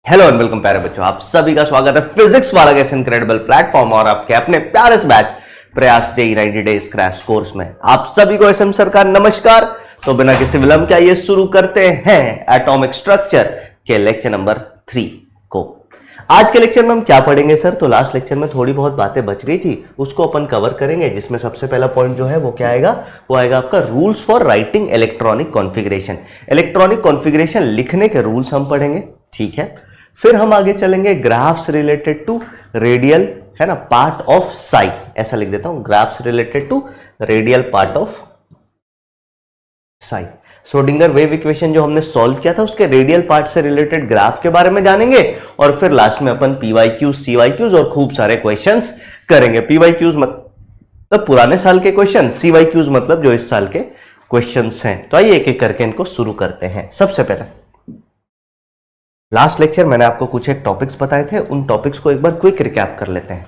Hello and welcome प्यारे बच्चों, आप सभी का स्वागत है फिजिक्स वाला के इस इनक्रेडिबल प्लेटफॉर्म और आपके अपने प्यारे से बैच प्रयास जेई 90 डेज क्रैश कोर्स में आप सभी को एसएम सर का नमस्कार। तो बिना किसी विलंब के आइए शुरू करते हैं एटॉमिक स्ट्रक्चर के लेक्चर नंबर 3 को। आज के लेक्चर में हम क्या पढ़ेंगे सर? तो लास्ट लेक्चर में थोड़ी बहुत बातें बच गई थी, उसको अपन कवर करेंगे, जिसमें सबसे पहला पॉइंट जो है वो क्या आएगा? वो आएगा आपका rules for writing electronic configuration. Electronic configuration लिखने के रूल्स हम पढ़ेंगे, ठीक है। फिर हम आगे चलेंगे ग्राफ्स रिलेटेड टू रेडियल, है ना, पार्ट ऑफ साई, ऐसा लिख देता हूं, graphs related to radial part of psi. Schrodinger wave equation जो हमने सॉल्व किया था उसके रेडियल पार्ट से रिलेटेड ग्राफ के बारे में जानेंगे और फिर लास्ट में अपन पीवाईक्यूज, सीवाईक्यूज और खूब सारे क्वेश्चंस करेंगे। पीवाईक्यूज मतलब पुराने साल के क्वेश्चन, सीवाईक्यूज मतलब जो इस साल के क्वेश्चंस हैं। तो आइए एक एक करके इनको शुरू करते हैं। सबसे पहले लास्ट लेक्चर मैंने आपको कुछ एक टॉपिक्स बताए थे, उन टॉपिक्स को एक बार क्विक रिकैप कर लेते हैं।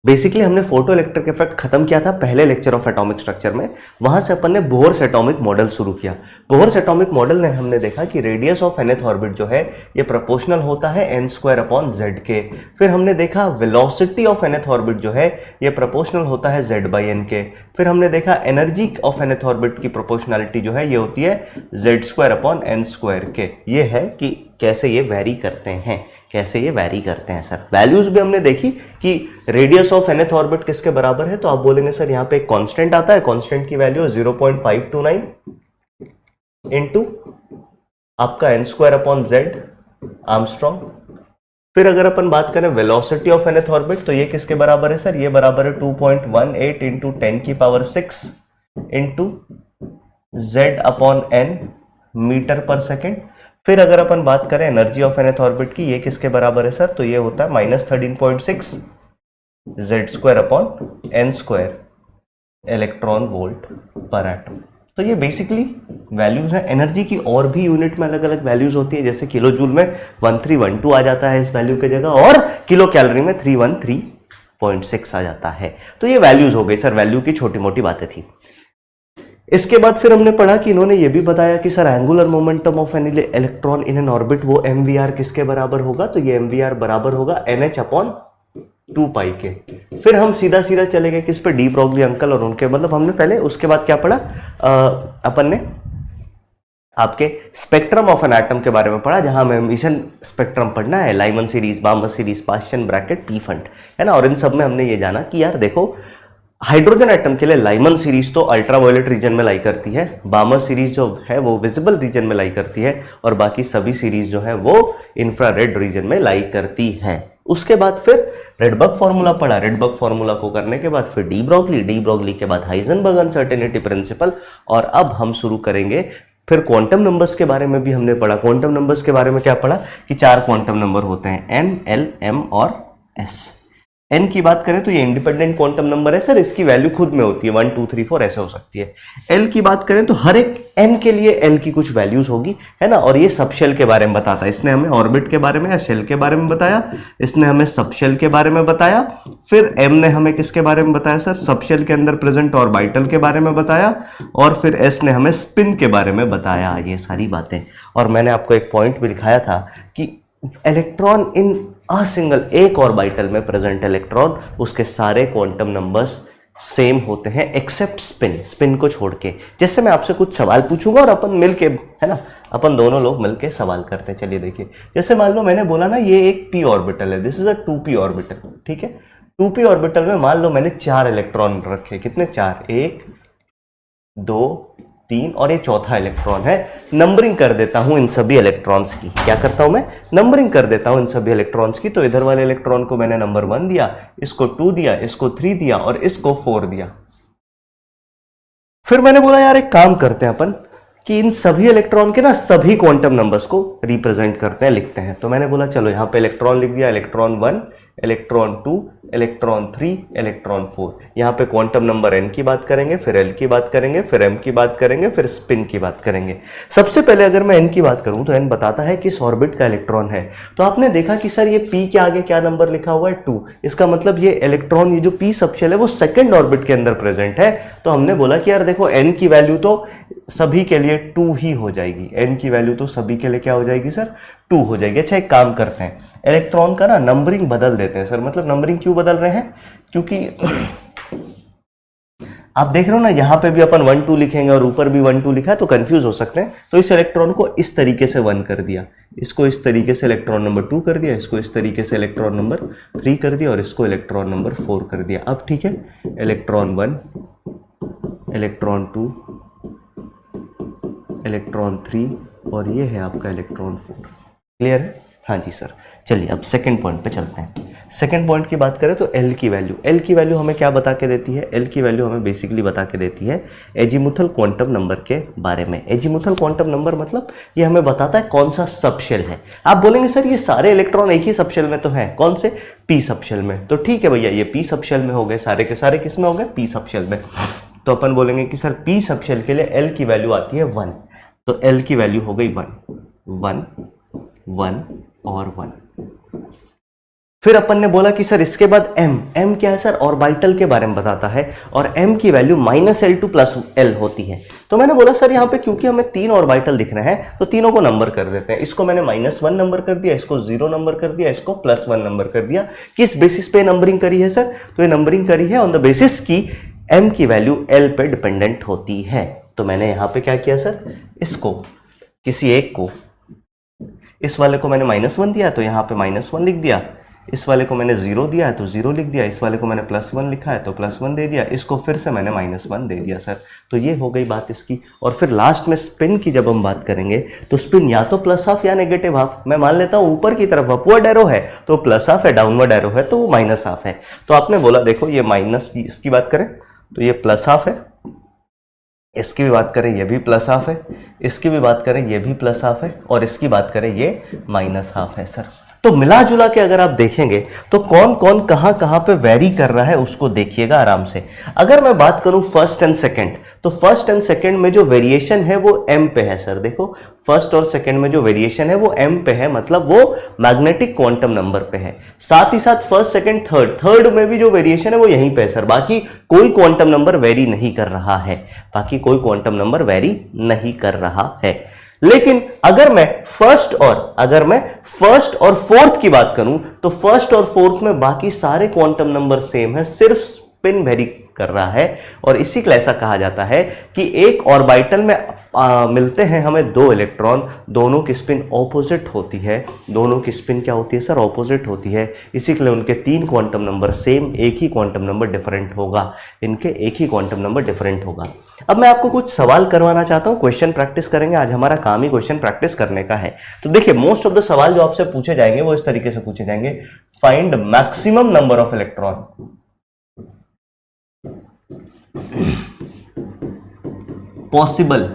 बेसिकली हमने फोटो इलेक्ट्रिक इफेक्ट खत्म किया था पहले लेक्चर ऑफ एटॉमिक स्ट्रक्चर में। वहां से अपन ने बोहर्स एटॉमिक मॉडल शुरू किया। बोहर्स एटॉमिक मॉडल ने हमने देखा कि रेडियस ऑफ nth ऑर्बिट जो है ये प्रोपोर्शनल होता है n² के। फिर हमने देखा वेलोसिटी ऑफ nth ऑर्बिट जो है ये प्रोपोर्शनल होता है z/n के। फिर हमने देखा एनर्जी ऑफ nth ऑर्बिट की प्रोपोर्शनलिटी जो है ये होती है z²/n² के। ये है कि कैसे ये वेरी करते हैं, कैसे ये वैरी करते हैं सर। वैल्यूज भी हमने देखी कि रेडियस ऑफ nth ऑर्बिट किसके बराबर है, तो आप बोलेंगे सर यहाँ पे एक कांस्टेंट आता है, कांस्टेंट की वैल्यू 0.529 इनटू आपका n²/z आर्मस्ट्रॉन्ग। फिर अगर अपन बात करें वेलोसिटी ऑफ nth ऑर्बिट तो ये किसके बराबर है सर? ये बराबर है 2.18 इंटू 10⁶ इंटू z/n मीटर पर सेकेंड। फिर अगर अपन बात करें एनर्जी ऑफ nth ऑर्बिट की, ये किसके बराबर है सर? तो ये होता है -13.6 z²/n² इलेक्ट्रॉन वोल्ट पर एटम। तो ये बेसिकली वैल्यूज हैं। एनर्जी की और भी यूनिट में अलग अलग वैल्यूज होती है, जैसे किलो जूल में 1312 आ जाता है इस वैल्यू की जगह, और किलो कैलोरी में 313.6 आ जाता है। तो ये वैल्यूज हो गई सर, वैल्यू की छोटी मोटी बातें थी। इसके बाद फिर हमने पढ़ा कि इन्होंने ये भी बताया कि sir angular momentum of an electron in N orbit वो mvr किसके बराबर होगा? तो ये mvr बराबर होगा nh/2π के। फिर हम सीधा सीधा चले गए किस पे? डी ब्रोगली अंकल और उनके, मतलब हमने पहले उसके बाद क्या पढ़ा? अपन ने आपके स्पेक्ट्रम ऑफ एन एटम के बारे में पढ़ा, जहां हमें मिशन स्पेक्ट्रम पढ़ना है, Lyman series, बामर series, पाश्चन bracket, P fund, है ना। और इन सब में हमने ये जाना कि यार देखो, हाइड्रोजन एटम के लिए लाइमन सीरीज तो अल्ट्रावायलेट रीजन में लाई करती है, बामर सीरीज जो है वो विजिबल रीजन में लाई करती है, और बाकी सभी सीरीज जो है वो इंफ्रारेड रीजन में लाई करती है। उसके बाद फिर रेडबर्ग फार्मूला पढ़ा। रेडबर्ग फार्मूला को करने के बाद फिर डी ब्रोगली के बाद हाइजेनबर्ग अनसर्टेनिटी प्रिंसिपल, और अब हम शुरू करेंगे फिर क्वांटम नंबर्स के बारे में भी हमने पढ़ा। क्वांटम नंबर्स के बारे में क्या पढ़ा कि 4 क्वांटम नंबर होते हैं, n, l, m और s। n की बात करें तो ये इंडिपेंडेंट क्वांटम नंबर है सर, इसकी वैल्यू खुद में होती है 1 2 3 4 ऐसे हो सकती है। l की बात करें तो हर एक n के लिए l की कुछ वैल्यूज होगी, है ना, और ये सबशेल के बारे में बताता है। इसने हमें ऑर्बिट के बारे में या शेल के बारे में बताया, इसने हमें सबशेल के बारे में बताया। फिर m ने हमें किसके बारे में बताया सर? सबशेल के अंदर प्रेजेंट ऑर्बिटल के बारे में बताया, और फिर s ने हमें स्पिन के बारे में बताया। ये सारी बातें, और मैंने आपको एक पॉइंट भी लिखाया था कि इलेक्ट्रॉन इन अ सिंगल, एक ऑर्बिटल में प्रेजेंट इलेक्ट्रॉन, उसके सारे क्वांटम नंबर्स सेम होते हैं एक्सेप्ट स्पिन, स्पिन को छोड़ के। जैसे मैं आपसे कुछ सवाल पूछूंगा और अपन मिलके, है ना, अपन दोनों लोग मिलके सवाल करते हैं। चलिए देखिए, जैसे मान लो मैंने बोला ना ये एक p ऑर्बिटल है, this is a 2p orbital, ठीक है। 2p ऑर्बिटल में मान लो मैंने 4 इलेक्ट्रॉन रखे, कितने? 4, 1 2 3 और ये चौथा इलेक्ट्रॉन है। नंबरिंग कर देता हूं इन सभी इलेक्ट्रॉन्स की। क्या करता हूं मैं? नंबरिंग कर देता हूं इन सभी इलेक्ट्रॉन्स की। तो इधर वाले इलेक्ट्रॉन को मैंने नंबर 1 दिया, इसको 2 दिया, इसको 3 दिया और इसको 4 दिया। फिर मैंने बोला यार एक काम करते हैं अपन कि इन सभी इलेक्ट्रॉन के ना सभी क्वांटम नंबर्स को रिप्रेजेंट करते हैं, लिखते हैं। तो मैंने बोला चलो यहां पे इलेक्ट्रॉन लिख दिया, इलेक्ट्रॉन 1, इलेक्ट्रॉन 2, इलेक्ट्रॉन 3, इलेक्ट्रॉन 4। यहाँ पे क्वांटम नंबर n की बात करेंगे, फिर l की बात करेंगे, फिर m की बात करेंगे, फिर स्पिन की बात करेंगे। सबसे पहले अगर मैं n की बात करूं तो n बताता है किस ऑर्बिट का इलेक्ट्रॉन है। तो आपने देखा कि सर ये p के आगे क्या नंबर लिखा हुआ है? 2। इसका मतलब ये इलेक्ट्रॉन, ये जो p सबशेल है वो सेकेंड ऑर्बिट के अंदर प्रेजेंट है। तो हमने बोला कि यार देखो n की वैल्यू तो सभी के लिए 2 ही हो जाएगी, n की वैल्यू तो सभी के लिए क्या हो जाएगी सर 2 हो जाएगी। अच्छा एक काम करते हैं, इलेक्ट्रॉन का ना नंबरिंग बदल देते हैं सर। मतलब नंबरिंग क्यों बदल रहे हैं, क्योंकि आप देख रहे हो ना यहाँ पे भी अपन 1 2 लिखेंगे और ऊपर भी 1 2 लिखा है तो कंफ्यूज हो सकते हैं। तो इस इलेक्ट्रॉन को इस तरीके से 1 कर दिया, इसको इस तरीके से इलेक्ट्रॉन नंबर 2 कर दिया, इसको इस तरीके से इलेक्ट्रॉन नंबर 3 कर दिया और इसको इलेक्ट्रॉन नंबर 4 कर दिया। अब ठीक है, इलेक्ट्रॉन 1, इलेक्ट्रॉन 2, इलेक्ट्रॉन 3 और ये है आपका इलेक्ट्रॉन 4। क्लियर है? हाँ जी सर। चलिए अब सेकंड पॉइंट पे चलते हैं। सेकंड पॉइंट की बात करें तो एल की वैल्यू, एल की वैल्यू हमें क्या बता के देती है, एल की वैल्यू हमें बेसिकली बता के देती है एजीमुथल क्वांटम नंबर के बारे में। एजीमुथल क्वांटम नंबर मतलब ये हमें बताता है कौन सा सबशेल है। आप बोलेंगे सर ये सारे इलेक्ट्रॉन एक ही सबशेल में तो है, कौन से, पी सबशेल में। तो ठीक है भैया, ये पी सबशेल में हो गए, सारे के सारे किस में हो गए, पी सबशेल में। तो अपन बोलेंगे कि सर पी सबशेल के लिए एल की वैल्यू आती है 1, तो एल की वैल्यू हो गई 1 1 1 और 1। फिर अपन ने बोला कि सर इसके बाद m, m क्या है सर, ऑर्बिटल के बारे में बताता है और m की वैल्यू -L2 + L होती है। तो मैंने बोला सर यहाँ पे क्योंकि हमें 3 ऑर्बिटल दिख रहे हैं तो तीनों को नंबर कर देते हैं। इसको मैंने -1 नंबर कर दिया, इसको 0 नंबर कर दिया, इसको +1 नंबर कर दिया। किस बेसिस पे नंबरिंग करी है सर, तो ये नंबरिंग करी है ऑन द बेसिस की m की वैल्यू L पे डिपेंडेंट होती है। तो मैंने यहाँ पे क्या किया सर, इसको किसी एक को, इस वाले को मैंने -1 दिया तो यहाँ पे -1 लिख दिया, इस वाले को मैंने 0 दिया है तो 0 लिख दिया, इस वाले को मैंने +1 लिखा है तो +1 दे दिया, इसको फिर से मैंने -1 दे दिया सर। तो ये हो गई बात इसकी। और फिर लास्ट में स्पिन की जब हम बात करेंगे तो स्पिन या तो +½ या -½ मैं मान लेता हूँ ऊपर की तरफ अपवर्ड एरो है तो +½ है, डाउनवर्ड एरो है तो वो -½ है। तो आपने बोला देखो ये माइनस, इसकी बात करें तो ये +½ है, इसकी भी बात करें ये भी +½ है, इसकी भी बात करें ये भी +½ है और इसकी बात करें ये -½ है सर। तो मिला जुला के अगर आप देखेंगे तो कौन कौन कहां कहां पे वेरी कर रहा है उसको देखिएगा आराम से। अगर मैं बात करूं फर्स्ट एंड सेकंड, तो फर्स्ट एंड सेकंड में जो वेरिएशन है वो m पे है सर। देखो फर्स्ट और सेकंड में जो वेरिएशन है वो m पे है, मतलब वो मैग्नेटिक क्वांटम नंबर पे है। साथ ही साथ फर्स्ट सेकंड थर्ड में भी जो वेरिएशन है वो यहीं पे है सर। बाकी कोई क्वांटम नंबर वेरी नहीं कर रहा है, बाकी कोई क्वांटम नंबर वेरी नहीं कर रहा है। लेकिन अगर मैं फर्स्ट और फोर्थ की बात करूं तो फर्स्ट और फोर्थ में बाकी सारे क्वांटम नंबर सेम है, सिर्फ स्पिन वेरी कर रहा है। और इसी के लिए ऐसा कहा जाता है कि एक ऑर्बिटल में मिलते हैं हमें 2 इलेक्ट्रॉन, दोनों की स्पिन ऑपोजिट होती है। दोनों की स्पिन क्या होती है सर, ऑपोजिट होती है। इसी के लिए उनके 3 क्वांटम नंबर सेम, एक ही क्वांटम नंबर डिफरेंट होगा, इनके एक ही क्वांटम नंबर डिफरेंट होगा। अब मैं आपको कुछ सवाल करवाना चाहता हूं, क्वेश्चन प्रैक्टिस करेंगे। आज हमारा काम ही क्वेश्चन प्रैक्टिस करने का है। तो देखिए मोस्ट ऑफ द सवाल जो आपसे पूछे जाएंगे वो इस तरीके से पूछे जाएंगे, find maximum number of electron possible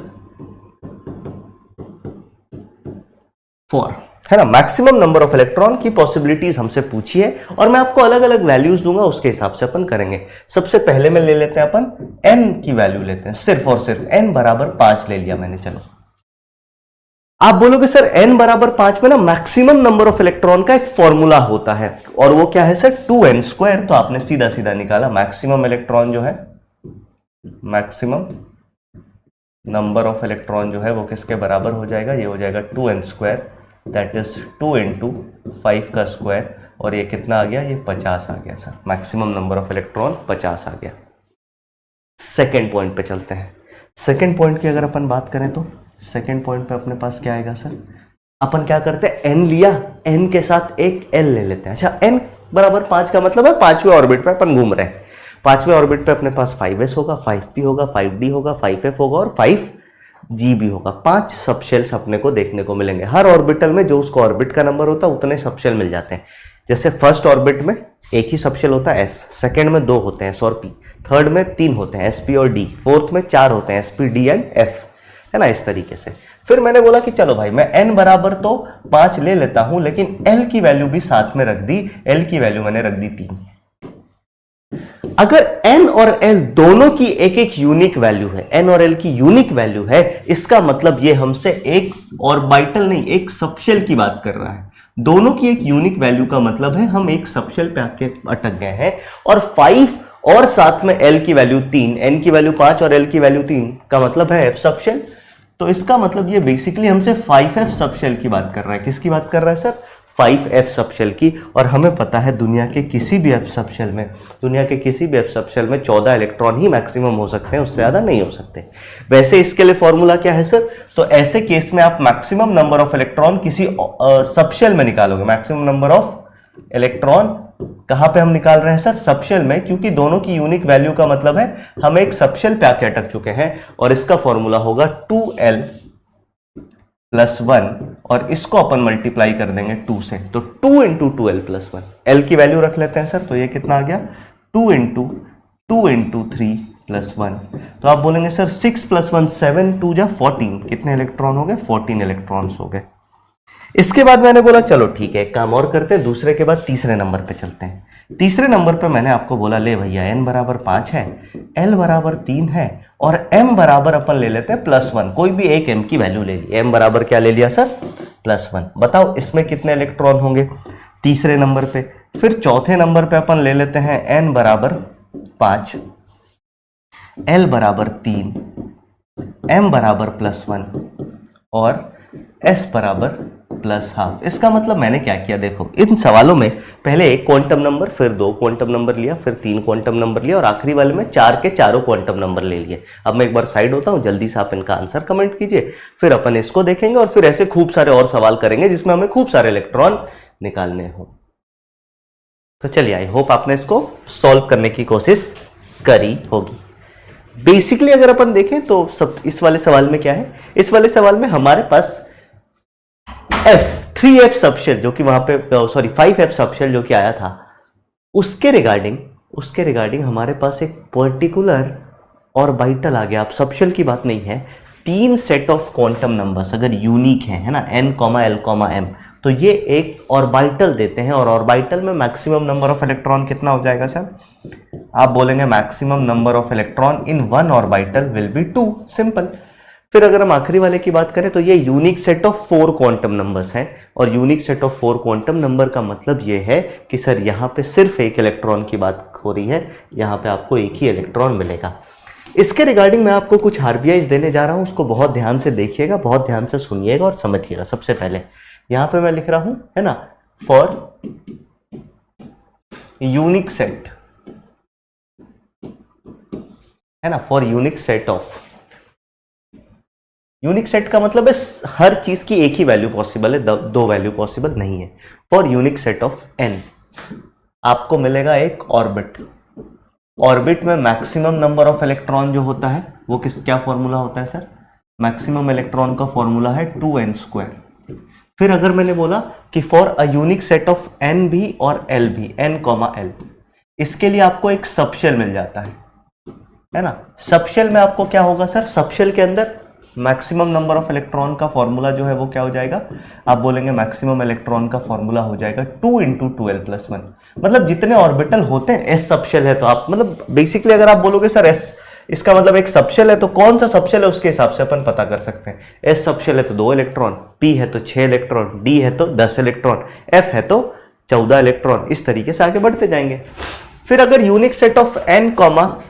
for, है ना, मैक्सिमम नंबर ऑफ इलेक्ट्रॉन की पॉसिबिलिटीज हमसे पूछी है और मैं आपको अलग अलग वैल्यूज दूंगा, उसके हिसाब से अपन करेंगे। सबसे पहले में ले लेते हैं अपन n की वैल्यू लेते हैं, सिर्फ और सिर्फ n बराबर 5 ले लिया मैंने। चलो आप बोलोगे सर n बराबर 5 में ना मैक्सिमम नंबर ऑफ इलेक्ट्रॉन का एक फॉर्मूला होता है और वो क्या है सर, 2n²। तो आपने सीधा सीधा निकाला मैक्सिमम इलेक्ट्रॉन जो है, मैक्सिमम नंबर ऑफ इलेक्ट्रॉन जो है वो किसके बराबर हो जाएगा, ये हो जाएगा 2n², दैट इज 2 × 5 का स्क्वायर और ये कितना आ गया, ये 50 आ गया sir. Maximum number of electron 50 आ गया। सेकेंड पॉइंट पे चलते हैं। सेकेंड पॉइंट की अगर अपन बात करें तो सेकेंड पॉइंट पे अपने पास क्या आएगा सर, अपन क्या करते हैं, n लिया, n के साथ एक l ले लेते हैं। अच्छा n बराबर 5 का मतलब है 5वें ऑर्बिट पे अपन घूम रहे हैं। 5वें ऑर्बिट पे अपने पास 5s होगा, 5p होगा, 5d होगा, 5f होगा और 5g भी होगा। 5 सबशेल्स अपने को देखने को मिलेंगे। हर ऑर्बिटल में जो उसका ऑर्बिट का नंबर होता है उतने सबशेल मिल जाते हैं। जैसे फर्स्ट ऑर्बिट में एक ही सबशेल होता है s, सेकंड में 2 होते हैं s और p, थर्ड में 3 होते हैं sp और d, फोर्थ में 4 होते हैं sp, d एंड f, है ना, इस तरीके से। फिर मैंने बोला कि चलो भाई मैं n बराबर तो 5 ले लेता हूं, लेकिन l की वैल्यू भी साथ में रख दी। l की वैल्यू मैंने रख दी 3। अगर n और l दोनों की एक एक यूनिक वैल्यू है, n और l की यूनिक वैल्यू है, इसका मतलब ये हमसे एक ऑर्बिटल नहीं, एक सबशेल की बात कर रहा है। दोनों की एक यूनिक वैल्यू का मतलब है हम एक सबशेल पे आके अटक गए हैं। और 5 और साथ में L की वैल्यू 3, N की वैल्यू 5 और L की वैल्यू 3 का मतलब है F सबशेल। तो इसका मतलब ये बेसिकली हमसे 5F सबशेल की बात कर रहा है। किसकी बात कर रहा है सर? 5F सबशेल की। और हमें पता है दुनिया के किसी भी F सबशेल में 14 इलेक्ट्रॉन ही मैक्सिमम हो सकते हैं, उससे ज़्यादा नहीं हो सकते। वैसे इसके लिए फॉर्मूला क्या है सर? तो ऐसे केस में आप मैक्सिमम नंबर ऑफ इलेक्ट्रॉन किसी सबशेल में निकालोगे। मैक्सिमम नंबर ऑफ इलेक्ट्रॉन कहां पे हम निकाल रहे हैं सर? सबशेल में, क्योंकि दोनों की यूनिक वैल्यू का मतलब है हम एक सबशेल पे आके अटक चुके हैं। और इसका फॉर्मूला होगा 2L + 1 और इसको अपन मल्टीप्लाई कर देंगे 2 से, तो 2 × 2L + 1। L की वैल्यू रख लेते हैं सर, तो ये कितना आ गया? 2 × 3 + 1। तो आप बोलेंगे सर 6 + 1 7, 2 जा 14, कितने इलेक्ट्रॉन हो गए? 14 इलेक्ट्रॉन्स हो गए। इसके बाद मैंने बोला चलो ठीक है, एक काम और करते हैं, दूसरे के बाद तीसरे नंबर पे चलते हैं। तीसरे नंबर पे मैंने आपको बोला ले भैया n बराबर 5 है, L बराबर 3 है और m बराबर अपन ले लेते हैं +1। कोई भी एक m की वैल्यू ले ली। m बराबर क्या ले लिया सर? +1। बताओ इसमें कितने इलेक्ट्रॉन होंगे तीसरे नंबर पे? फिर चौथे नंबर पे अपन ले लेते हैं n बराबर 5, L बराबर 3, m बराबर +1 और s बराबर +½ इसका मतलब मैंने क्या किया? देखो इन सवालों में पहले एक क्वांटम नंबर, फिर 2 क्वांटम नंबर लिया, फिर 3 क्वांटम नंबर लिया और आखिरी वाले में 4 के चारों क्वांटम नंबर ले लिए। अब मैं एक बार साइड होता हूं, जल्दी से आप इनका आंसर कमेंट कीजिए, फिर अपन इसको देखेंगे और फिर ऐसे खूब सारे और सवाल करेंगे जिसमें हमें खूब सारे इलेक्ट्रॉन निकालने हो। तो चलिए, आई होप आपने इसको सॉल्व करने की कोशिश करी होगी। बेसिकली अगर अपन देखें तो सब इस वाले सवाल में क्या है? इस वाले सवाल में हमारे पास 3F सबशेल जो कि वहां पे 5F सबशेल जो कि आया था, उसके रिगार्डिंग हमारे पास एक पर्टिकुलर ऑर्बिटल आ गया। अब सबशेल की बात नहीं है, 3 सेट ऑफ क्वांटम नंबर्स अगर यूनिक है ना, n, L, m, तो ये एक ऑर्बिटल देते हैं और ऑर्बिटल में मैक्सिमम नंबर ऑफ इलेक्ट्रॉन कितना हो जाएगा सर? आप बोलेंगे maximum number of electron in one orbital will be 2, simple. फिर अगर हम आखिरी वाले की बात करें तो ये unique set of 4 quantum numbers हैं और unique set of 4 quantum number का मतलब ये है कि सर यहाँ पे सिर्फ एक इलेक्ट्रॉन की बात हो रही है, यहाँ पे आपको एक ही इलेक्ट्रॉन मिलेगा। इसके रिगार्डिंग मैं आपको कुछ आरबीआई देने जा रहा हूं, उसको बहुत ध्यान से देखिएगा, बहुत ध्यान से सुनिएगा और समझिएगा। सबसे पहले यहां पे मैं लिख रहा हूं, है ना, फॉर यूनिक सेट, है ना, for unique set of, unique set का मतलब है हर चीज की एक ही वैल्यू पॉसिबल है, दो वैल्यू पॉसिबल नहीं है। For unique set of N आपको मिलेगा एक ऑर्बिट। ऑर्बिट में मैक्सिमम नंबर ऑफ इलेक्ट्रॉन जो होता है वो क्या फॉर्मूला होता है सर? मैक्सिमम इलेक्ट्रॉन का फॉर्मूला है 2n²। फिर अगर मैंने बोला कि for a unique set of n भी और l भी, n, l, इसके लिए आपको एक सबशेल मिल जाता है ना। सबशेल में आपको क्या होगा सर? सबशेल के अंदर मैक्सिमम नंबर ऑफ इलेक्ट्रॉन का फॉर्मूला जो है वो क्या हो जाएगा? आप बोलेंगे मैक्सिमम इलेक्ट्रॉन का फॉर्मूला हो जाएगा 2 × 2l + 1। मतलब जितने ऑर्बिटल होते हैं, s सबशेल है तो आप, मतलब बेसिकली अगर आप बोलोगे सर s इसका मतलब एक सबशेल है, तो कौन सा सबशेल है उसके हिसाब से अपन पता कर सकते हैं। s सबशेल है तो 2 इलेक्ट्रॉन, p है तो 6 इलेक्ट्रॉन, d है तो 10 इलेक्ट्रॉन, f है तो 14 इलेक्ट्रॉन, इस तरीके से आगे बढ़ते जाएंगे। फिर अगर unique set of n,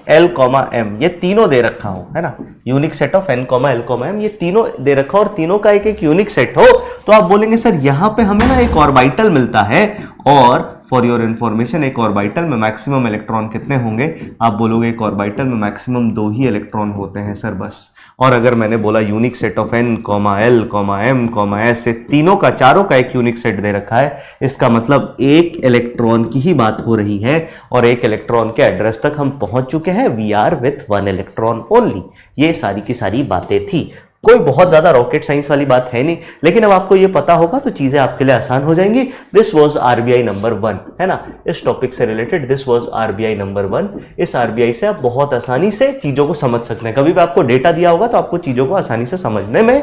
l, m ये तीनों दे रखा हो, है ना, unique set of n, l, m ये तीनों दे रखा और तीनों का एक एक यूनिक सेट हो, तो आप बोलेंगे सर यहां पे हमें ना एक ऑर्बिटल मिलता है और फॉर योर इंफॉर्मेशन एक ऑर्बिटल में मैक्सिमम इलेक्ट्रॉन कितने होंगे? आप बोलोगे एक ऑर्बिटल में मैक्सिमम 2 ही इलेक्ट्रॉन होते हैं सर, बस। और अगर मैंने बोला unique set of n, l, m, s तीनों का, चारों का एक यूनिक सेट दे रखा है, इसका मतलब एक इलेक्ट्रॉन की ही बात हो रही है और एक इलेक्ट्रॉन के एड्रेस तक हम पहुंच चुके हैं। We are with 1 electron only. ये सारी की सारी बातें थी, कोई बहुत ज्यादा रॉकेट साइंस वाली बात है नहीं, लेकिन अब आपको ये पता होगा तो चीजें आपके लिए आसान हो जाएंगी। दिस वाज आरबीआई नंबर 1, है ना, इस टॉपिक से related this was RBI number 1। इस आरबीआई से आप बहुत आसानी से चीजों को समझ सकते हैं। कभी भी आपको डेटा दिया होगा तो आपको चीजों को आसानी से समझने में,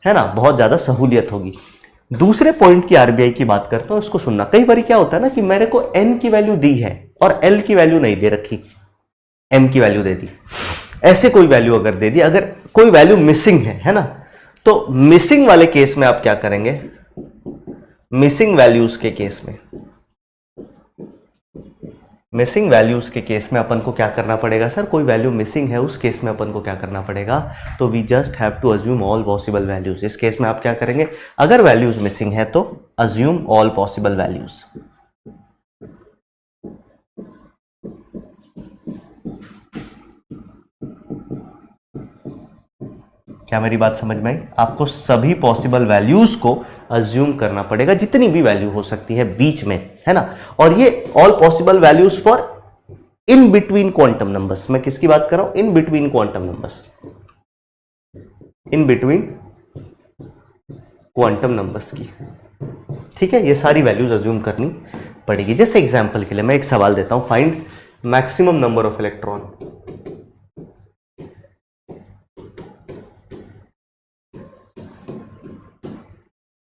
है ना, बहुत ज्यादा सहूलियत होगी। दूसरे पॉइंट की आरबीआई की बात करता हूं, इसको सुनना। कई बार क्या होता है ना कि मेरे को एन की वैल्यू दी है और एल की वैल्यू नहीं दे रखी, एम की वैल्यू दे दी, ऐसे कोई वैल्यू अगर दे दी, अगर कोई वैल्यू मिसिंग है ना, तो मिसिंग वाले केस में आप क्या करेंगे? मिसिंग वैल्यूज के केस में मिसिंग वैल्यूज के केस में अपन को क्या करना पड़ेगा सर, कोई वैल्यू मिसिंग है उस केस में अपन को क्या करना पड़ेगा, तो we just have to assume all possible values. इस केस में आप क्या करेंगे, अगर वैल्यूज मिसिंग है तो अज्यूम ऑल पॉसिबल वैल्यूज। क्या मेरी बात समझ में आई? आपको सभी पॉसिबल वैल्यूज को अज्यूम करना पड़ेगा, जितनी भी वैल्यू हो सकती है बीच में, है ना। और ये all possible values for in between quantum numbers. मैं किसकी बात कर रहा हूं, in between quantum numbers, in between quantum numbers की, ठीक है। ये सारी वैल्यूज अज्यूम करनी पड़ेगी। जैसे एग्जांपल के लिए मैं एक सवाल देता हूं, find maximum number of electron.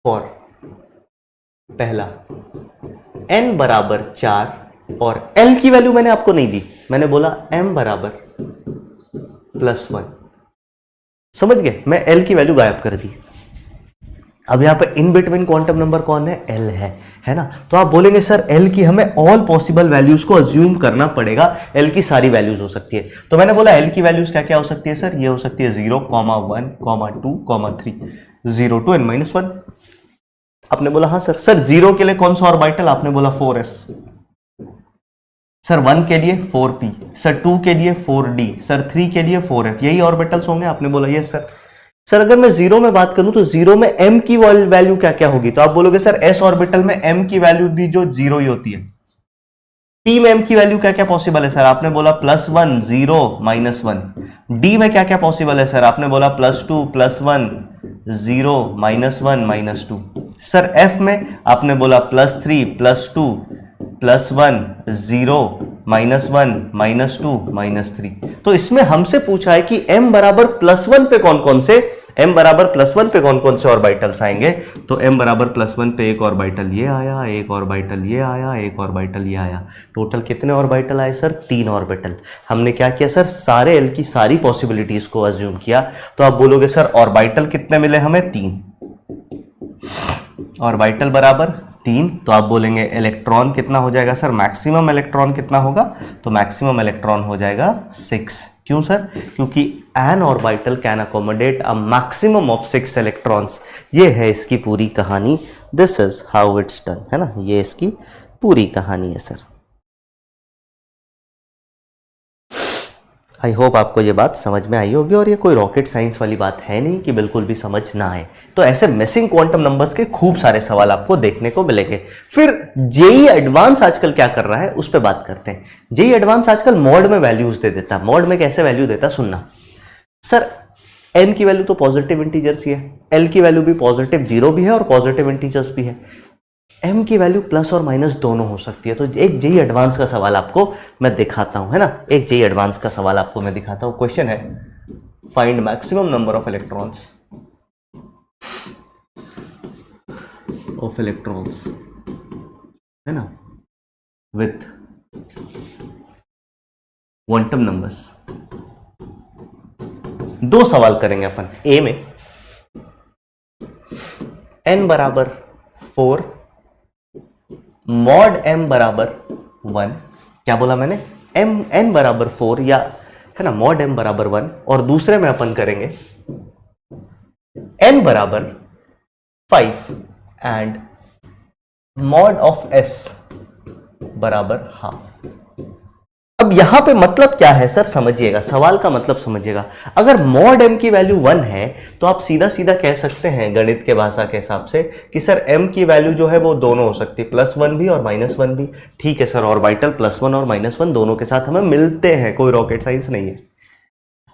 और पहला n बराबर 4 और l की वैल्यू मैंने आपको नहीं दी, मैंने बोला m बराबर +1। समझ गए, मैं l की वैल्यू गायब कर दी। अब यहां पे इन बिटवीन क्वांटम नंबर कौन है, l है ना। तो आप बोलेंगे सर l की हमें ऑल पॉसिबल वैल्यूज को अज्यूम करना पड़ेगा, l की सारी वैल्यूज हो सकती है। तो मैंने बोला l की वैल्यूज क्या क्या हो सकती है सर, ये हो सकती है 0, 1, 2, 3, 0 to n-1। आपने बोला हाँ सर 0 के लिए कौन सा ऑर्बिटल, आपने बोला 4s। सर 1 के लिए 4p, सर 2 के लिए 4d, सर 3 के लिए 4f, यही ऑर्बिटल्स होंगे। आपने बोला यस सर अगर मैं 0 में बात करूं तो 0 में m की वैल्यू क्या क्या होगी, तो आप बोलोगे सर s ऑर्बिटल में m की वैल्यू भी जो 0 ही होती है। p में m की वैल्यू क्या क्या पॉसिबल है सर, आपने बोला +1, 0, -1। d में क्या क्या पॉसिबल है सर, आपने बोला +2, +1, 0, -1, -2। सर f में आपने बोला +3, +2, +1, 0, -1, -2, -3। तो इसमें हमसे पूछा है कि m बराबर +1 पे कौन कौन से, m बराबर +1 पे कौन कौन से ऑर्बिटल्स आएंगे। तो m बराबर +1 पे एक ऑर्बिटल ये आया, एक ऑर्बिटल ये आया, एक ऑर्बिटल ये आया। टोटल कितने ऑर्बिटल आए सर, 3 ऑर्बिटल। हमने क्या किया सर, सारे l की सारी पॉसिबिलिटीज को अज्यूम किया। तो आप बोलोगे सर ऑर्बिटल कितने मिले हमें, 3 ऑर्बिटल बराबर 3। तो आप बोलेंगे इलेक्ट्रॉन कितना हो जाएगा सर, मैक्सिमम इलेक्ट्रॉन कितना होगा, तो मैक्सिमम इलेक्ट्रॉन हो जाएगा 6। क्यों सर, क्योंकि N orbital can accommodate a maximum of 6 electrons. ये है इसकी पूरी कहानी, this is how it's done, है ना, ये इसकी पूरी कहानी है सर। आई होप आपको ये बात समझ में आई होगी, और ये कोई रॉकेट साइंस वाली बात है नहीं कि बिल्कुल भी समझ ना आए। तो ऐसे मिसिंग क्वांटम नंबर्स के खूब सारे सवाल आपको देखने को मिलेंगे। फिर जेई एडवांस आजकल क्या कर रहा है उस पर बात करते हैं। जेई एडवांस आजकल मॉड में वैल्यूज दे देता है। मॉड में कैसे वैल्यू देता, सुनना सर, n की वैल्यू तो पॉजिटिव इंटीजर्स ही है, l की वैल्यू भी पॉजिटिव 0 भी है और पॉजिटिव इंटीजर्स भी है, m की वैल्यू प्लस और माइनस दोनों हो सकती है। तो एक जेई एडवांस का सवाल आपको मैं दिखाता हूं, है ना, एक जेई एडवांस का सवाल आपको मैं दिखाता हूं। क्वेश्चन है find maximum number of electrons है ना विथ क्वांटम नंबर्स। 2 सवाल करेंगे अपन। ए में n बराबर 4, मॉड m बराबर 1। क्या बोला मैंने, n बराबर 4 या है ना मॉड m बराबर 1। और दूसरे में अपन करेंगे n बराबर 5 एंड मॉड ऑफ s बराबर हाफ। अब यहां पे मतलब क्या है सर, समझिएगा, सवाल का मतलब समझिएगा। अगर मॉड m की वैल्यू 1 है तो आप सीधा सीधा कह सकते हैं गणित के भाषा के हिसाब से कि सर m की वैल्यू जो है वो दोनों हो सकती है, +1 भी और -1 भी। ठीक है सर, ऑर्बिटल +1 और -1 दोनों के साथ हमें मिलते हैं, कोई रॉकेट साइंस नहीं है।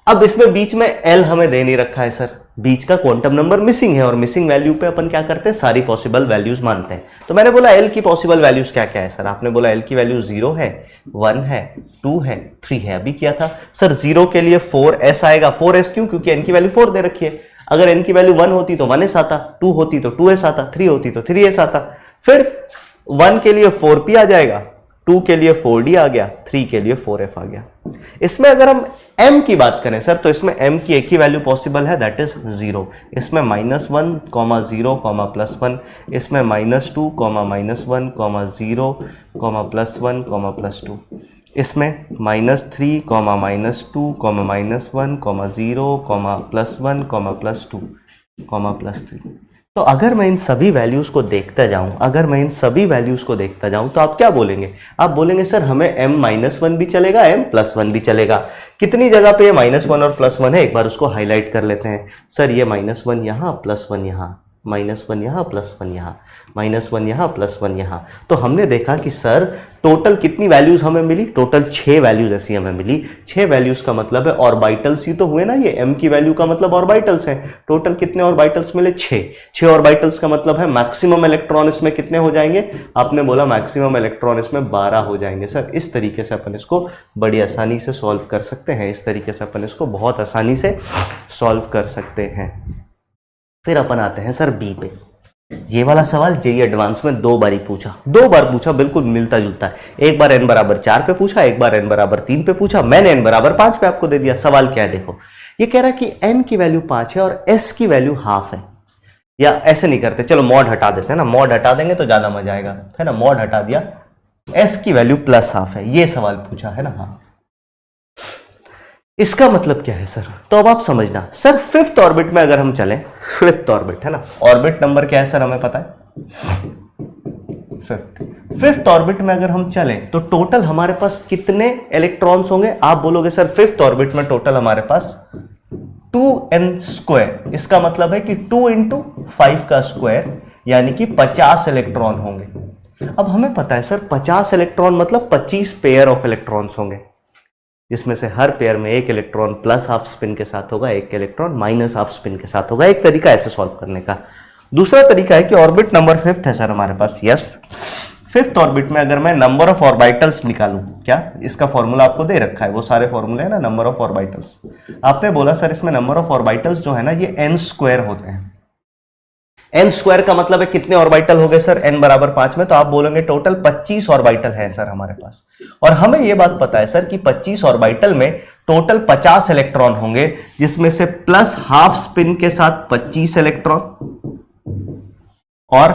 अब इसमें बीच में l हमें दे नहीं रखा है सर, बीच का क्वांटम नंबर मिसिंग है, और मिसिंग वैल्यू पे अपन क्या करते हैं, सारी पॉसिबल वैल्यूज मानते हैं। तो मैंने बोला l की पॉसिबल वैल्यूज क्या क्या है सर, आपने बोला l की वैल्यू 0 है, 1 है, 2 है, 3 है। अभी किया था सर 0 के लिए 4s आएगा। 4s क्यों, क्योंकि n की वैल्यू 4 दे रखी है। अगर n की वैल्यू 1 होती तो 1s आता, 2 होती तो 2s आता, 3 होती तो 3s आता। फिर 1 के लिए 4p आ जाएगा, 2 के लिए 4d आ गया, 3 के लिए 4f आ गया। इसमें अगर हम m की बात करें सर, तो इसमें m की एक ही वैल्यू पॉसिबल है, दैट इज 0। इसमें -1, 0, +1, इसमें -2, -1, 0, +1, +2, इसमें -3, -2, -1, 0, +1, +2, +3। तो अगर मैं इन सभी वैल्यूज को देखता जाऊं, तो आप क्या बोलेंगे? आप बोलेंगे सर हमें m-1 भी चलेगा, m+1 भी चलेगा। कितनी जगह पे ये -1 और +1 है, एक बार उसको हाईलाइट कर लेते हैं। सर ये -1 यहाँ, +1 यहाँ, -1 यहाँ, +1 यहाँ, -1 यहाँ, +1 यहाँ। तो हमने देखा कि सर टोटल कितनी वैल्यूज हमें मिली? टोटल 6 वैल्यूज ऐसी हमें मिली। 6 वैल्यूज का मतलब है ऑर्बिटल्स ही तो हुए ना, ये m की वैल्यू का मतलब ऑर्बिटल्स है। टोटल कितने ऑर्बिटल्स मिले? 6 ऑर्बिटल्स का मतलब है मैक्सिमम इलेक्ट्रॉन इसमें कितने हो जाएंगे? आपने बोला मैक्सिमम इलेक्ट्रॉन इसमें 12 हो जाएंगे। सर इस तरीके से अपन इसको बड़ी आसानी से सॉल्व कर सकते हैं, इस तरीके से अपन इसको बहुत आसानी से सॉल्व कर सकते हैं। फिर अपन आते हैं सर बी पे। ये वाला सवाल जेईई एडवांस में 2 बार पूछा, बिल्कुल मिलता जुलता है। एक बार n बराबर 4 पे पूछा, एक बार n बराबर 3 पे पूछा, मैंने n बराबर 5 पे आपको दे दिया। सवाल क्या है देखो, ये कह रहा है कि n की वैल्यू 5 है और s की वैल्यू हाफ है। या ऐसे नहीं करते, चलो मॉड हटा देते हैं ना, मॉड हटा देंगे तो ज्यादा मजा आएगा, है ना। मॉड हटा दिया, s की वैल्यू +½ है, ये सवाल पूछा है ना। हाँ, इसका मतलब क्या है सर? तो अब आप समझना सर, 5th ऑर्बिट में अगर हम चलें, 5th ऑर्बिट है ना, ऑर्बिट नंबर क्या है सर हमें पता है, 5th ऑर्बिट में अगर हम चलें तो टोटल हमारे पास कितने इलेक्ट्रॉन्स होंगे? आप बोलोगे सर 5th ऑर्बिट में टोटल हमारे पास 2n², इसका मतलब है कि 2 × 5 का स्क्वायर, यानी कि 50 इलेक्ट्रॉन होंगे। अब हमें पता है सर 50 इलेक्ट्रॉन मतलब 25 पेयर ऑफ इलेक्ट्रॉन्स होंगे, जिसमें से हर पेयर में एक इलेक्ट्रॉन +½ स्पिन के साथ होगा, एक इलेक्ट्रॉन -½ स्पिन के साथ होगा। एक तरीका ऐसे सॉल्व करने का। दूसरा तरीका है कि ऑर्बिट नंबर 5th है सर हमारे पास, यस। 5th ऑर्बिट में अगर मैं नंबर ऑफ ऑर्बिटल्स निकालूं, क्या इसका फॉर्मूला आपको दे रखा है, वो सारे फॉर्मूले है ना, नंबर ऑफ ऑर्बिटल्स। आपने बोला सर इसमें नंबर ऑफ ऑर्बिटल्स जो है ना ये n² होते हैं। n² का मतलब है कितने ऑर्बिटल हो गए सर? n बराबर 5 में, तो आप बोलेंगे टोटल 25 ऑर्बिटल है सर हमारे पास। और हमें यह बात पता है सर कि 25 ऑर्बिटल में टोटल 50 इलेक्ट्रॉन होंगे, जिसमें से +½ स्पिन के साथ 25 इलेक्ट्रॉन और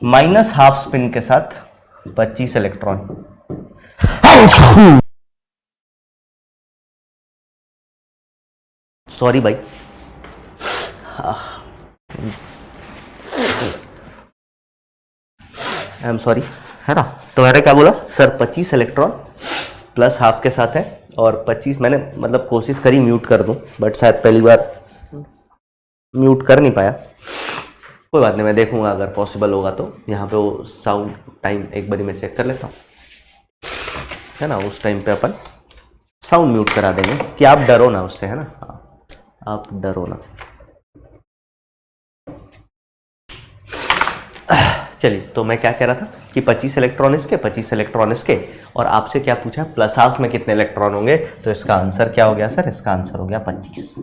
-½ स्पिन के साथ 25 इलेक्ट्रॉन। सॉरी भाई, आई एम सॉरी, है ना। तो मैंने क्या बोला सर, 25 इलेक्ट्रॉन +½ के साथ है और 25, मैंने मतलब कोशिश करी म्यूट कर दूं, बट शायद पहली बार म्यूट कर नहीं पाया। कोई बात नहीं, मैं देखूंगा अगर पॉसिबल होगा तो। यहाँ पे वो साउंड टाइम एक बारी मैं चेक कर लेता हूँ, है ना। उस टाइम पे अपन साउंड म्यूट करा देंगे कि आप डरो ना उससे, है ना। हाँ, आप डरो ना। चलिए, तो मैं क्या कह रहा था कि 25 इलेक्ट्रॉन इसके, 25 इलेक्ट्रॉन इसके, और आपसे क्या पूछा है +½ में कितने इलेक्ट्रॉन होंगे। तो इसका आंसर क्या हो गया सर? इसका आंसर हो गया 25।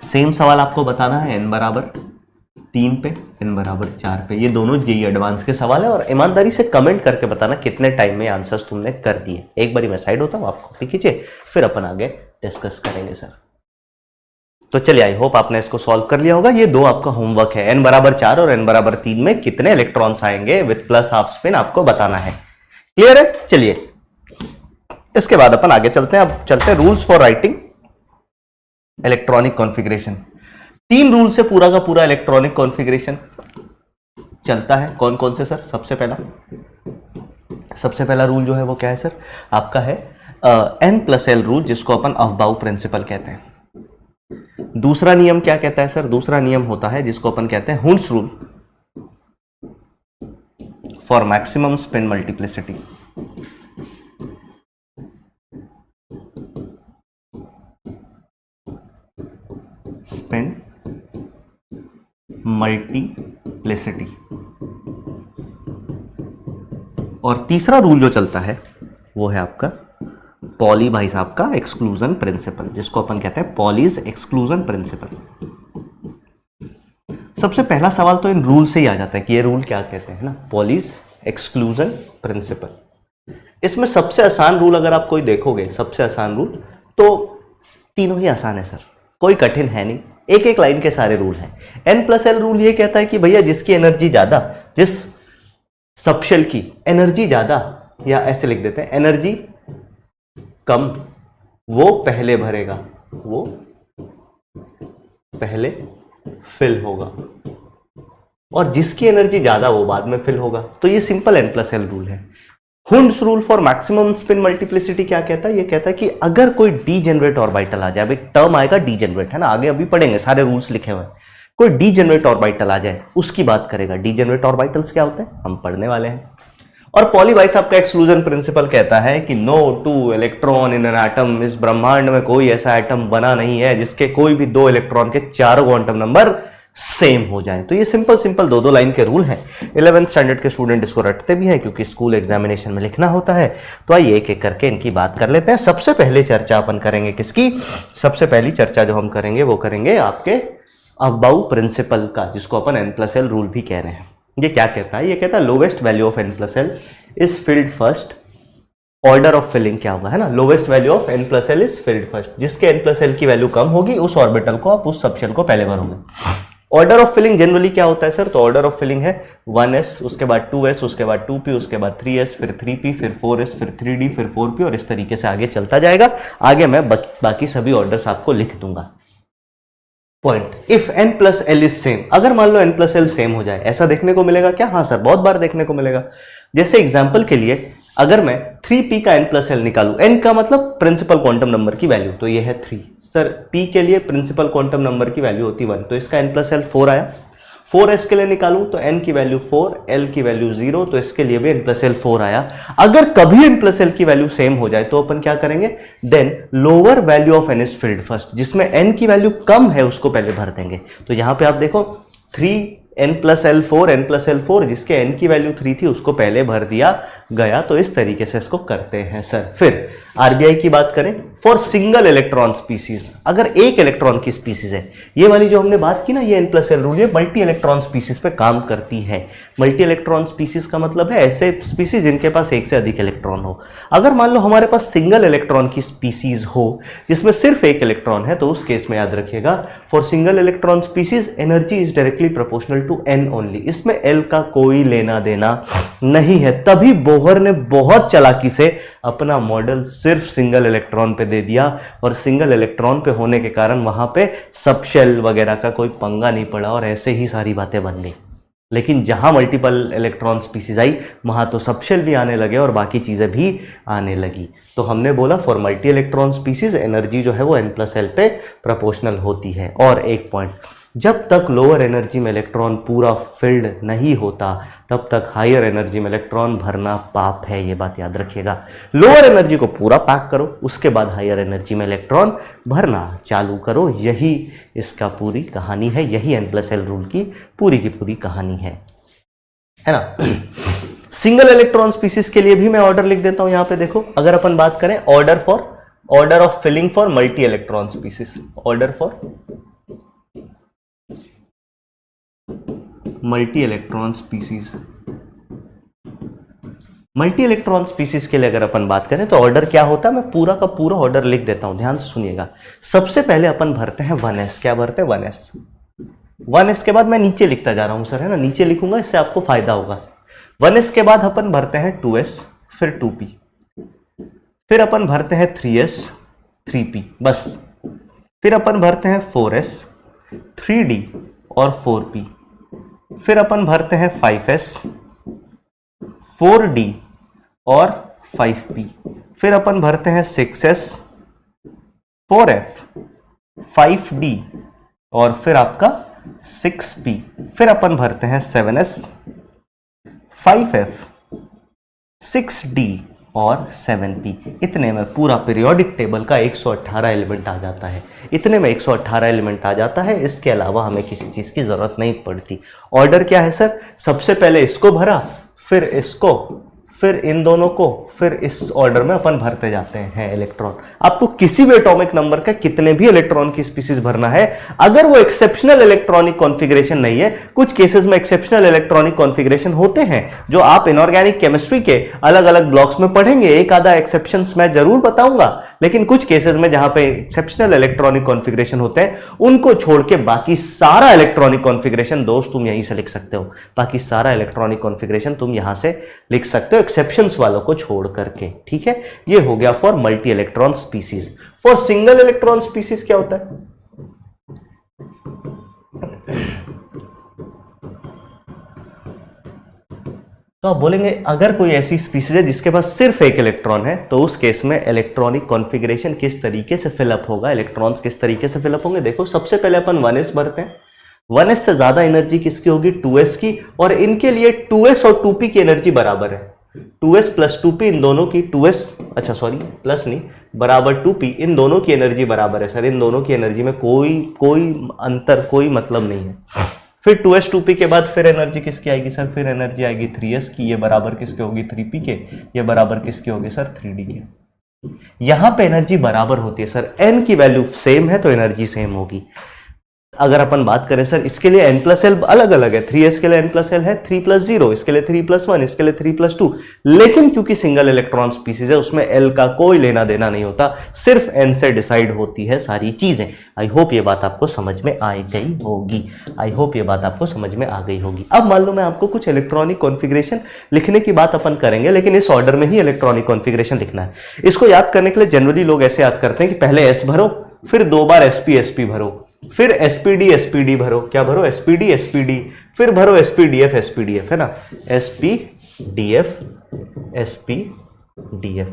सेम सवाल आपको बताना है n बराबर 3 पे, n बराबर 4 पे। ये दोनों जेईई एडवांस के सवाल है और ईमानदारी से कमेंट करके बताना कितने टाइम में आंसर्स तुमने कर दिए। एक बारी मैं साइड होता हूँ, आप कॉपी कीजिए, फिर अपन आगे डिस्कस करेंगे सर। तो चलिए, आई होप आपने इसको सॉल्व कर लिया होगा। ये 2 आपका होमवर्क है, n बराबर 4 और n बराबर 3 में कितने इलेक्ट्रॉन्स आएंगे विथ +½ स्पिन आपको बताना है। क्लियर है? चलिए, इसके बाद अपन आगे चलते हैं। अब चलते हैं rules for writing electronic configuration. 3 rule से पूरा का पूरा इलेक्ट्रॉनिक कॉन्फ़िगरेशन चलता है। कौन कौन से सर? सबसे पहला रूल जो है वो क्या है सर? आपका है n+l रूल, जिसको अपन अफबाउ प्रिंसिपल कहते हैं। दूसरा नियम क्या कहता है सर? दूसरा नियम होता है जिसको अपन कहते हैं हुंस rule for maximum spin multiplicity. Spin multiplicity. और तीसरा रूल जो चलता है वो है आपका पॉली भाई साहब का एक्सक्लूजन प्रिंसिपल, जिसको अपन कहते हैं पॉलीज एक्सक्लूजन प्रिंसिपल। सबसे पहला सवाल तो इन रूल से ही आ जाता है कि ये रूल क्या कहते हैं ना, पॉलीज एक्सक्लूजन प्रिंसिपल। इसमें सबसे आसान रूल अगर आप कोई देखोगे, सबसे आसान रूल, तो तीनों ही आसान है सर, कोई कठिन है नहीं, एक एक लाइन के सारे रूल हैं। n+l रूल ये कहता है कि भैया जिसकी एनर्जी ज्यादा, जिस सबशेल की एनर्जी ज्यादा, या ऐसे लिख देते हैं एनर्जी कम, वो पहले भरेगा, वो पहले फिल होगा, और जिसकी एनर्जी ज्यादा वो बाद में फिल होगा। तो ये सिंपल n+l रूल है। Hund's rule for maximum spin multiplicity क्या कहता है? ये कहता है कि अगर कोई डीजेनरेट ऑर्बिटल आ जाए, अब एक टर्म आएगा डीजेनरेट, है ना, आगे अभी पढ़ेंगे, सारे रूल्स लिखे हुए हैं, कोई डीजेनरेट ऑर्बिटल आ जाए उसकी बात करेगा। डीजेनरेट ऑर्बिटल्स क्या होते हैं हम पढ़ने वाले हैं। और पॉली भाई साहब का एक्सक्लूजन प्रिंसिपल कहता है कि no two electron in an atom, इस ब्रह्मांड में कोई ऐसा एटम बना नहीं है जिसके कोई भी 2 इलेक्ट्रॉन के चारों क्वांटम नंबर सेम हो जाए। तो ये सिंपल 2 लाइन के रूल हैं। 11th स्टैंडर्ड के स्टूडेंट इसको रटते भी हैं क्योंकि स्कूल एग्जामिनेशन में लिखना होता है। तो आइए एक एक करके इनकी बात कर लेते हैं। सबसे पहले चर्चा अपन करेंगे किसकी? सबसे पहली चर्चा जो हम करेंगे वो करेंगे आपके अबाउ प्रिंसिपल का, जिसको अपन n+l रूल भी कह रहे हैं। ये क्या कहता है? ये कहता है lowest value of n+l is filled first. Order of filling क्या होगा, है ना, lowest value of n+l is filled first. जिसके n+l की वैल्यू कम होगी उस ऑर्बिटल को आप उस सबशेल को पहले भरोगे। ऑर्डर ऑफ फिलिंग जनरली क्या होता है सर? तो ऑर्डर ऑफ फिलिंग है 1s, उसके बाद 2s, उसके बाद 2p, उसके बाद 3s, फिर 3p, फिर 4s, फिर 3d, फिर 4p, और इस तरीके से आगे चलता जाएगा। आगे मैं बाकी सभी ऑर्डर्स आपको लिख दूंगा। Point, if n+l is same, अगर मान लो n+l सेम हो जाए, ऐसा देखने को मिलेगा क्या? हाँ सर, बहुत बार देखने को मिलेगा। जैसे एग्जांपल के लिए अगर मैं 3p का n+l निकालूं, n का मतलब प्रिंसिपल क्वांटम नंबर की वैल्यू, तो ये है 3। सर p के लिए प्रिंसिपल क्वांटम नंबर की वैल्यू होती 1, तो इसका n+l 4 आया। 4s के लिए निकालूं तो n की वैल्यू 4, l की वैल्यू 0, तो इसके लिए भी n+l 4 आया। अगर कभी n+l की वैल्यू सेम हो जाए तो अपन क्या करेंगे? Then lower value of n is filled first, जिसमें n की वैल्यू कम है उसको पहले भर देंगे। तो यहां पे आप देखो 3n+l4, n+l4, जिसके n की वैल्यू 3 थी उसको पहले भर दिया गया। तो इस तरीके से इसको करते हैं सर। फिर आरबीआई की बात करें, फॉर सिंगल इलेक्ट्रॉन स्पीसीज, अगर एक इलेक्ट्रॉन की स्पीसीज है, ये वाली जो हमने बात की ना, ये n+l रूल, ये मल्टी इलेक्ट्रॉन स्पीसीज पे काम करती है। मल्टी इलेक्ट्रॉन स्पीसीज का मतलब है ऐसे स्पीसीज जिनके पास एक से अधिक इलेक्ट्रॉन हो। अगर मान लो हमारे पास सिंगल इलेक्ट्रॉन की स्पीसीज हो जिसमें सिर्फ एक इलेक्ट्रॉन है, तो उस केस में याद रखिएगा for single electron species energy is directly proportional to n only. इसमें l का कोई लेना देना नहीं है। तभी बोहर ने बहुत चालाकी से अपना मॉडल सिर्फ सिंगल इलेक्ट्रॉन पे दे दिया, और सिंगल इलेक्ट्रॉन पे होने के कारण वहां पे सबशेल वगैरह का कोई पंगा नहीं पड़ा और ऐसे ही सारी बातें बन गई। लेकिन जहां मल्टीपल इलेक्ट्रॉन स्पीसीज आई वहां तो सबशेल भी आने लगे और बाकी चीजें भी आने लगी। तो हमने बोला for multi electron species energy जो है वो n+l पे प्रोपोर्शनल होती है। और एक पॉइंट, जब तक लोअर एनर्जी में इलेक्ट्रॉन पूरा फिल्ड नहीं होता तब तक हायर एनर्जी में इलेक्ट्रॉन भरना पाप है, ये बात याद रखिएगा। लोअर एनर्जी को पूरा पैक करो, उसके बाद हायर एनर्जी में इलेक्ट्रॉन भरना चालू करो। यही इसका पूरी कहानी है, यही n+l रूल की पूरी कहानी है ना। सिंगल इलेक्ट्रॉन स्पीसीज के लिए भी मैं ऑर्डर लिख देता हूं यहां पे। देखो, अगर अपन बात करें order of filling for multi electron species, order for multi electron species, multi electron species के लिए अगर अपन बात करें तो ऑर्डर क्या होता है, मैं पूरा का पूरा ऑर्डर लिख देता हूं, ध्यान से सुनिएगा। सबसे पहले अपन भरते हैं 1s। क्या भरते हैं? 1s। 1s के बाद मैं नीचे लिखता जा रहा हूं सर, है ना, नीचे लिखूंगा, इससे आपको फायदा होगा। 1s के बाद अपन भरते हैं 2s, फिर 2p, फिर अपन भरते हैं 3s, 3p, बस। फिर अपन भरते हैं 4s, 3d और 4p, फिर अपन भरते हैं 5s, 4d और 5p, फिर अपन भरते हैं 6s, 4f, 5d और फिर आपका 6p, फिर अपन भरते हैं 7s, 5f, 6d और 7p। इतने में पूरा पीरियोडिक टेबल का 118 एलिमेंट आ जाता है। इतने में 118 एलिमेंट आ जाता है, इसके अलावा हमें किसी चीज की जरूरत नहीं पड़ती। ऑर्डर क्या है सर? सबसे पहले इसको भरा, फिर इसको, फिर इन दोनों को, फिर इस ऑर्डर में अपन भरते जाते हैं इलेक्ट्रॉन। आपको किसी भी एटॉमिक नंबर का कितने भी इलेक्ट्रॉन की स्पीसीज भरना है, अगर वो एक्सेप्शनल इलेक्ट्रॉनिक कॉन्फ़िगरेशन नहीं है, कुछ केसेस में एक्सेप्शनल इलेक्ट्रॉनिक कॉन्फ़िगरेशन होते हैं जो आप इनऑर्गेनिक केमिस्ट्री के अलग अलग ब्लॉक्स में पढ़ेंगे, एक आधा एक्सेप्शंस मैं जरूर बताऊंगा, लेकिन कुछ केसेस में जहां पे एक्सेप्शनल इलेक्ट्रॉनिक कॉन्फ़िगरेशन होते हैं उनको छोड़ के बाकी सारा इलेक्ट्रॉनिक कॉन्फ़िगरेशन दोस्त तुम यहीं से लिख सकते हो, बाकी सारा इलेक्ट्रॉनिक कॉन्फ़िगरेशन तुम यहां से लिख सकते हो एक्सेप्शंस वालों को छोड़ करके। ठीक है, ये हो गया for multi electron species. For single electron species क्या होता है? तो आप बोलेंगे अगर कोई ऐसी स्पीसीज है जिसके पास सिर्फ एक इलेक्ट्रॉन है तो उस केस में इलेक्ट्रॉनिक कॉन्फ़िगरेशन किस तरीके से फिलअप होगा, इलेक्ट्रॉन्स किस तरीके से फिलअप होंगे। देखो सबसे पहले अपन 1s भरते हैं। 1s से ज्यादा एनर्जी किसकी होगी? 2s की, और इनके लिए 2s और 2p की एनर्जी बराबर है। 2s प्लस 2p इन दोनों की, 2s अच्छा सॉरी प्लस नहीं, बराबर 2p, इन दोनों की एनर्जी बराबर है सर, इन दोनों की एनर्जी में कोई अंतर, कोई मतलब नहीं है। फिर 2s 2p के बाद फिर एनर्जी किसकी आएगी सर? फिर एनर्जी आएगी 3s की, ये बराबर किसके होगी? 3p के, ये बराबर किसके होगी सर? 3d के। यहां पे एनर्जी बराबर होती है सर, n की वैल्यू सेम है तो एनर्जी सेम होगी। अगर अपन बात करें सर इसके लिए n प्लस एल अलग अलग है, 3s के लिए n प्लस एल है 3 प्लस 0, इसके लिए 3 प्लस 1, इसके लिए 3 प्लस 2, लेकिन क्योंकि सिंगल इलेक्ट्रॉन स्पीसीज है उसमें l का कोई लेना देना नहीं होता, सिर्फ n से डिसाइड होती है सारी चीजें। आई होप ये बात आपको समझ में आ गई होगी, आई होप ये बात आपको समझ में आ गई होगी। अब मान लो मैं आपको कुछ इलेक्ट्रॉनिक कॉन्फ़िगरेशन लिखने की बात अपन करेंगे, लेकिन इस ऑर्डर में ही इलेक्ट्रॉनिक कॉन्फ़िगरेशन लिखना है। इसको याद करने के लिए जनरली लोग ऐसे याद करते हैं कि पहले s भरो, फिर 2 बार sp भरो, फिर sp_d भरो, क्या भरो? sp_d, फिर भरो sp_df, है ना, sp_df,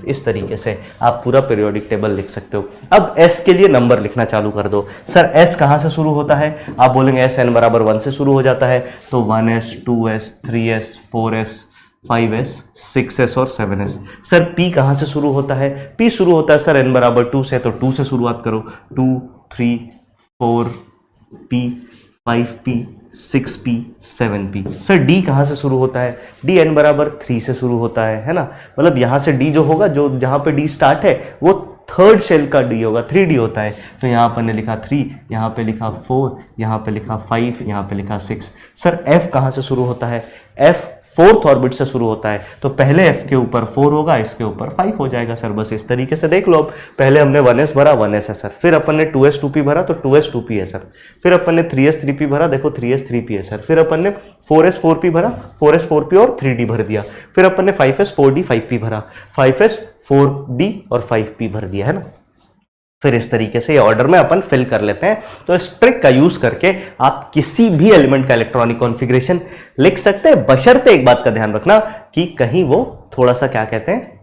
इस तरीके से आप पूरा पीरियोडिक टेबल लिख सकते हो। अब s के लिए नंबर लिखना चालू कर दो। सर s कहां से शुरू होता है? आप बोलेंगे s n बराबर 1 से शुरू हो जाता है, तो 1s 2s 3s 4s 5s 6s और 7s। सर p कहां से शुरू होता है? p शुरू होता है सर n बराबर 2 से, तो 2 से शुरुआत करो, 2 3 4p 5p 6p 7p। Sir d कहां से शुरू होता है? d n बराबर 3 से शुरू होता है ना, मतलब यहां से d जो होगा, जो जहां पे d स्टार्ट है वो थर्ड शेल का d होगा, 3d होता है, तो यहां पर ने लिखा 3, यहां पे लिखा 4, यहां पे लिखा 5, यहां पे लिखा 6। सर f कहां से शुरू होता है? f फोर्थ ऑर्बिट से शुरू होता है, तो पहले f के ऊपर 4 होगा, इसके ऊपर 5 हो जाएगा सर, बस इस तरीके से देख लो। अब पहले हमने 1s भरा, 1s है सर, फिर अपन ने 2s 2p भरा तो 2s 2p है सर, फिर अपन ने 3s 3p भरा, देखो 3s 3p है सर, फिर अपन ने 4s 4p भरा, 4s 4p और 3d भर दिया, फिर अपन ने 5s 4d 5p भरा, 5s 4d और 5p भर दिया, है ना। फिर इस तरीके से ये ऑर्डर में अपन फिल कर लेते हैं। तो इस ट्रिक का यूज करके आप किसी भी एलिमेंट का इलेक्ट्रॉनिक कॉन्फ़िगरेशन लिख सकते हैं, बशर्ते एक बात का ध्यान रखना कि कहीं वो थोड़ा सा क्या कहते हैं,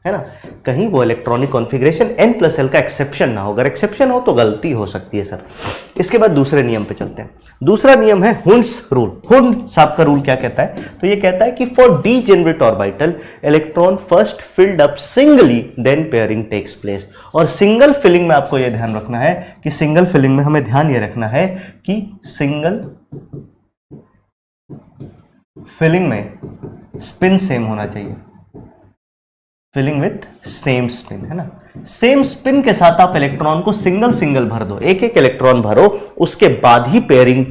है ना, कहीं वो electronic configuration n plus L का एक्सेप्शन ना हो। अगर एक्सेप्शन हो तो गलती हो सकती है सर। इसके बाद दूसरे नियम पे चलते हैं। दूसरा नियम है हुंड्स रूल। हुंड साहब का रूल क्या कहता है? तो ये कहता है कि for degenerate orbital electron first filled up singly then pairing takes place. और सिंगल फिलिंग में आपको ये ध्यान रखना है कि सिंगल फिलिंग में हमें ध्यान ये रखना है कि सिंगल फिलिंग में स्पिन सेम होना चाहिए, फिलिंग विथ सेम स्पिन, है ना। सेम स्पिन के साथ आप इलेक्ट्रॉन को सिंगल सिंगल भर दो, एक एक इलेक्ट्रॉन भरो, उसके बाद ही पेयरिंग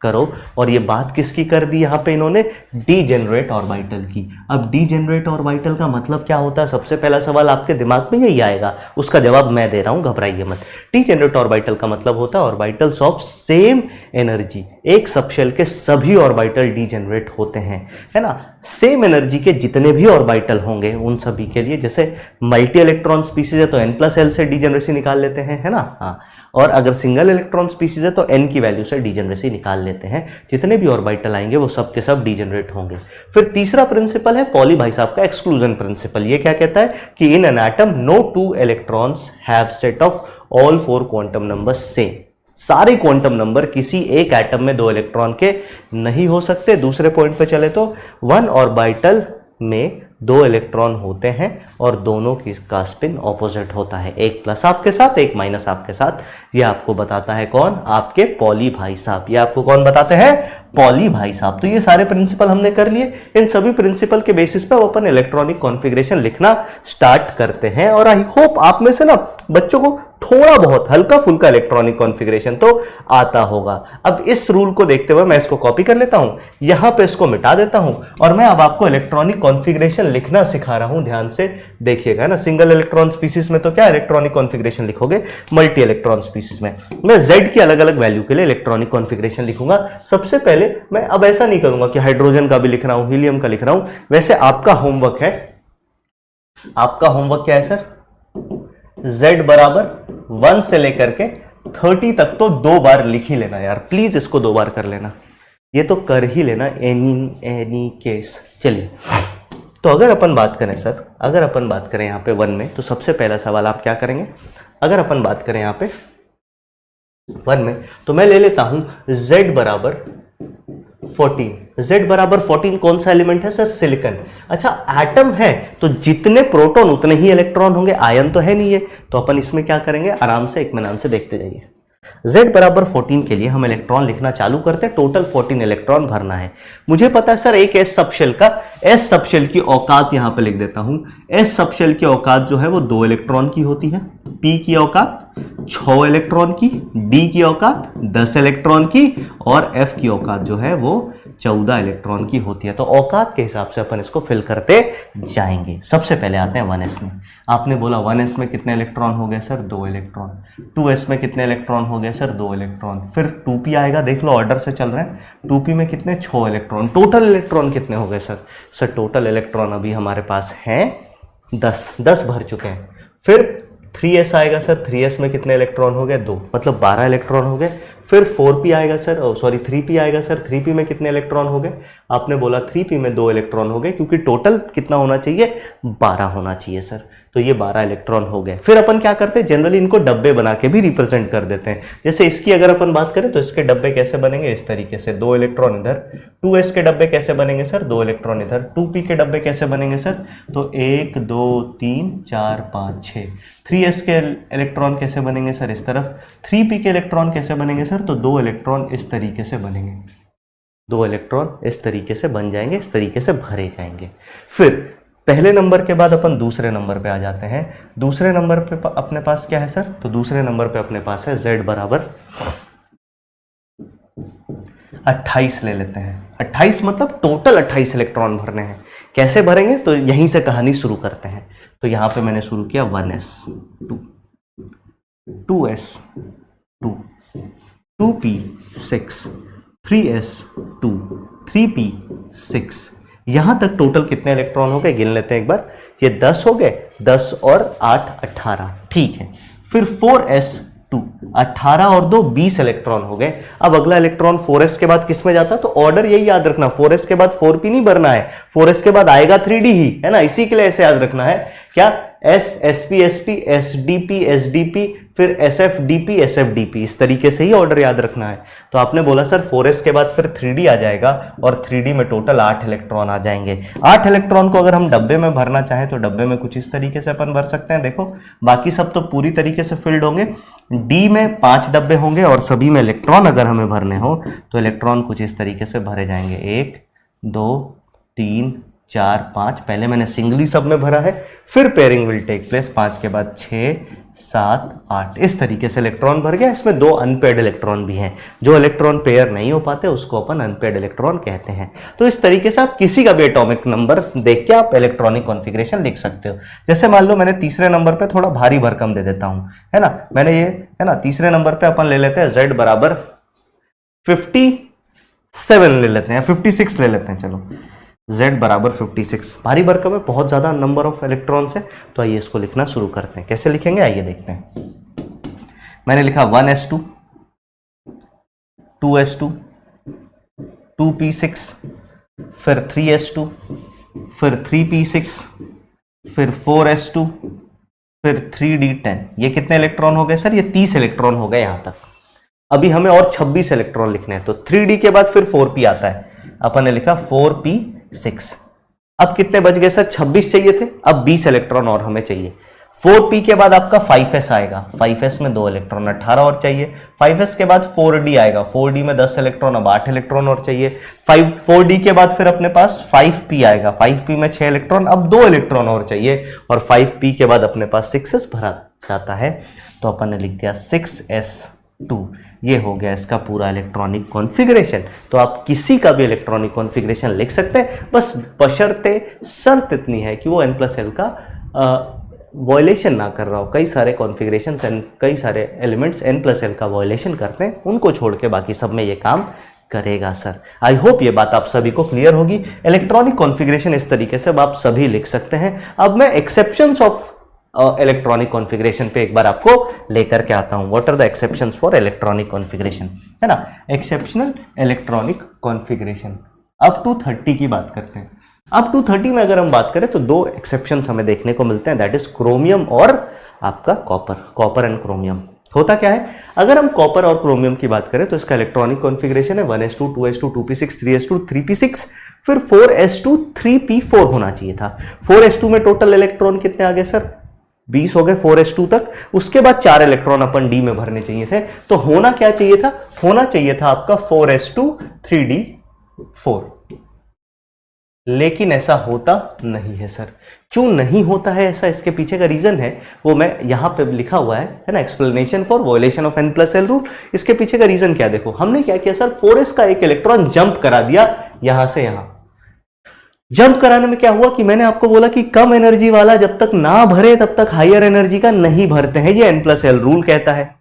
करो। और ये बात किसकी कर दी यहां पे इन्होंने? डीजेनरेट ऑर्बिटल की। अब डीजेनरेट ऑर्बिटल का मतलब क्या होता है? सबसे पहला सवाल आपके दिमाग में यही आएगा, उसका जवाब मैं दे रहा हूं, घबराइए मत। डीजेनरेट ऑर्बिटल का मतलब होता है ऑर्बिटल्स ऑफ सेम एनर्जी। एक सबशेल के सभी ऑर्बिटल डीजेनरेट होते हैं, है ना। सेम एनर्जी के जितने भी ऑर्बिटल होंगे उन सभी के लिए, जैसे मल्टी इलेक्ट्रॉन स्पीसीज है तो n प्लस एल से डीजेनरेसी निकाल लेते हैं, है ना। हाँ, और अगर सिंगल इलेक्ट्रॉन स्पीसीज है तो n की वैल्यू से डीजेनरेसी निकाल लेते हैं। जितने भी ऑर्बिटल आएंगे वो सब के सब डीजेनरेट होंगे। फिर तीसरा प्रिंसिपल है पॉली भाई साहब का एक्सक्लूजन प्रिंसिपल। ये क्या कहता है कि in an atom no two electrons have set of all 4 quantum number same. सारे क्वांटम नंबर किसी एक एटम में 2 इलेक्ट्रॉन के नहीं हो सकते। दूसरे पॉइंट पे चले तो वन ऑर्बिटल में दो इलेक्ट्रॉन होते हैं और दोनों की का स्पिन ऑपोजिट होता है, एक प्लस हाफ के साथ एक माइनस हाफ के साथ। ये आपको बताता है कौन? आपके पॉली भाई साहब। ये आपको कौन बताते हैं? पॉली भाई साहब। तो ये सारे प्रिंसिपल हमने कर लिए। इन सभी प्रिंसिपल के बेसिस पे अपन इलेक्ट्रॉनिक कॉन्फ़िगरेशन लिखना स्टार्ट करते हैं। और आई होप आप में से ना बच्चों को थोड़ा बहुत हल्का फुल्का इलेक्ट्रॉनिक कॉन्फ़िगरेशन तो आता होगा। अब इस रूल को देखते हुए मैं इसको कॉपी कर लेता हूं, यहां पे इसको मिटा देता हूं और मैं अब आपको इलेक्ट्रॉनिक कॉन्फ़िगरेशन लिखना सिखा रहा हूं। ध्यान से देखिएगा ना, सिंगल इलेक्ट्रॉन स्पीसीज में तो क्या इलेक्ट्रॉनिक कॉन्फ़िगरेशन लिखोगे, मल्टी इलेक्ट्रॉन स्पीसीज में मैं Z की अलग अलग वैल्यू के लिए इलेक्ट्रॉनिक कॉन्फ़िगरेशन लिखूंगा। सबसे पहले मैं अब ऐसा नहीं करूंगा कि हाइड्रोजन का भी लिख रहा हूं, हीलियम का लिख रहा हूं। वैसे आपका होमवर्क है, आपका होमवर्क क्या है सर? Z बराबर 1 से लेकर के 30 तक तो 2 बार लिख ही लेना यार, प्लीज इसको 2 बार कर लेना, ये तो कर ही लेना एनी केस। चलिए, तो अगर अपन बात करें सर, अगर अपन बात करें यहाँ पे 1 में, तो सबसे पहला सवाल आप क्या करेंगे? अगर अपन बात करें यहाँ पे 1 में, तो मैं ले लेता हूं Z बराबर 14। Z बराबर 14 कौन सा एलिमेंट है सर? सिलिकॉन। अच्छा, एटम है तो जितने प्रोटॉन उतने ही इलेक्ट्रॉन होंगे, आयन तो है नहीं है, तो अपन इसमें क्या करेंगे, आराम से इत्मीनान से देखते जाइए। Z बराबर 14 के लिए हम इलेक्ट्रॉन लिखना चालू करते हैं। टोटल 14 इलेक्ट्रॉन भरना है। मुझे पता है सर एक S सबशेल का, S सबशेल की औकात यहां पे लिख देता हूं। S सबशेल की औकात जो है वो 2 इलेक्ट्रॉन की होती है, P की औकात 6 इलेक्ट्रॉन की, D की औकात 10 इलेक्ट्रॉन की और F की औकात जो है वो 14 इलेक्ट्रॉन की होती है। तो औकात के हिसाब से अपन इसको फिल करते जाएंगे। सबसे पहले आते हैं 1s में। आपने बोला 1s में कितने इलेक्ट्रॉन हो गए सर? 2 इलेक्ट्रॉन। 2s में कितने इलेक्ट्रॉन हो गए सर? 2 इलेक्ट्रॉन। फिर 2p आएगा, देख लो ऑर्डर से चल रहे हैं। 2p में कितने? 6 इलेक्ट्रॉन। टोटल इलेक्ट्रॉन कितने हो गए सर? सर टोटल इलेक्ट्रॉन अभी हमारे पास हैं 10 भर चुके हैं। फिर 3s आएगा सर, 3s में कितने इलेक्ट्रॉन हो गए? 2, मतलब 12 इलेक्ट्रॉन हो गए। फिर 4p आएगा सर, सॉरी 3p आएगा सर, 3p में कितने इलेक्ट्रॉन हो गए? आपने बोला 3p में 2 इलेक्ट्रॉन हो गए, क्योंकि टोटल कितना होना चाहिए? 12 होना चाहिए सर, तो ये 12 इलेक्ट्रॉन हो गए। फिर अपन क्या करते हैं, जनरली इनको डब्बे बना के भी रिप्रेजेंट कर देते हैं। जैसे इसकी अगर अपन बात करें तो इसके डब्बे कैसे बनेंगे? इस तरीके से, 2 इलेक्ट्रॉन इधर। 2s के डब्बे कैसे बनेंगे सर? 2 इलेक्ट्रॉन इधर। 2p के डब्बे कैसे बनेंगे सर? तो 1 2 3 4 5 6। 3s के इलेक्ट्रॉन कैसे बनेंगे सर? इस तरफ। 3p के इलेक्ट्रॉन कैसे बनेंगे सर? तो 2 इलेक्ट्रॉन इस तरीके से बनेंगे, 2 इलेक्ट्रॉन इस तरीके से बन जाएंगे, इस तरीके से भरे जाएंगे। फिर पहले नंबर के बाद अपन दूसरे नंबर पे आ जाते हैं। दूसरे नंबर पे अपने पास क्या है सर? तो दूसरे नंबर पे अपने पास है Z बराबर 28 ले लेते हैं। 28 मतलब टोटल 28 इलेक्ट्रॉन भरने हैं। कैसे भरेंगे? तो यहीं से कहानी शुरू करते हैं। तो यहां पे मैंने शुरू किया 1s 2, 2s 2, 2p 6, 3s 2, 3p 6। यहां तक टोटल कितने इलेक्ट्रॉन हो गए गिन लेते हैं एक बार। ये 10 हो गए, 10 और 8 18, ठीक है। फिर 4s 2, 18 और 2 20 इलेक्ट्रॉन हो गए। अब अगला इलेक्ट्रॉन 4s के बाद किस में जाता है? तो ऑर्डर यही याद रखना, 4s के बाद 4p नहीं भरना है, 4s के बाद आएगा 3d ही, है ना। इसी के लिए ऐसे याद रखना है, क्या? S sp sp sdp sdp फिर sfdp sfdp, इस तरीके से ही ऑर्डर याद रखना है। तो आपने बोला सर 4s के बाद फिर 3d आ जाएगा और 3d में टोटल 8 इलेक्ट्रॉन आ जाएंगे। 8 इलेक्ट्रॉन को अगर हम डब्बे में भरना चाहें तो डब्बे में कुछ इस तरीके से अपन भर सकते हैं। देखो बाकी सब तो पूरी तरीके से फिल्ड होंगे। D में 5 डब्बे होंगे और सभी में इलेक्ट्रॉन अगर हमें भरने हो तो इलेक्ट्रॉन कुछ इस तरीके से भरे जाएंगे। 1 2 3 4 5, पहले मैंने सिंगली सब में भरा है। फिर पेयरिंग विल टेक प्लेस, 5 के बाद 6 7 8, इस तरीके से इलेक्ट्रॉन भर गया। इसमें 2 अनपेयर्ड इलेक्ट्रॉन भी हैं। जो इलेक्ट्रॉन पेयर नहीं हो पाते उसको अपन अनपेयर्ड इलेक्ट्रॉन कहते हैं। तो इस तरीके से आप किसी का भी एटॉमिक नंबर देख के आप इलेक्ट्रॉनिक कॉन्फ़िगरेशन लिख सकते हो। जैसे मान लो मैंने तीसरे नंबर पे थोड़ा भारी भरकम दे देता हूं, है ना। मैंने ये, है ना, तीसरे नंबर पे अपन ले लेते हैं Z बराबर 57 ले लेते हैं, 56 ले लेते हैं। चलो Z बराबर 56, भारी भरकम में बहुत ज्यादा नंबर ऑफ इलेक्ट्रॉन्स है। तो आइए इसको लिखना शुरू करते हैं। कैसे लिखेंगे आइए देखते हैं। मैंने लिखा 1s2, 2s2, 2p6, फिर 3s2, फिर 3p6, फिर 4s2, फिर 3d10। ये कितने इलेक्ट्रॉन हो गए सर? ये 30 इलेक्ट्रॉन हो गए यहां तक। अभी हमें और 26 इलेक्ट्रॉन लिखने हैं। तो 3d के बाद फिर 4p आता है, अपन ने लिखा 4p6। अब कितने बच गए सर? 26 चाहिए थे, अब 20 इलेक्ट्रॉन और हमें चाहिए। 4p के बाद आपका 5s आएगा, 5s में 2 इलेक्ट्रॉन, 18 और चाहिए। 5s के बाद 4d आएगा, 4d में 10 इलेक्ट्रॉन, अब 8 इलेक्ट्रॉन और चाहिए। 4d के बाद फिर अपने पास 5p आएगा, 5p में 6 इलेक्ट्रॉन, अब 2 इलेक्ट्रॉन और चाहिए। और 5p के बाद अपने पास 6s भरा जाता है, तो अपन ने लिख दिया 6s2। ये हो गया इसका पूरा इलेक्ट्रॉनिक कॉन्फ़िगरेशन। तो आप किसी का भी इलेक्ट्रॉनिक कॉन्फ़िगरेशन लिख सकते हैं, बस बशर्ते शर्त इतनी है कि वो n+l का वॉयलेशन ना कर रहा हो। कई सारे कॉन्फ़िगरेशन एंड कई सारे एलिमेंट्स n+l का वॉयलेशन करते हैं, उनको छोड़ के बाकी सब में ये काम करेगा सर। आई होप ये बात आप सभी को क्लियर होगी। इलेक्ट्रॉनिक कॉन्फ़िगरेशन इस तरीके से आप सभी लिख सकते हैं। अब मैं एक्सेप्शंस ऑफ इलेक्ट्रॉनिक कॉन्फ़िगरेशन पे एक बार आपको लेकर के आता हूं। What are the exceptions for electronic configuration, है ना। Exceptional electronic configuration up to 30 की बात करते हैं। अप टू 30 में अगर हम बात करें तो 2 एक्सेप्शंस हमें देखने को मिलते हैं, दैट इज क्रोमियम और आपका कॉपर एंड क्रोमियम। होता क्या है, अगर हम कॉपर और क्रोमियम की बात करें तो इसका इलेक्ट्रॉनिक कॉन्फ़िगरेशन है 1s2 2s2 2p6 3s2 3p6, फिर 4s2 3p4 होना चाहिए था। 4s2 में टोटल इलेक्ट्रॉन कितने आ गए सर? 20 हो गए 4s2 तक। उसके बाद 4 इलेक्ट्रॉन अपन d में भरने चाहिए थे, तो होना क्या चाहिए था? होना चाहिए था आपका 4s2 3d4। लेकिन ऐसा होता नहीं है सर। क्यों नहीं होता है ऐसा? इसके पीछे का रीजन है, वो मैं यहां पे लिखा हुआ है ना, explanation for violation of n+l rule. इसके पीछे का रीजन क्या, देखो हमने क्या किया सर, 4s का एक इलेक्ट्रॉन जंप करा दिया यहां से यहां। जंप कराने में क्या हुआ कि मैंने आपको बोला कि कम एनर्जी वाला जब तक ना भरे तब तक हायर एनर्जी का नहीं भरते हैं, ये n+l रूल कहता है।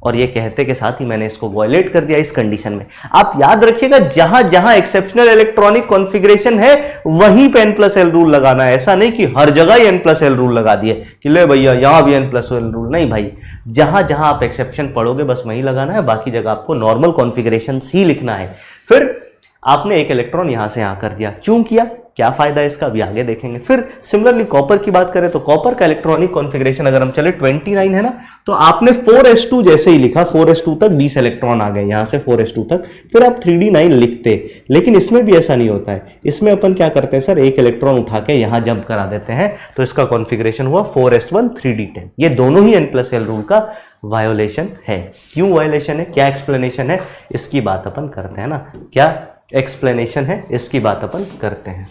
और ये कहते के साथ ही मैंने इसको वॉयलेट कर दिया इस कंडीशन में। आप याद रखिएगा, जहां जहां एक्सेप्शनल इलेक्ट्रॉनिक कॉन्फ़िगरेशन है वहीं पे n+l रूल लगाना है। ऐसा नहीं कि हर जगह ही n+l रूल लगा दिए कि ले भैया यहां भी n+l रूल, नहीं भाई। जहां जहां आप एक्सेप्शन पढ़ोगे बस वहीं लगाना है, बाकी जगह आपको नॉर्मल कॉन्फ़िगरेशन सी लिखना है। फिर आपने एक इलेक्ट्रॉन यहां से यहां कर दिया, क्यों किया, क्या फायदा है इसका, अभी आगे देखेंगे। फिर सिमिलरली कॉपर की बात करें तो कॉपर का इलेक्ट्रॉनिक कॉन्फ़िगरेशन अगर हम चले 29 है ना, तो आपने 4s2 जैसे ही लिखा, 4s2 तक 20 इलेक्ट्रॉन आ गए यहां से 4s2 तक, फिर आप 3d9 लिखते। लेकिन इसमें भी ऐसा नहीं होता है, इसमें अपन क्या करते हैं सर, एक इलेक्ट्रॉन उठा के यहां जंप करा देते हैं, तो इसका कॉन्फ़िगरेशन हुआ 4s1 3d10। ये दोनों ही n+l रूल का वायोलेशन है। क्यों वायोलेशन है, क्या एक्सप्लेनेशन है, इसकी बात अपन करते हैं ना। क्या एक्सप्लेनेशन है इसकी बात अपन करते हैं,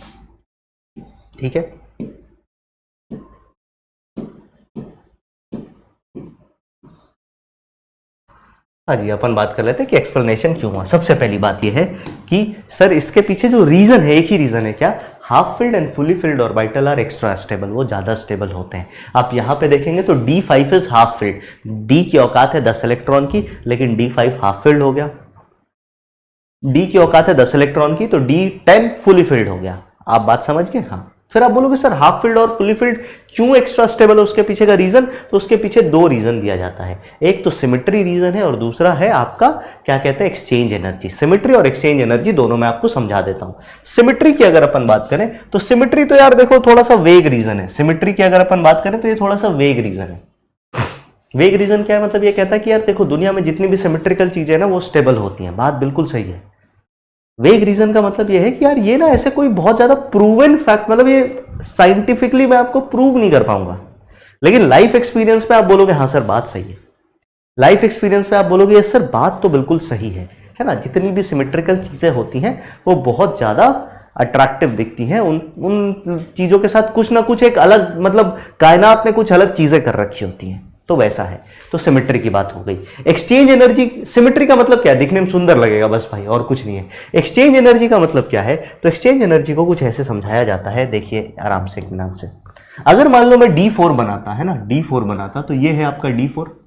ठीक है। हाँ जी, अपन बात कर लेते हैं कि एक्सप्लेनेशन क्यों हुआ। सबसे पहली बात यह है कि सर इसके पीछे जो रीजन है, एक ही रीजन है, क्या, half filled and fully filled orbital are extra stable, वो ज्यादा स्टेबल होते हैं। आप यहां पे देखेंगे तो D5 is half filled, D की औकात है 10 इलेक्ट्रॉन की, लेकिन D5 हाफ फिल्ड हो गया। D की औकात है 10 इलेक्ट्रॉन की, तो D10 फुली फिल्ड हो गया। आप बात समझ गए, हाँ। फिर आप बोलोगे सर हाफ फिल्ड और फुली फिल्ड क्यों एक्स्ट्रा स्टेबल है, उसके पीछे का रीजन, तो उसके पीछे 2 रीजन दिया जाता है। एक तो सिमेट्री रीजन है और दूसरा है आपका क्या कहते हैं, एक्सचेंज एनर्जी। सिमेट्री और एक्सचेंज एनर्जी दोनों मैं आपको समझा देता हूं। सिमेट्री की अगर अपन बात करें तो सिमेट्री तो यार देखो थोड़ा सा वेग रीजन है। सिमेट्री की अगर अपन बात करें तो ये थोड़ा सा वेग रीजन है। वेग रीजन क्या है, मतलब ये कहता है कि यार देखो दुनिया में जितनी भी सिमेट्रिकल चीजें हैं ना वो स्टेबल होती हैं। बात बिल्कुल सही है। वेग रीजन का मतलब ये है कि यार ये ना ऐसे कोई बहुत ज्यादा प्रूवन फैक्ट, मतलब ये साइंटिफिकली मैं आपको प्रूव नहीं कर पाऊंगा, लेकिन लाइफ एक्सपीरियंस पे आप बोलोगे हाँ सर बात सही है। लाइफ एक्सपीरियंस पे आप बोलोगे यस सर बात तो बिल्कुल सही है ना। जितनी भी सिमेट्रिकल चीजें होती हैं वो बहुत ज्यादा अट्रैक्टिव दिखती हैं। उन चीजों के साथ कुछ ना कुछ एक अलग, मतलब कायनात ने कुछ अलग चीजें कर रखी होती हैं, तो वैसा है। तो सिमेट्री की बात हो गई। एक्सचेंज एनर्जी, सिमेट्री का मतलब क्या है, दिखने में सुंदर लगेगा बस भाई, और कुछ नहीं है। एक्सचेंज एनर्जी का मतलब क्या है, तो एक्सचेंज एनर्जी को कुछ ऐसे समझाया जाता है, देखिए आराम से इत्मीनान से। अगर मान लो मैं D4 बनाता है ना, D4 बनाता, तो ये है आपका D4।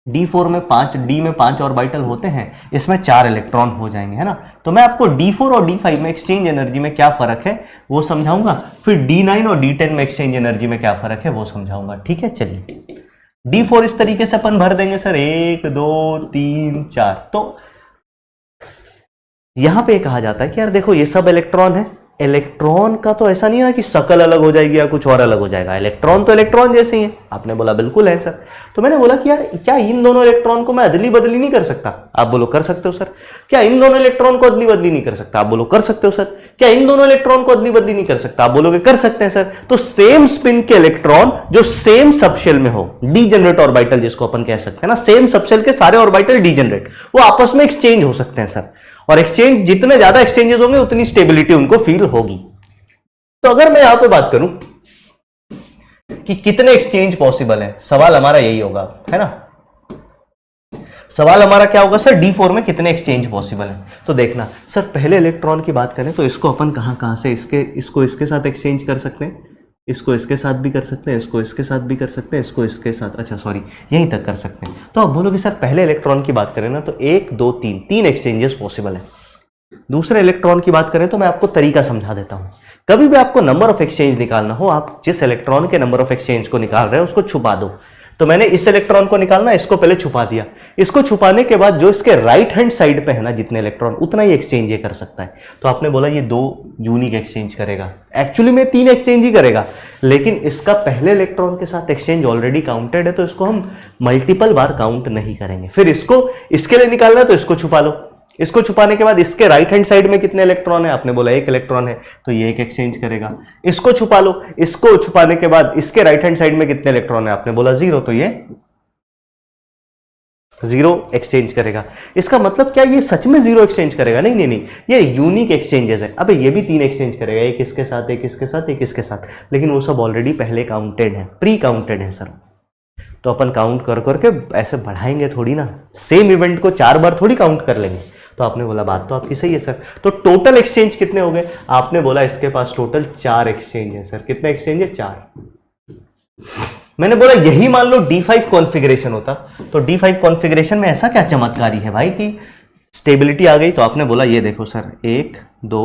D4 में 5, D में 5 ऑर्बिटल होते हैं, इसमें 4 इलेक्ट्रॉन हो जाएंगे, है ना। तो मैं आपको D4 और D5 में एक्सचेंज एनर्जी में क्या फर्क है वो समझाऊंगा, फिर D9 और D10 में एक्सचेंज एनर्जी में क्या फर्क है वो समझाऊंगा, ठीक है। चलिए D4 इस तरीके से अपन भर देंगे सर, 1 2 3 4। तो यहां पे कहा जाता है कि यार देखो ये सब इलेक्ट्रॉन है, इलेक्ट्रॉन का तो ऐसा नहीं है ना कि शकल अलग हो जाएगी या कुछ और अलग हो जाएगा, इलेक्ट्रॉन तो इलेक्ट्रॉन जैसे ही है। आपने बोला बिल्कुल है सर। तो मैंने बोला कि यार क्या इन दोनों इलेक्ट्रॉन को मैं अदली बदली नहीं कर सकता? आप बोलो कर सकते हो सर। क्या इन दोनों इलेक्ट्रॉन को अदली बदली नहीं कर सकता? आप बोलो कर सकते हो सर। क्या इन दोनों इलेक्ट्रॉन को अदली बदली नहीं कर सकता? आप बोलोगे कर सकते हैं सर। तो सेम स्पिन के इलेक्ट्रॉन जो सेम सबशेल में हो, डीजेनरेट ऑर्बिटल जिसको अपन कह सकते हैं ना, सेम सबशेल के सारे ऑर्बिटल डीजेनरेट, वो आपस में एक्सचेंज हो सकते हैं सर। और एक्सचेंज जितने ज्यादा एक्सचेंजेस होंगे उतनी स्टेबिलिटी उनको फील होगी। तो अगर मैं यहां पे बात करूं कि कितने एक्सचेंज पॉसिबल है, सवाल हमारा यही होगा, है ना। सवाल हमारा क्या होगा सर, D4 में कितने एक्सचेंज पॉसिबल है। तो देखना सर, पहले इलेक्ट्रॉन की बात करें तो इसको अपन कहां से इसको इसके साथ एक्सचेंज कर सकते हैं, इसको इसके साथ भी कर सकते हैं, इसको इसके साथ भी कर सकते हैं, इसको इसके साथ, अच्छा सॉरी यहीं तक कर सकते हैं। तो आप बोलोगे सर पहले इलेक्ट्रॉन की बात करें ना तो 1 2 3 तीन एक्सचेंजेस पॉसिबल है। दूसरे इलेक्ट्रॉन की बात करें तो मैं आपको तरीका समझा देता हूं। कभी भी आपको नंबर ऑफ एक्सचेंज निकालना हो, आप जिस इलेक्ट्रॉन के नंबर ऑफ एक्सचेंज को निकाल रहे हो उसको छुपा दो। तो मैंने इस इलेक्ट्रॉन को निकालना, इसको पहले छुपा दिया। इसको छुपाने के बाद जो इसके राइट हैंड साइड पे है ना जितने इलेक्ट्रॉन, उतना ही एक्सचेंज ये कर सकता है। तो आपने बोला ये 2 यूनिक एक्सचेंज करेगा, एक्चुअली में 3 एक्सचेंज ही करेगा, लेकिन इसका पहले इलेक्ट्रॉन के साथ एक्सचेंज ऑलरेडी काउंटेड है तो इसको हम मल्टीपल बार काउंट नहीं करेंगे। फिर इसको इसके लिए निकालना है तो इसको छुपा लो। इसको छुपाने के बाद इसके राइट हैंड साइड में कितने इलेक्ट्रॉन है, आपने बोला 1 इलेक्ट्रॉन है तो ये 1 एक्सचेंज करेगा। इसको छुपा लो, इसको छुपाने के बाद इसके राइट हैंड साइड में कितने इलेक्ट्रॉन है, आपने बोला 0 तो ये 0 एक्सचेंज करेगा। इसका मतलब क्या ये सच में 0 एक्सचेंज करेगा? नहीं नहीं नहीं, ये यूनिक एक्सचेंजेस है। अबे ये भी 3 एक्सचेंज करेगा, एक इसके साथ, एक इसके साथ, एक इसके साथ, लेकिन वो सब ऑलरेडी पहले काउंटेड है, प्री काउंटेड है सर। तो अपन काउंट कर करके ऐसे बढ़ाएंगे थोड़ी ना, सेम इवेंट को 4 बार थोड़ी काउंट कर लेंगे। तो आपने बोला बात तो आपकी सही है सर। तो टोटल एक्सचेंज कितने हो गए? आपने बोला इसके पास टोटल 4 एक्सचेंज है सर। कितने एक्सचेंज है? 4। मैंने बोला यही मान लो D5 कॉन्फ़िगरेशन होता तो D5 कॉन्फ़िगरेशन में ऐसा क्या चमत्कारी है भाई कि स्टेबिलिटी आ गई। तो आपने बोला ये देखो सर 1 2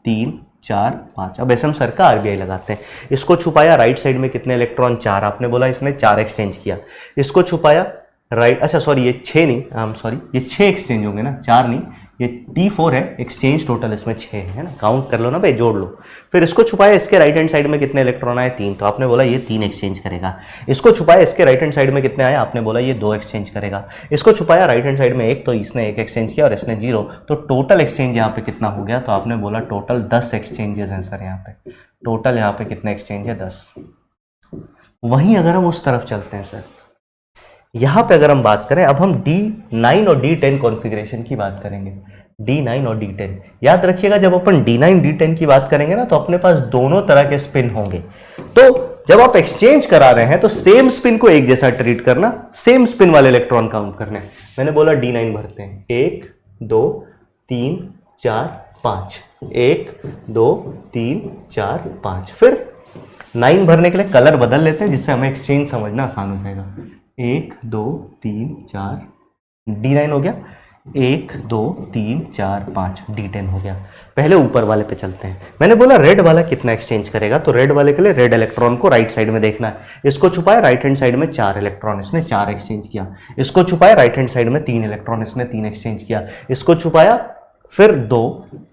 3 4 5। अब ऐसे हम सर का RBI लगाते हैं। इसको छुपाया, राइट साइड में कितने इलेक्ट्रॉन? 4। आपने बोला इसने 4 एक्सचेंज किया। इसको छुपाया, राइट, अच्छा सॉरी ये 6 नहीं, सॉरी ये 6 एक्सचेंज होंगे ना, 4 नहीं, ये D4 है, एक्सचेंज टोटल इसमें 6 है ना, काउंट कर लो ना भाई, जोड़ लो। फिर इसको छुपाया, इसके राइट हैंड साइड में कितने इलेक्ट्रॉन आए? 3। तो आपने बोला ये 3 एक्सचेंज करेगा। इसको छुपाया, इसके राइट हैंड साइड में कितने आए? आपने बोला ये 2 एक्सचेंज करेगा। इसको छुपाया, राइट हैंड साइड में 1, तो इसने 1 एक्सचेंज किया और इसने 0। तो टोटल एक्सचेंज यहाँ पे कितना हो गया? तो आपने बोला टोटल 10 एक्सचेंजेस हैं सर यहाँ पे। टोटल यहाँ पे कितने एक्सचेंज है? 10। वहीं अगर हम उस तरफ चलते हैं सर, यहां पे अगर हम बात करें, अब हम D9 और D10 कॉन्फ़िगरेशन की बात करेंगे। D9 और D10 याद रखिएगा, जब अपन D9 D10 की बात करेंगे ना तो अपने पास दोनों तरह के स्पिन होंगे। तो जब आप एक्सचेंज करा रहे हैं तो सेम स्पिन को एक जैसा ट्रीट करना, सेम स्पिन वाले इलेक्ट्रॉन काउंट करने। मैंने बोला D9 भरते हैं, 1 2 3 4 5, 1 2 3 4 5। फिर 9 भरने के लिए कलर बदल लेते हैं जिससे हमें एक्सचेंज समझना आसान हो जाएगा। 1 2 3 4, D9 हो गया। 1 2 3 4 5, D10 हो गया। पहले ऊपर वाले पे चलते हैं। मैंने बोला रेड वाला कितना एक्सचेंज करेगा, तो रेड वाले के लिए रेड इलेक्ट्रॉन को राइट साइड में देखना है। इसको छुपाया, राइट हैंड साइड में 4 इलेक्ट्रॉन, इसने 4 एक्सचेंज किया। इसको छुपाया, राइट हैंड साइड में 3 इलेक्ट्रॉन, इसने 3 एक्सचेंज किया। इसको छुपाया, फिर 2,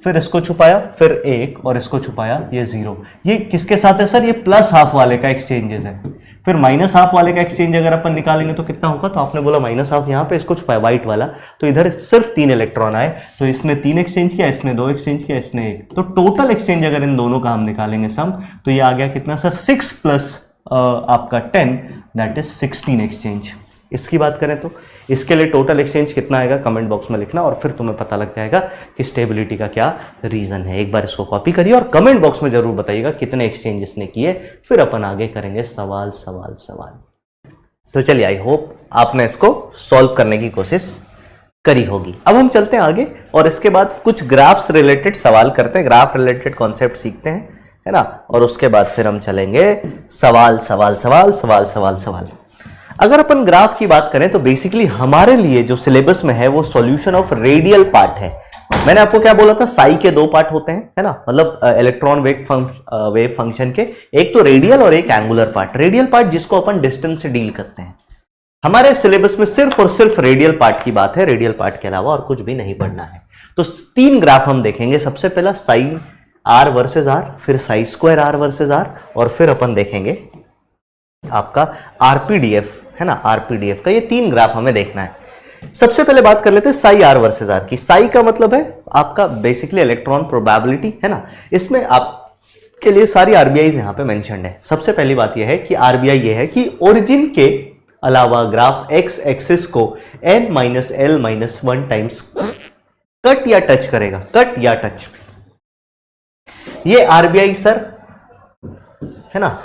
फिर इसको छुपाया, फिर 1 और इसको छुपाया, ये 0। ये किसके साथ है सर? ये प्लस हाफ वाले का एक्सचेंजेस है। फिर माइनस हाफ वाले का एक्सचेंज अगर अपन निकालेंगे तो कितना होगा? तो आपने बोला माइनस हाफ यहाँ पे, इसको छुपाया व्हाइट वाला, तो इधर सिर्फ 3 इलेक्ट्रॉन आए, तो इसने 3 एक्सचेंज किया, इसने 2 एक्सचेंज किया, इसने 1। तो टोटल एक्सचेंज अगर इन दोनों का हम निकालेंगे सम, तो ये आ गया कितना सर? 6 प्लस आपका 10, दैट इज 16 एक्सचेंज। इसकी बात करें तो इसके लिए टोटल एक्सचेंज कितना आएगा कमेंट बॉक्स में लिखना, और फिर तुम्हें पता लग जाएगा कि स्टेबिलिटी का क्या रीजन है। एक बार इसको कॉपी करिए और कमेंट बॉक्स में जरूर बताइएगा कितने एक्सचेंज इसने किए। फिर अपन आगे करेंगे सवाल सवाल सवाल। तो चलिए, आई होप आपने इसको सॉल्व करने की कोशिश करी होगी। अब हम चलते हैं आगे और इसके बाद कुछ ग्राफ्स रिलेटेड सवाल करते हैं, ग्राफ रिलेटेड कॉन्सेप्ट सीखते हैं, है ना। और उसके बाद फिर हम चलेंगे सवाल सवाल सवाल सवाल सवाल सवाल। अगर अपन ग्राफ की बात करें तो बेसिकली हमारे लिए जो सिलेबस में है वो सॉल्यूशन ऑफ रेडियल पार्ट है। मैंने आपको क्या बोला था? साई के 2 पार्ट होते हैं, है ना, मतलब इलेक्ट्रॉन वेव फंक्शन के, एक तो रेडियल और एक एंगुलर पार्ट। रेडियल पार्ट जिसको अपन डिस्टेंस से डील करते हैं। हमारे सिलेबस में सिर्फ और सिर्फ रेडियल पार्ट की बात है, रेडियल पार्ट के अलावा और कुछ भी नहीं पढ़ना है। तो 3 ग्राफ हम देखेंगे। सबसे पहला साई आर वर्सेस आर, फिर psi square R versus R, और फिर अपन देखेंगे आपका आरपीडीएफ, है ना, आरपीडीएफ का ये 3 ग्राफ हमें देखना है। सबसे पहले बात कर लेते हैं साई आर वर्सेस आर की। साई का मतलब है आपका बेसिकली इलेक्ट्रॉन प्रोबेबिलिटी, है ना। इसमें आपके लिए सारी आरबीआई यहां पे मेंशन्ड है। सबसे पहली बात यह है कि आरबीआई यह है कि ओरिजिन के अलावा ग्राफ एक्स एक्सिस को n-l-1 टाइम्स कट या टच करेगा, कट या टच। ये आरबीआई सर, है ना,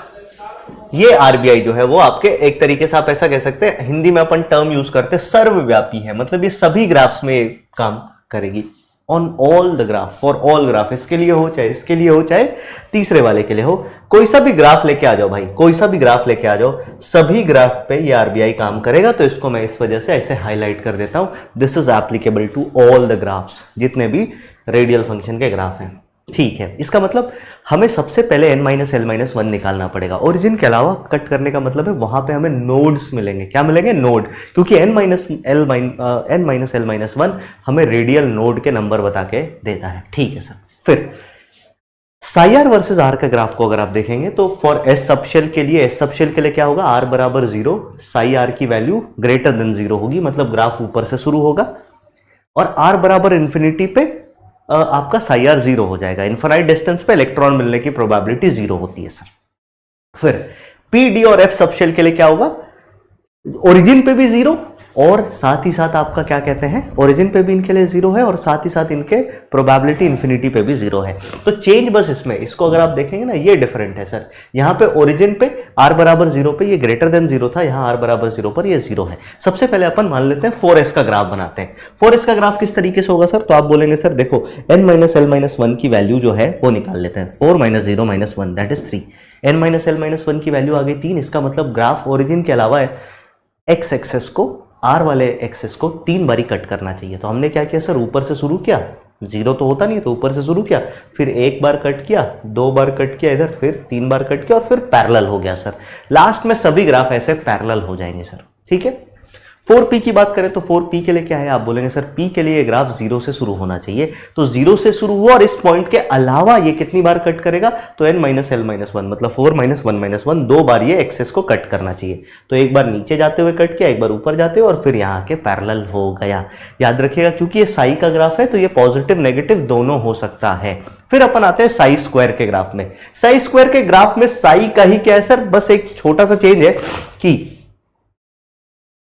ये आरबीआई जो है वो आपके एक तरीके से आप ऐसा कह सकते हैं, हिंदी में अपन टर्म यूज करते हैं सर्वव्यापी है, मतलब ये सभी ग्राफ्स में काम करेगी, on all the graph, for all graph. इसके लिए हो चाहे इसके लिए हो चाहे तीसरे वाले के लिए हो, कोई सा भी ग्राफ लेके आ जाओ भाई, कोई सा भी ग्राफ लेके आ जाओ, सभी ग्राफ पे ये आरबीआई काम करेगा। तो इसको मैं इस वजह से ऐसे हाईलाइट कर देता हूं, this is applicable to all the graphs, जितने भी रेडियल फंक्शन के ग्राफ हैं। ठीक है, इसका मतलब हमें सबसे पहले n-l-1 निकालना पड़ेगा। ओरिजिन के अलावा कट करने का मतलब है वहां पे हमें नोड्स मिलेंगे। क्या मिलेंगे? नोड, क्योंकि n-l-1 हमें रेडियल नोड के नंबर बता के देता है। ठीक है सर। फिर साई आर वर्सेस आर का ग्राफ को अगर आप देखेंगे तो फॉर एस सबशेल के लिए, एस सबशेल के लिए क्या होगा, आर बराबर 0, साई आर की वैल्यू ग्रेटर देन 0 होगी, मतलब ग्राफ ऊपर से शुरू होगा, और आर बराबर इंफिनिटी पे आपका साई आर 0 हो जाएगा। इनफाइनाइट डिस्टेंस पे इलेक्ट्रॉन मिलने की प्रोबेबिलिटी 0 होती है सर। फिर पी, डी और एफ सबशेल के लिए क्या होगा, ओरिजिन पे भी 0, और साथ ही साथ आपका क्या कहते हैं, ओरिजिन पे भी इनके लिए 0 है, और साथ ही साथ इनके प्रोबेबिलिटी इन्फिनिटी पे भी 0 है। तो चेंज बस इसमें, इसको अगर आप देखेंगे ना, ये डिफरेंट है सर। यहां पे ओरिजिन पे आर बराबर 0 पे ये ग्रेटर देन 0 था, यहां आर बराबर 0 पर ये 0 है। सबसे पहले अपन मान लेते हैं 4s का ग्राफ बनाते हैं। 4s का ग्राफ किस तरीके से होगा सर, तो आप बोलेंगे सर देखो n-l-1 की वैल्यू जो है वो निकाल लेते हैं, 4 - 0 - 1 दैट इज 3। n-l-1 की वैल्यू आ गई 3, इसका मतलब ग्राफ ओरिजिन के अलावा है एक्स एक्सेस को, आर वाले एक्सेस को 3 बारी कट करना चाहिए। तो हमने क्या किया सर, ऊपर से शुरू किया, 0 तो होता नहीं तो ऊपर से शुरू किया, फिर 1 बार कट किया, 2 बार कट किया इधर, फिर 3 बार कट किया, और फिर पैरेलल हो गया सर। लास्ट में सभी ग्राफ ऐसे पैरेलल हो जाएंगे सर। ठीक है। 4p की बात करें तो 4p के लिए क्या है, आप बोलेंगे सर p के लिए ग्राफ 0 से शुरू होना चाहिए। तो 0 से शुरू हुआ और इस पॉइंट के अलावा ये कितनी बार कट करेगा, तो n-l-1 मतलब 4 - 1 - 1 2 बार ये एक्सेस को कट करना चाहिए। तो एक बार नीचे जाते हुए कट किया, एक बार ऊपर जाते हुए, और फिर यहाँ के पैरेलल हो गया। याद रखिएगा क्योंकि ये साई का ग्राफ है तो ये पॉजिटिव नेगेटिव दोनों हो सकता है। फिर अपन आते हैं साई स्क्वायर के ग्राफ में। साई स्क्वायर के ग्राफ में साई का ही क्या है सर, बस एक छोटा सा चेंज है कि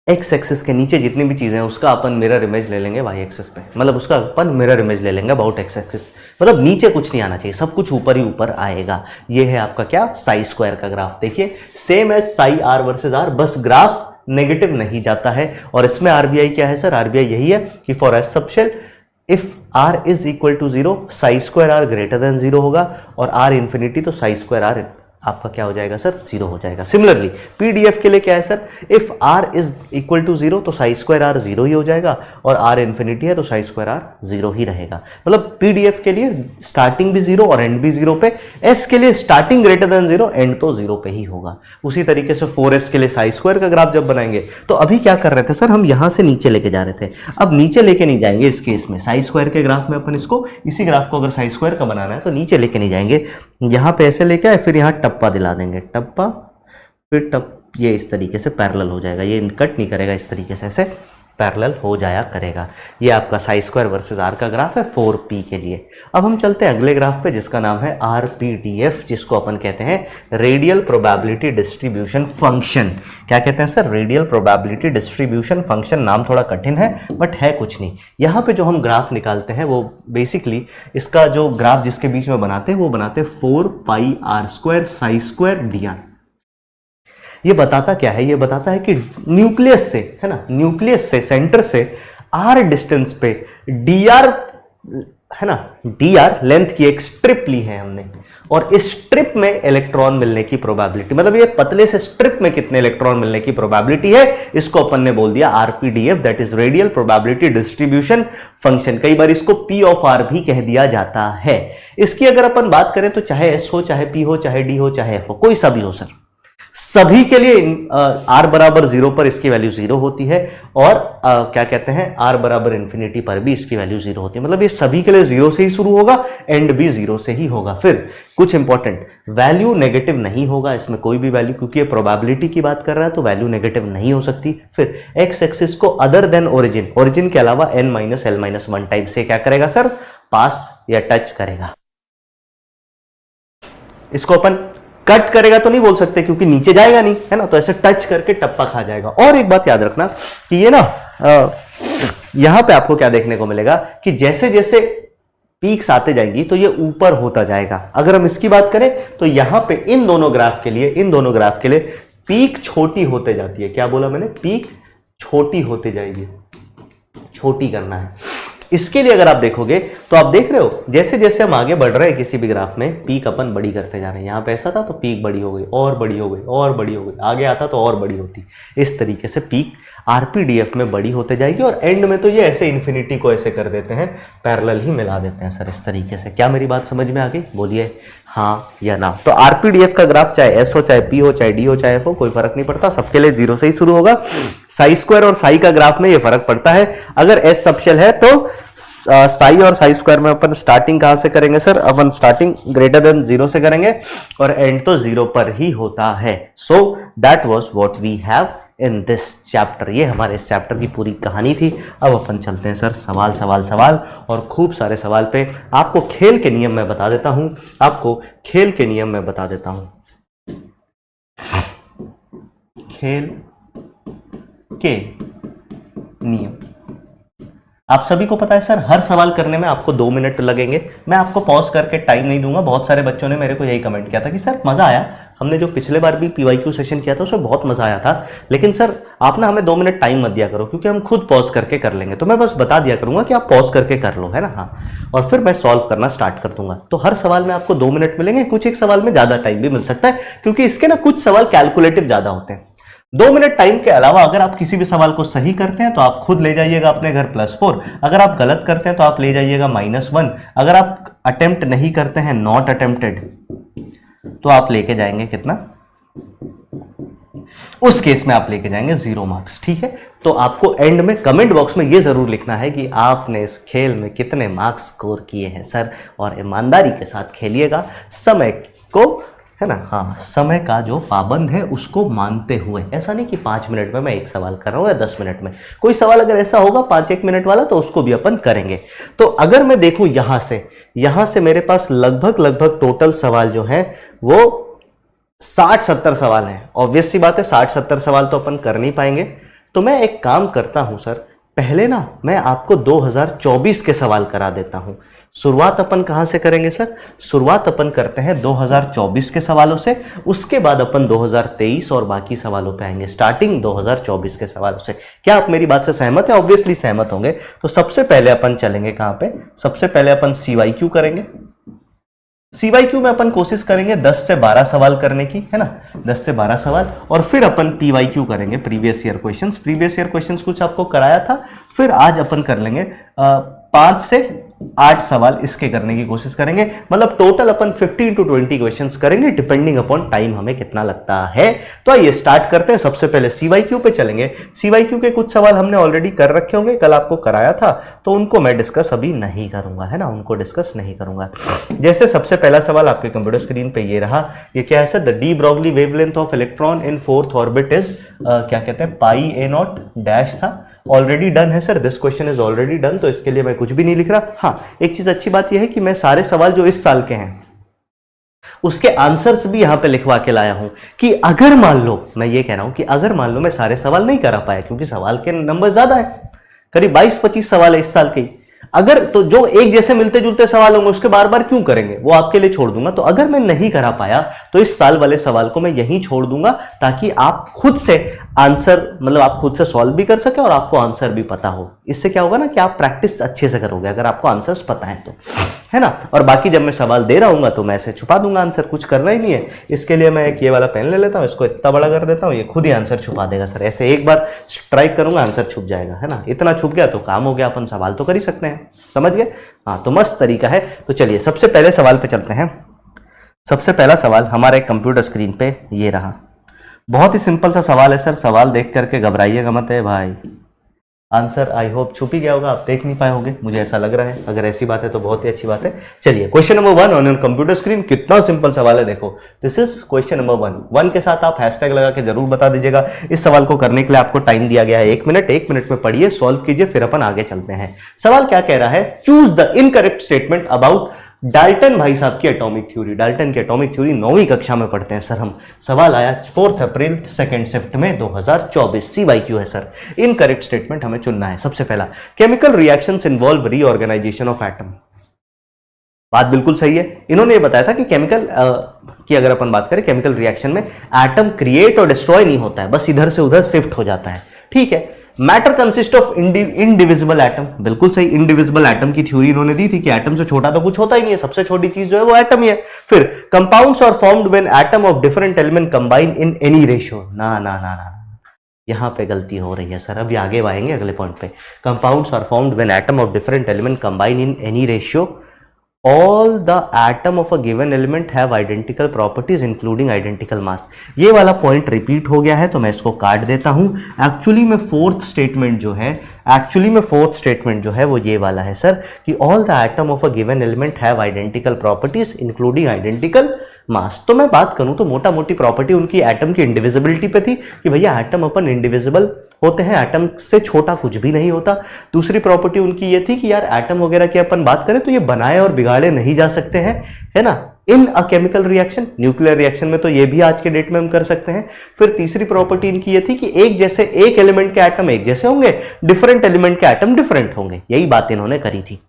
एक्स एक्सिस के नीचे जितनी भी चीजें हैं उसका अपन मिरर इमेज ले लेंगे वाई एक्सिस पे, मतलब उसका अपन मिरर इमेज ले लेंगे अबाउट एक्स एक्सिस, मतलब नीचे कुछ नहीं आना चाहिए, सब कुछ ऊपर ही ऊपर आएगा। ये है आपका क्या, साई स्क्वायर का ग्राफ। देखिए same as psi R versus R, बस ग्राफ नेगेटिव नहीं जाता है। और इसमें आरबीआई क्या है सर, आरबीआई यही है कि for S subshell if R is equal to 0, psi square R greater than 0 होगा, और आर इंफिनिटी तो साई स्क्वायर आर आपका क्या हो जाएगा सर, 0 हो जाएगा। सिमिलरली पीडीएफ के लिए क्या है sir, if R is equal to 0 तो साई स्क्वायर आर 0 ही हो जाएगा, और आर इन्फिनिटी है तो साई स्क्वायर आर 0 ही रहेगा। मतलब पीडीएफ के लिए स्टार्टिंग भी 0 और एंड भी 0 पे, एस के लिए स्टार्टिंग ग्रेटर देन 0, एंड तो 0 पे ही होगा। उसी तरीके से 4s के लिए साई स्क्वायर का ग्राफ जब बनाएंगे तो अभी क्या कर रहे थे सर, हम यहां से नीचे लेके जा रहे थे, अब नीचे लेके नहीं जाएंगे। इस केस में साई स्क्वायर के ग्राफ में अपन इसको, इसी ग्राफ को अगर साई स्क्वायर का बनाना है तो नीचे लेके नहीं जाएंगे, यहां पे ऐसे लेके आए, फिर यहां टप्पा दिला देंगे, टप्पा फिर टप, ये इस तरीके से पैरेलल हो जाएगा, ये कट नहीं करेगा, इस तरीके से ऐसे पैरेलल हो जाया करेगा। ये आपका साई स्क्वायर वर्सेस आर का ग्राफ है 4p के लिए। अब हम चलते हैं अगले ग्राफ पे जिसका नाम है RPDF, जिसको अपन कहते हैं रेडियल प्रोबेबिलिटी डिस्ट्रीब्यूशन फंक्शन। क्या कहते हैं sir, radial probability distribution function. नाम थोड़ा कठिन है बट है कुछ नहीं। यहाँ पे जो हम ग्राफ निकालते हैं वो बेसिकली इसका जो ग्राफ जिसके बीच में बनाते हैं वो बनाते हैं 4πr² साई स्क्वायर dr। ये बताता क्या है, ये बताता है कि न्यूक्लियस से, है ना, न्यूक्लियस से सेंटर से r डिस्टेंस पे dr, है ना, dr लेंथ की एक स्ट्रिप ली है हमने, और इस स्ट्रिप में इलेक्ट्रॉन मिलने की प्रोबेबिलिटी, मतलब ये पतले से स्ट्रिप में कितने इलेक्ट्रॉन मिलने की प्रोबेबिलिटी है, इसको अपन ने बोल दिया RPDF, that is radial probability distribution function. कई बार इसको P ऑफ R भी कह दिया जाता है। इसकी अगर अपन बात करें तो चाहे S हो, चाहे P हो, चाहे D हो, चाहे F हो, कोई सा भी हो सर, सभी के लिए r बराबर 0 पर इसकी वैल्यू 0 होती है और क्या कहते हैं r बराबर इंफिनिटी पर भी इसकी वैल्यू 0 होती है। मतलब ये सभी के लिए 0 से ही शुरू होगा, एंड भी 0 से ही होगा। फिर कुछ इंपॉर्टेंट, वैल्यू नेगेटिव नहीं होगा इसमें कोई भी वैल्यू, क्योंकि ये प्रोबेबिलिटी की बात कर रहा है तो वैल्यू नेगेटिव नहीं हो सकती। फिर एक्स एक्सिस को अदर देन ओरिजिन, ओरिजिन के अलावा n minus l minus 1 time से क्या करेगा सर, पास या टच करेगा। इसको अपन कट करेगा तो नहीं बोल सकते क्योंकि नीचे जाएगा नहीं, है ना, तो ऐसे टच करके टप्पा खा जाएगा। और एक बात याद रखना कि ये ना यहां पे आपको क्या देखने को मिलेगा कि जैसे जैसे पीक्स आते जाएंगी तो ये ऊपर होता जाएगा। अगर हम इसकी बात करें तो यहां पे इन दोनों ग्राफ के लिए पीक छोटी होते जाती है। क्या बोला मैंने, पीक छोटी होते जाएगी, छोटी करना है। इसके लिए अगर आप देखोगे तो आप देख रहे हो जैसे जैसे हम आगे बढ़ रहे हैं किसी भी ग्राफ में, पीक अपन बड़ी करते जा रहे हैं। यहां पे ऐसा था तो पीक बड़ी हो गई और बड़ी हो गई और बड़ी हो गई, आगे आता तो और बड़ी होती। इस तरीके से पीक आरपीडीएफ में बड़ी होते जाएगी और एंड में तो ये ऐसे इन्फिनिटी को ऐसे कर देते हैं, पैरेलल ही मिला देते हैं सर इस तरीके से। क्या मेरी बात समझ में आ गई, बोलिए हाँ या ना। तो आरपीडीएफ का ग्राफ चाहे एस हो, चाहे पी हो, चाहे डी हो, चाहे एफ हो, कोई फर्क नहीं पड़ता, सबके लिए 0 से ही शुरू होगा। साई स्क्वायर और साई का ग्राफ में ये फर्क पड़ता है। अगर एस सबशेल है तो साई और साई स्क्वायर में अपन स्टार्टिंग कहां से करेंगे सर, अपन स्टार्टिंग ग्रेटर देन 0 से करेंगे और एंड तो 0 पर ही होता है। So that was what we have in this chapter. ये हमारे इस चैप्टर की पूरी कहानी थी। अब अपन चलते हैं सर सवाल सवाल सवाल, और खूब सारे सवाल पे आपको खेल के नियम मैं बता देता हूं, आपको खेल के नियम मैं बता देता हूं। खेल के नियम आप सभी को पता है सर, हर सवाल करने में आपको 2 मिनट लगेंगे। मैं आपको पॉज करके टाइम नहीं दूंगा। बहुत सारे बच्चों ने मेरे को यही कमेंट किया था कि सर मजा आया, हमने जो पिछले बार भी पीवाईक्यू सेशन किया था उसमें बहुत मजा आया था, लेकिन सर आप ना हमें 2 मिनट टाइम मत दिया करो क्योंकि हम खुद पॉज करके कर लेंगे। तो मैं बस बता दिया करूंगा कि आप पॉज करके कर लो, है ना, हाँ, और फिर मैं सॉल्व करना स्टार्ट कर दूंगा। तो हर सवाल में आपको 2 मिनट मिलेंगे, कुछ एक सवाल में ज्यादा टाइम भी मिल सकता है क्योंकि इसके ना कुछ सवाल कैलकुलेटिव ज्यादा होते हैं। 2 मिनट टाइम के अलावा अगर आप किसी भी सवाल को सही करते हैं तो आप खुद ले जाइएगा अपने घर +4, अगर आप गलत करते हैं तो आप ले जाइएगा -1, अगर आप अटेम्प्ट नहीं करते हैं, नॉट अटेम्प्टेड, तो आप लेके जाएंगे कितना, उस केस में आप लेके जाएंगे 0 मार्क्स। ठीक है, तो आपको एंड में कमेंट बॉक्स में ये जरूर लिखना है कि आपने इस खेल में कितने मार्क्स स्कोर किए हैं सर, और ईमानदारी के साथ खेलिएगा, समय को, है ना, हाँ, समय का जो पाबंद है उसको मानते हुए। ऐसा नहीं कि 5 मिनट में मैं एक सवाल कर रहा हूं या 10 मिनट में। कोई सवाल अगर ऐसा होगा 5-1 मिनट वाला तो उसको भी अपन करेंगे। तो अगर मैं देखूं यहां से मेरे पास लगभग टोटल सवाल जो है वो 60-70 सवाल हैं। ऑब्वियस सी बात है 60-70 सवाल तो अपन कर नहीं पाएंगे। तो मैं एक काम करता हूं सर, पहले ना मैं आपको 2024 के सवाल करा देता हूं। शुरुआत अपन कहां से करेंगे सर, शुरुआत अपन करते हैं 2024 के सवालों से, उसके बाद अपन 2023 और बाकी सवालों पे आएंगे। स्टार्टिंग 2024 के सवालों से। क्या आप मेरी बात से सहमत है? ऑब्वियसली सहमत होंगे। तो सबसे पहले अपन चलेंगे कहां पे, सबसे पहले अपन CYQ करेंगे। CYQ में अपन कोशिश करेंगे 10 से 12 सवाल करने की, है ना, 10 से 12 सवाल, और फिर अपन PYQ करेंगे, previous year questions. Previous year questions कुछ आपको कराया था, फिर आज अपन कर लेंगे 5 से 8 सवाल इसके करने की कोशिश करेंगे। मतलब टोटल अपन 15 to 20 क्वेश्चंस करेंगे, डिपेंडिंग अपॉन टाइम हमें कितना लगता है। तो आइए स्टार्ट करते हैं। सबसे पहले CYQ पे चलेंगे। CYQ के कुछ सवाल हमने ऑलरेडी कर रखे होंगे, कल आपको कराया था, तो उनको मैं डिस्कस अभी नहीं करूंगा, है ना, उनको डिस्कस नहीं करूंगा। जैसे सबसे पहला सवाल आपके कंप्यूटर स्क्रीन पे ये रहा, ये क्या है sir, the de Broglie wavelength of electron in 4th orbit is क्या कहते हैं, πa0 डैश था। ऑलरेडी डन है sir, this question is already done, तो इसके लिए मैं कुछ भी नहीं लिख रहा। हाँ, एक चीज अच्छी बात यह है कि मैं सारे सवाल जो इस साल के हैं उसके आंसर्स भी यहां पे लिखवा के लाया हूं कि अगर मान लो, मैं ये कह रहा हूं कि अगर मान लो मैं सारे सवाल नहीं करा पाया क्योंकि सवाल के नंबर ज्यादा है, करीब 22-25 सवाल है इस साल के, अगर तो जो एक जैसे मिलते जुलते सवाल होंगे उसके बार बार क्यों करेंगे, वो आपके लिए छोड़ दूंगा। तो अगर मैं नहीं करा पाया तो इस साल वाले सवाल को मैं यहीं छोड़ दूंगा ताकि आप खुद से आंसर, मतलब आप खुद से सॉल्व भी कर सके और आपको आंसर भी पता हो। इससे क्या होगा ना कि आप प्रैक्टिस अच्छे से करोगे अगर आपको आंसर्स पता है तो, है ना। और बाकी जब मैं सवाल दे रहा हूं तो मैं ऐसे छुपा दूंगा आंसर, कुछ करना ही नहीं है। इसके लिए मैं एक ये वाला पेन ले लेता हूं, इसको इतना बड़ा कर देता हूं, ये खुद ही आंसर छुपा देगा सर। ऐसे एक बार स्ट्राइक करूंगा आंसर छुप जाएगा, है ना। इतना छुप गया तो काम हो गया, अपन सवाल तो कर ही सकते हैं, समझ गए। हाँ, तो मस्त तरीका है। तो चलिए सबसे पहले सवाल पे चलते हैं। सबसे पहला सवाल हमारे कंप्यूटर स्क्रीन पे ये रहा। बहुत ही सिंपल सा सवाल है सर, सवाल देख करके घबराइएगा मत है भाई। आंसर आई होप छुप ही गया होगा, आप देख नहीं पाए होंगे, मुझे ऐसा लग रहा है। अगर ऐसी बात है तो बहुत ही अच्छी बात है। चलिए question number 1 on your computer screen. कितना सिंपल सवाल है देखो, दिस इज क्वेश्चन नंबर 1 के साथ आप हैशटैग लगा के जरूर बता दीजिएगा। इस सवाल को करने के लिए आपको टाइम दिया गया है 1 मिनट। 1 मिनट में पढ़िए, सॉल्व कीजिए, फिर अपन आगे चलते हैं। सवाल क्या कह रहा है, choose the incorrect statement about Dalton भाई साहब की एटॉमिक थ्योरी। डाल्टन की एटॉमिक थ्योरी 9वीं कक्षा में पढ़ते हैं सर हम। सवाल आया 4 अप्रैल सेकंड शिफ्ट में 2024। CYQ है सर। इनकरेक्ट स्टेटमेंट हमें चुनना है। सबसे पहला, chemical reactions involve reorganisation of atom. बात बिल्कुल सही है। इन्होंने ये बताया था कि केमिकल की अगर अपन बात करें, केमिकल रिएक्शन में एटम क्रिएट और डिस्ट्रॉय नहीं होता है, बस इधर से उधर शिफ्ट हो जाता है। ठीक है। Matter consist of indivisible atom. बिल्कुल सही, इनडिविजिबल एटम की थ्योरी इन्होंने दी थी कि एटम से छोटा तो कुछ होता ही नहीं है, सबसे छोटी चीज जो है वो एटम ही है। फिर compounds are formed when atom of different element combine in any ratio. ना ना ना ना, यहां पे गलती हो रही है सर, अभी आगे आएंगे अगले पॉइंट पे। Compounds are formed when atom of different element combine in any ratio. All the atom of a given element have identical properties including identical mass। ये वाला पॉइंट रिपीट हो गया है तो मैं इसको काट देता हूं। एक्चुअली में फोर्थ स्टेटमेंट जो है वो ये वाला है सर कि all the atom of a given element have identical properties including identical mass. तो मैं बात करूं तो मोटा मोटी प्रॉपर्टी उनकी एटम की इंडिविजिबिलिटी पे थी कि भैया एटम अपन इंडिविजिबल होते हैं, एटम से छोटा कुछ भी नहीं होता। दूसरी प्रॉपर्टी उनकी ये थी कि यार एटम वगैरह की अपन बात करें तो ये बनाए और बिगाड़े नहीं जा सकते हैं, है ना, in a chemical reaction. Nuclear reaction में तो ये भी आज के डेट में हम कर सकते हैं। फिर तीसरी प्रॉपर्टी इनकी ये थी कि एक एलिमेंट के एटम एक जैसे होंगे, डिफरेंट एलिमेंट के एटम डिफरेंट होंगे। यही बात इन्होंने करी थी।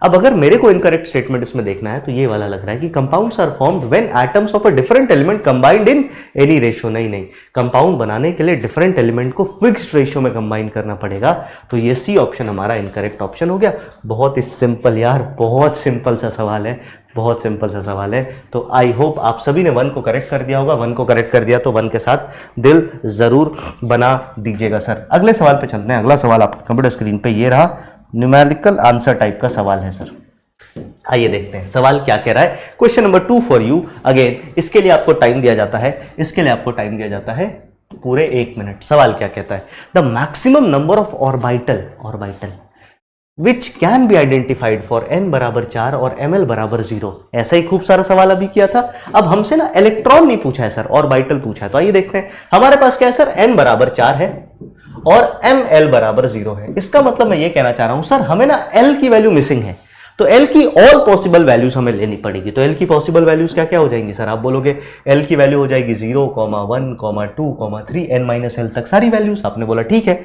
अब अगर मेरे को इनकरेक्ट स्टेटमेंट इसमें देखना है तो ये वाला लग रहा है कि compounds are formed when atoms of a different element combined in any ratio. नहीं, कंपाउंड बनाने के लिए डिफरेंट एलिमेंट को फिक्स्ड रेशियो में कंबाइन करना पड़ेगा। तो ये सी ऑप्शन हमारा इनकरेक्ट ऑप्शन हो गया। बहुत ही सिंपल यार, बहुत सिंपल सा सवाल है, बहुत सिंपल सा सवाल है। तो आई होप आप सभी ने 1 को करेक्ट कर दिया होगा। 1 को करेक्ट कर दिया तो 1 के साथ दिल जरूर बना दीजिएगा सर। अगले सवाल पे चलते हैं। अगला सवाल आपके कंप्यूटर स्क्रीन पे ये रहा, न्यूमेरिकल आंसर टाइप का सवाल है सर। आइए देखते हैं सवाल क्या कह रहा है। Question number 2 for you again. इसके लिए आपको टाइम दिया जाता है, पूरे 1 मिनट। सवाल क्या कहता है, the maximum number of orbital which can be identified for n बराबर 4 और ml बराबर 0। ऐसा ही खूब सारा सवाल अभी किया था। अब हमसे ना इलेक्ट्रॉन नहीं पूछा है सर, ऑर्बिटल पूछा है। तो आइए देखते हैं। हमारे पास क्या है सर, n बराबर 4 है और ml बराबर 0 है। इसका मतलब मैं ये कहना चाह रहा हूं सर, हमें ना l की वैल्यू मिसिंग है, तो l की ऑल पॉसिबल वैल्यूज हमें लेनी पड़ेगी। तो l की पॉसिबल वैल्यूज क्या क्या हो जाएंगी सर, आप बोलोगे l की वैल्यू हो जाएगी 0, 1, 2, 3, n-l तक सारी वैल्यूज। आपने बोला ठीक है।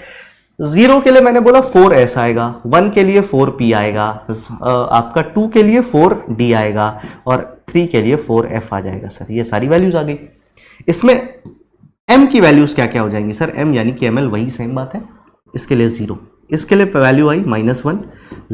0 के लिए मैंने बोला 4s आएगा, 1 के लिए 4p आएगा, आपका 2 के लिए 4d आएगा और 3 के लिए 4f आ जाएगा सर। ये सारी वैल्यूज आ गई। इसमें m की वैल्यूज क्या क्या हो जाएंगी सर, m यानी कि ml वही सेम बात है। इसके लिए 0, इसके लिए वैल्यू आई -1,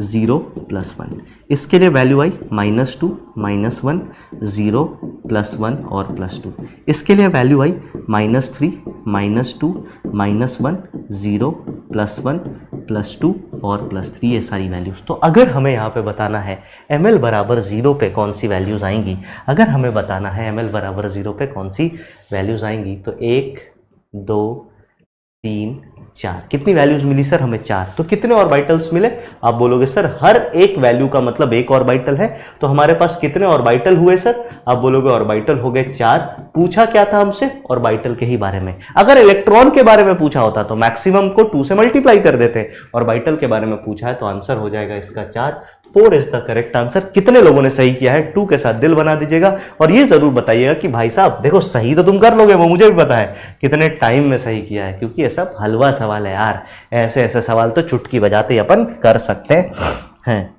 0 + 1। इसके लिए वैल्यू आई -2, -1, 0 + 1 और +2। इसके लिए वैल्यू आई -3, -2, -1, 0 + 1 +2 और +3। ये सारी वैल्यूज। तो अगर हमें यहाँ पे बताना है ml बराबर 0 पे कौन सी वैल्यूज आएंगी, अगर हमें बताना है ml बराबर 0 पे कौन सी वैल्यूज आएंगी, तो 1, 2, 3, 4। कितनी वैल्यूज मिली सर हमें? 4। तो कितने ऑर्बिटल्स मिले? आप बोलोगे सर हर एक वैल्यू का मतलब एक ऑर्बिटल है, तो हमारे पास कितने ऑर्बिटल हुए सर? आप बोलोगे ऑर्बिटल हो गए 4। पूछा क्या था हमसे? ऑर्बिटल के ही बारे में। अगर इलेक्ट्रॉन के बारे में पूछा होता तो मैक्सिमम को 2 से मल्टीप्लाई कर देते। ऑर्बिटल के बारे में पूछा है तो आंसर हो जाएगा इसका 4। 4 इज द करेक्ट आंसर। कितने लोगों ने सही किया है? 2 के साथ दिल बना दीजिएगा और ये जरूर बताइएगा कि भाई साहब देखो सही तो तुम कर लोगे, वो मुझे भी पता है कितने टाइम में सही किया है, क्योंकि ये सब हलवा सवाल है यार। ऐसे ऐसे सवाल तो चुटकी बजाते ही अपन कर सकते हैं।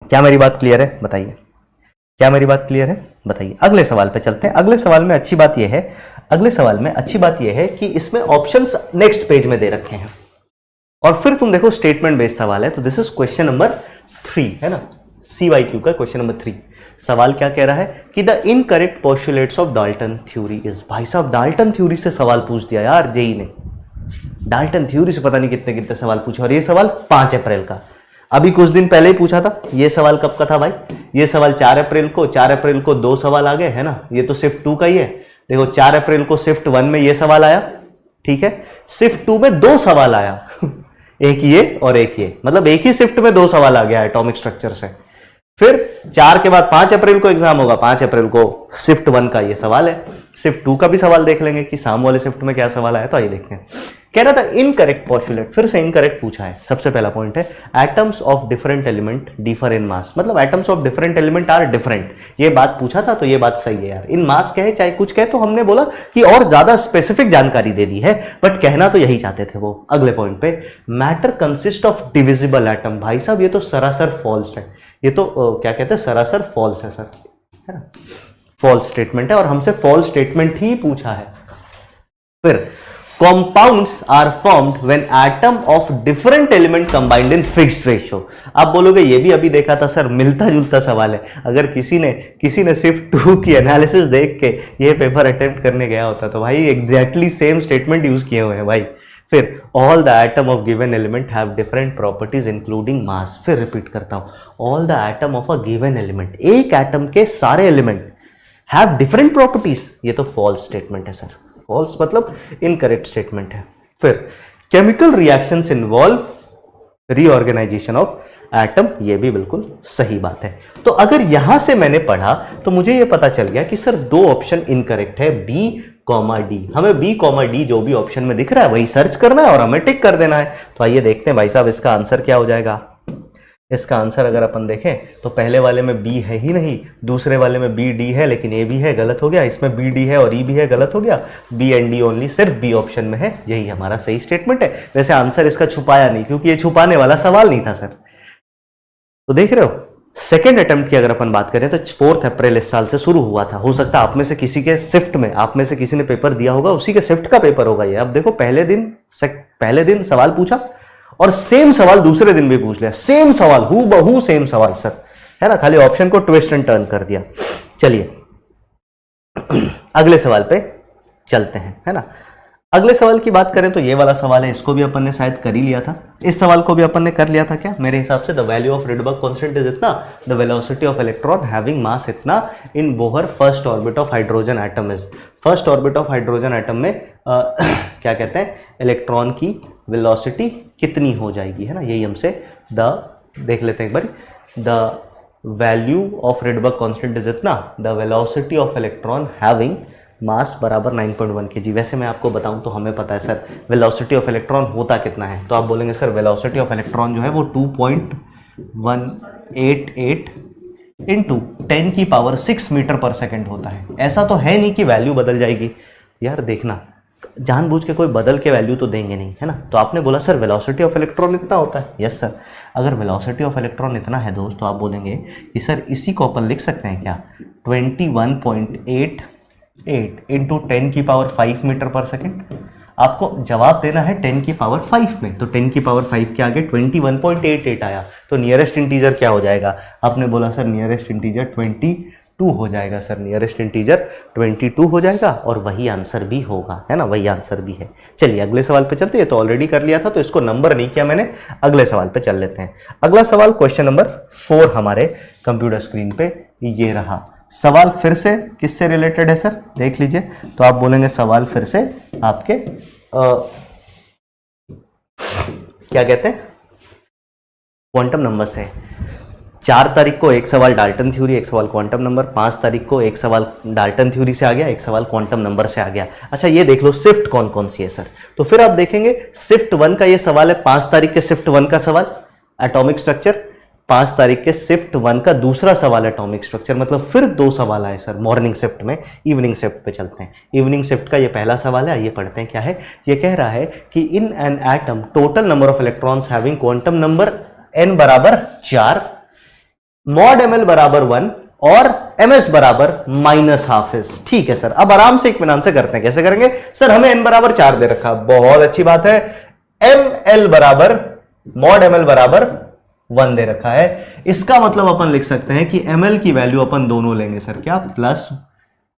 क्या मेरी बात क्लियर है? बताइए। क्या मेरी बात क्लियर है? बताइए। अगले सवाल पे चलते हैं। अगले सवाल में अच्छी बात यह है कि इसमें ऑप्शंस नेक्स्ट पेज में दे रखे हैं और फिर तुम देखो स्टेटमेंट बेस्ड सवाल है। तो दिस इज क्वेश्चन नंबर 3 है ना, CYQ का क्वेश्चन नंबर 3। सवाल क्या कह रहा है कि the incorrect postulates of Dalton theory is. भाई साहब डाल्टन थ्योरी से सवाल पूछ दिया यार जेई ने। डाल्टन थ्योरी से पता नहीं कितने कितने सवाल पूछे और ये सवाल 5 अप्रैल का। अभी कुछ दिन पहले ही पूछा था। ये सवाल कब का था भाई? ये सवाल 4 अप्रैल को 2 सवाल आ गए है ना। ये तो सिर्फ 2 का ही है। देखो 4 अप्रैल को शिफ्ट 1 में ये सवाल आया, ठीक है, शिफ्ट 2 में 2 सवाल आया एक ये और एक ये, मतलब एक ही शिफ्ट में 2 सवाल आ गया एटॉमिक स्ट्रक्चर से। फिर 4 के बाद 5 अप्रैल को एग्जाम होगा, 5 अप्रैल को शिफ्ट 1 का ये सवाल है, शिफ्ट 2 का भी सवाल देख लेंगे कि शाम वाले शिफ्ट में क्या सवाल आया। तो आइए देखते हैं। कह रहा था इनकरेक्ट पोस्टुलेट, फिर से इनकरेक्ट पूछा है। सबसे पहला पॉइंट है atoms of different element differ in mass, मतलब atoms of different element are different, ये बात पूछा था तो ये बात सही है यार। इन मास कहे चाहे कुछ कहे, तो हमने बोला कि और ज्यादा स्पेसिफिक जानकारी दे दी है, बट कहना तो यही चाहते थे वो। अगले पॉइंट पे matter consist of divisible atom, भाई साहब ये तो सरासर फॉल्स है, ये तो क्या कहते हैं सरासर फॉल्स है सर, है ना, फॉल्स स्टेटमेंट है और हमसे फॉल्स स्टेटमेंट ही पूछा है। फिर compounds are formed when atom of different element combined in fixed ratio। आप बोलोगे ये भी अभी देखा था सर, मिलता जुलता सवाल है। अगर किसी ने सिर्फ 2 की एनालिसिस देख के ये पेपर अटेम्प्ट करने गया होता तो भाई एग्जैक्टली सेम स्टेटमेंट यूज किए हुए हैं भाई। फिर all the atom of given element have different properties including mass. फिर रिपीट करता हूं, all the atom of a given element, एक एटम के सारे एलिमेंट हैव डिफरेंट प्रॉपर्टीज, ये तो फॉल्स स्टेटमेंट है सर, फॉल्स मतलब इनकरेक्ट स्टेटमेंट है। फिर chemical reactions involve reorganisation of atom, ये भी बिल्कुल सही बात है। तो अगर यहां से मैंने पढ़ा तो मुझे ये पता चल गया कि सर 2 ऑप्शन इनकरेक्ट है, बी कॉमा डी। हमें बी कॉमा डी जो भी ऑप्शन में दिख रहा है वही सर्च करना है और हमें टिक कर देना है। तो आइए देखते हैं भाई साहब इसका आंसर क्या हो जाएगा। इसका आंसर अगर अपन देखें तो पहले वाले में बी है ही नहीं, दूसरे वाले में बी डी है लेकिन ए भी है, गलत हो गया। इसमें बी डी है और ई भी है, गलत हो गया। बी एंड डी ओनली सिर्फ बी ऑप्शन में है, यही हमारा सही स्टेटमेंट है। वैसे आंसर इसका छुपाया नहीं क्योंकि ये छुपाने वाला सवाल नहीं था सर। तो देख रहे हो, सेकेंड अटेम्प्ट की अगर अपन बात करें तो 4 अप्रैल इस साल से शुरू हुआ था। हो सकता है आप में से किसी के शिफ्ट में, आप में से किसी ने पेपर दिया होगा, उसी के शिफ्ट का पेपर होगा ये। अब देखो पहले दिन सवाल पूछा और सेम सवाल दूसरे दिन भी पूछ लिया, सेम सवाल, हू बहू सेम सवाल सर, है ना, खाली ऑप्शन को ट्विस्ट एंड टर्न कर दिया। चलिए अगले सवाल पे चलते हैं, है ना। अगले सवाल की बात करें तो ये वाला सवाल है, इसको भी अपन ने शायद कर ही लिया था। इस सवाल को भी अपन ने कर लिया था क्या, मेरे हिसाब से। The value of Rydberg constant is इतना, the velocity of electron having mass इतना in Bohr first orbit of hydrogen atom is. First orbit of hydrogen atom में क्या कहते हैं, इलेक्ट्रॉन की वेलोसिटी कितनी हो जाएगी, है ना, यही हमसे देख लेते हैं एक बार। The value of Rydberg constant is इतना, the velocity of electron having mass बराबर 9.1 kg। वैसे मैं आपको बताऊं तो हमें पता है सर वेलोसिटी ऑफ इलेक्ट्रॉन होता कितना है। तो आप बोलेंगे सर वेलोसिटी ऑफ इलेक्ट्रॉन जो है वो 2.188 इंटू 10⁶ मीटर पर सेकेंड होता है। ऐसा तो है नहीं कि वैल्यू बदल जाएगी यार, देखना जानबूझ के कोई बदल के वैल्यू तो देंगे नहीं, है ना। तो आपने बोला सर वेलोसिटी ऑफ इलेक्ट्रॉन इतना होता है। यस सर, अगर वेलोसिटी ऑफ इलेक्ट्रॉन इतना है दोस्त तो आप बोलेंगे कि सर इसी को अपन लिख सकते हैं क्या, 21.88 इंटू 10⁵ मीटर पर सेकेंड। आपको जवाब देना है 10⁵ में, तो 10⁵ के आगे 21.88 आया तो नियरेस्ट इंटीजर क्या हो जाएगा। आपने बोला सर नियरेस्ट इंटीजर 22 हो जाएगा सर, नियरेस्ट इंटीजर 22 हो जाएगा और वही आंसर भी होगा, है ना, वही आंसर भी है। चलिए अगले सवाल पे चलते हैं। तो ऑलरेडी कर लिया था तो इसको नंबर नहीं किया मैंने, अगले सवाल पे चल लेते हैं। अगला सवाल क्वेश्चन नंबर 4 हमारे कंप्यूटर स्क्रीन पे ये रहा। सवाल फिर से किससे रिलेटेड है सर, देख लीजिए। तो आप बोलेंगे सवाल फिर से आपके क्या कहते हैं, क्वांटम नंबर से। 4 तारीख को एक सवाल डाल्टन थ्योरी, एक सवाल क्वांटम नंबर। 5 तारीख को एक सवाल डाल्टन थ्योरी से आ गया, एक सवाल क्वांटम नंबर से आ गया। अच्छा ये देख लो शिफ्ट कौन कौन सी है सर। तो फिर आप देखेंगे शिफ्ट 1 का ये सवाल है, 5 तारीख के शिफ्ट 1 का सवाल एटॉमिक स्ट्रक्चर। 5 तारीख के शिफ्ट 1 का दूसरा सवाल एटॉमिक स्ट्रक्चर, मतलब फिर 2 सवाल आए सर मॉर्निंग शिफ्ट में। इवनिंग शिफ्ट पे चलते हैं। इवनिंग शिफ्ट का ये पहला सवाल है, ये पढ़ते हैं क्या है। ये कह रहा है कि in an atom total number of electrons having quantum number n बराबर 4, मॉड ml बराबर 1 और ms बराबर -12 इज। ठीक है सर, अब आराम से इत्मीनान से करते हैं। कैसे करेंगे सर, हमें n बराबर 4 दे रखा, बहुत अच्छी बात है। ml बराबर मॉड ml बराबर 1 दे रखा है। इसका मतलब अपन लिख सकते हैं कि ml की वैल्यू अपन दोनों लेंगे सर, क्या,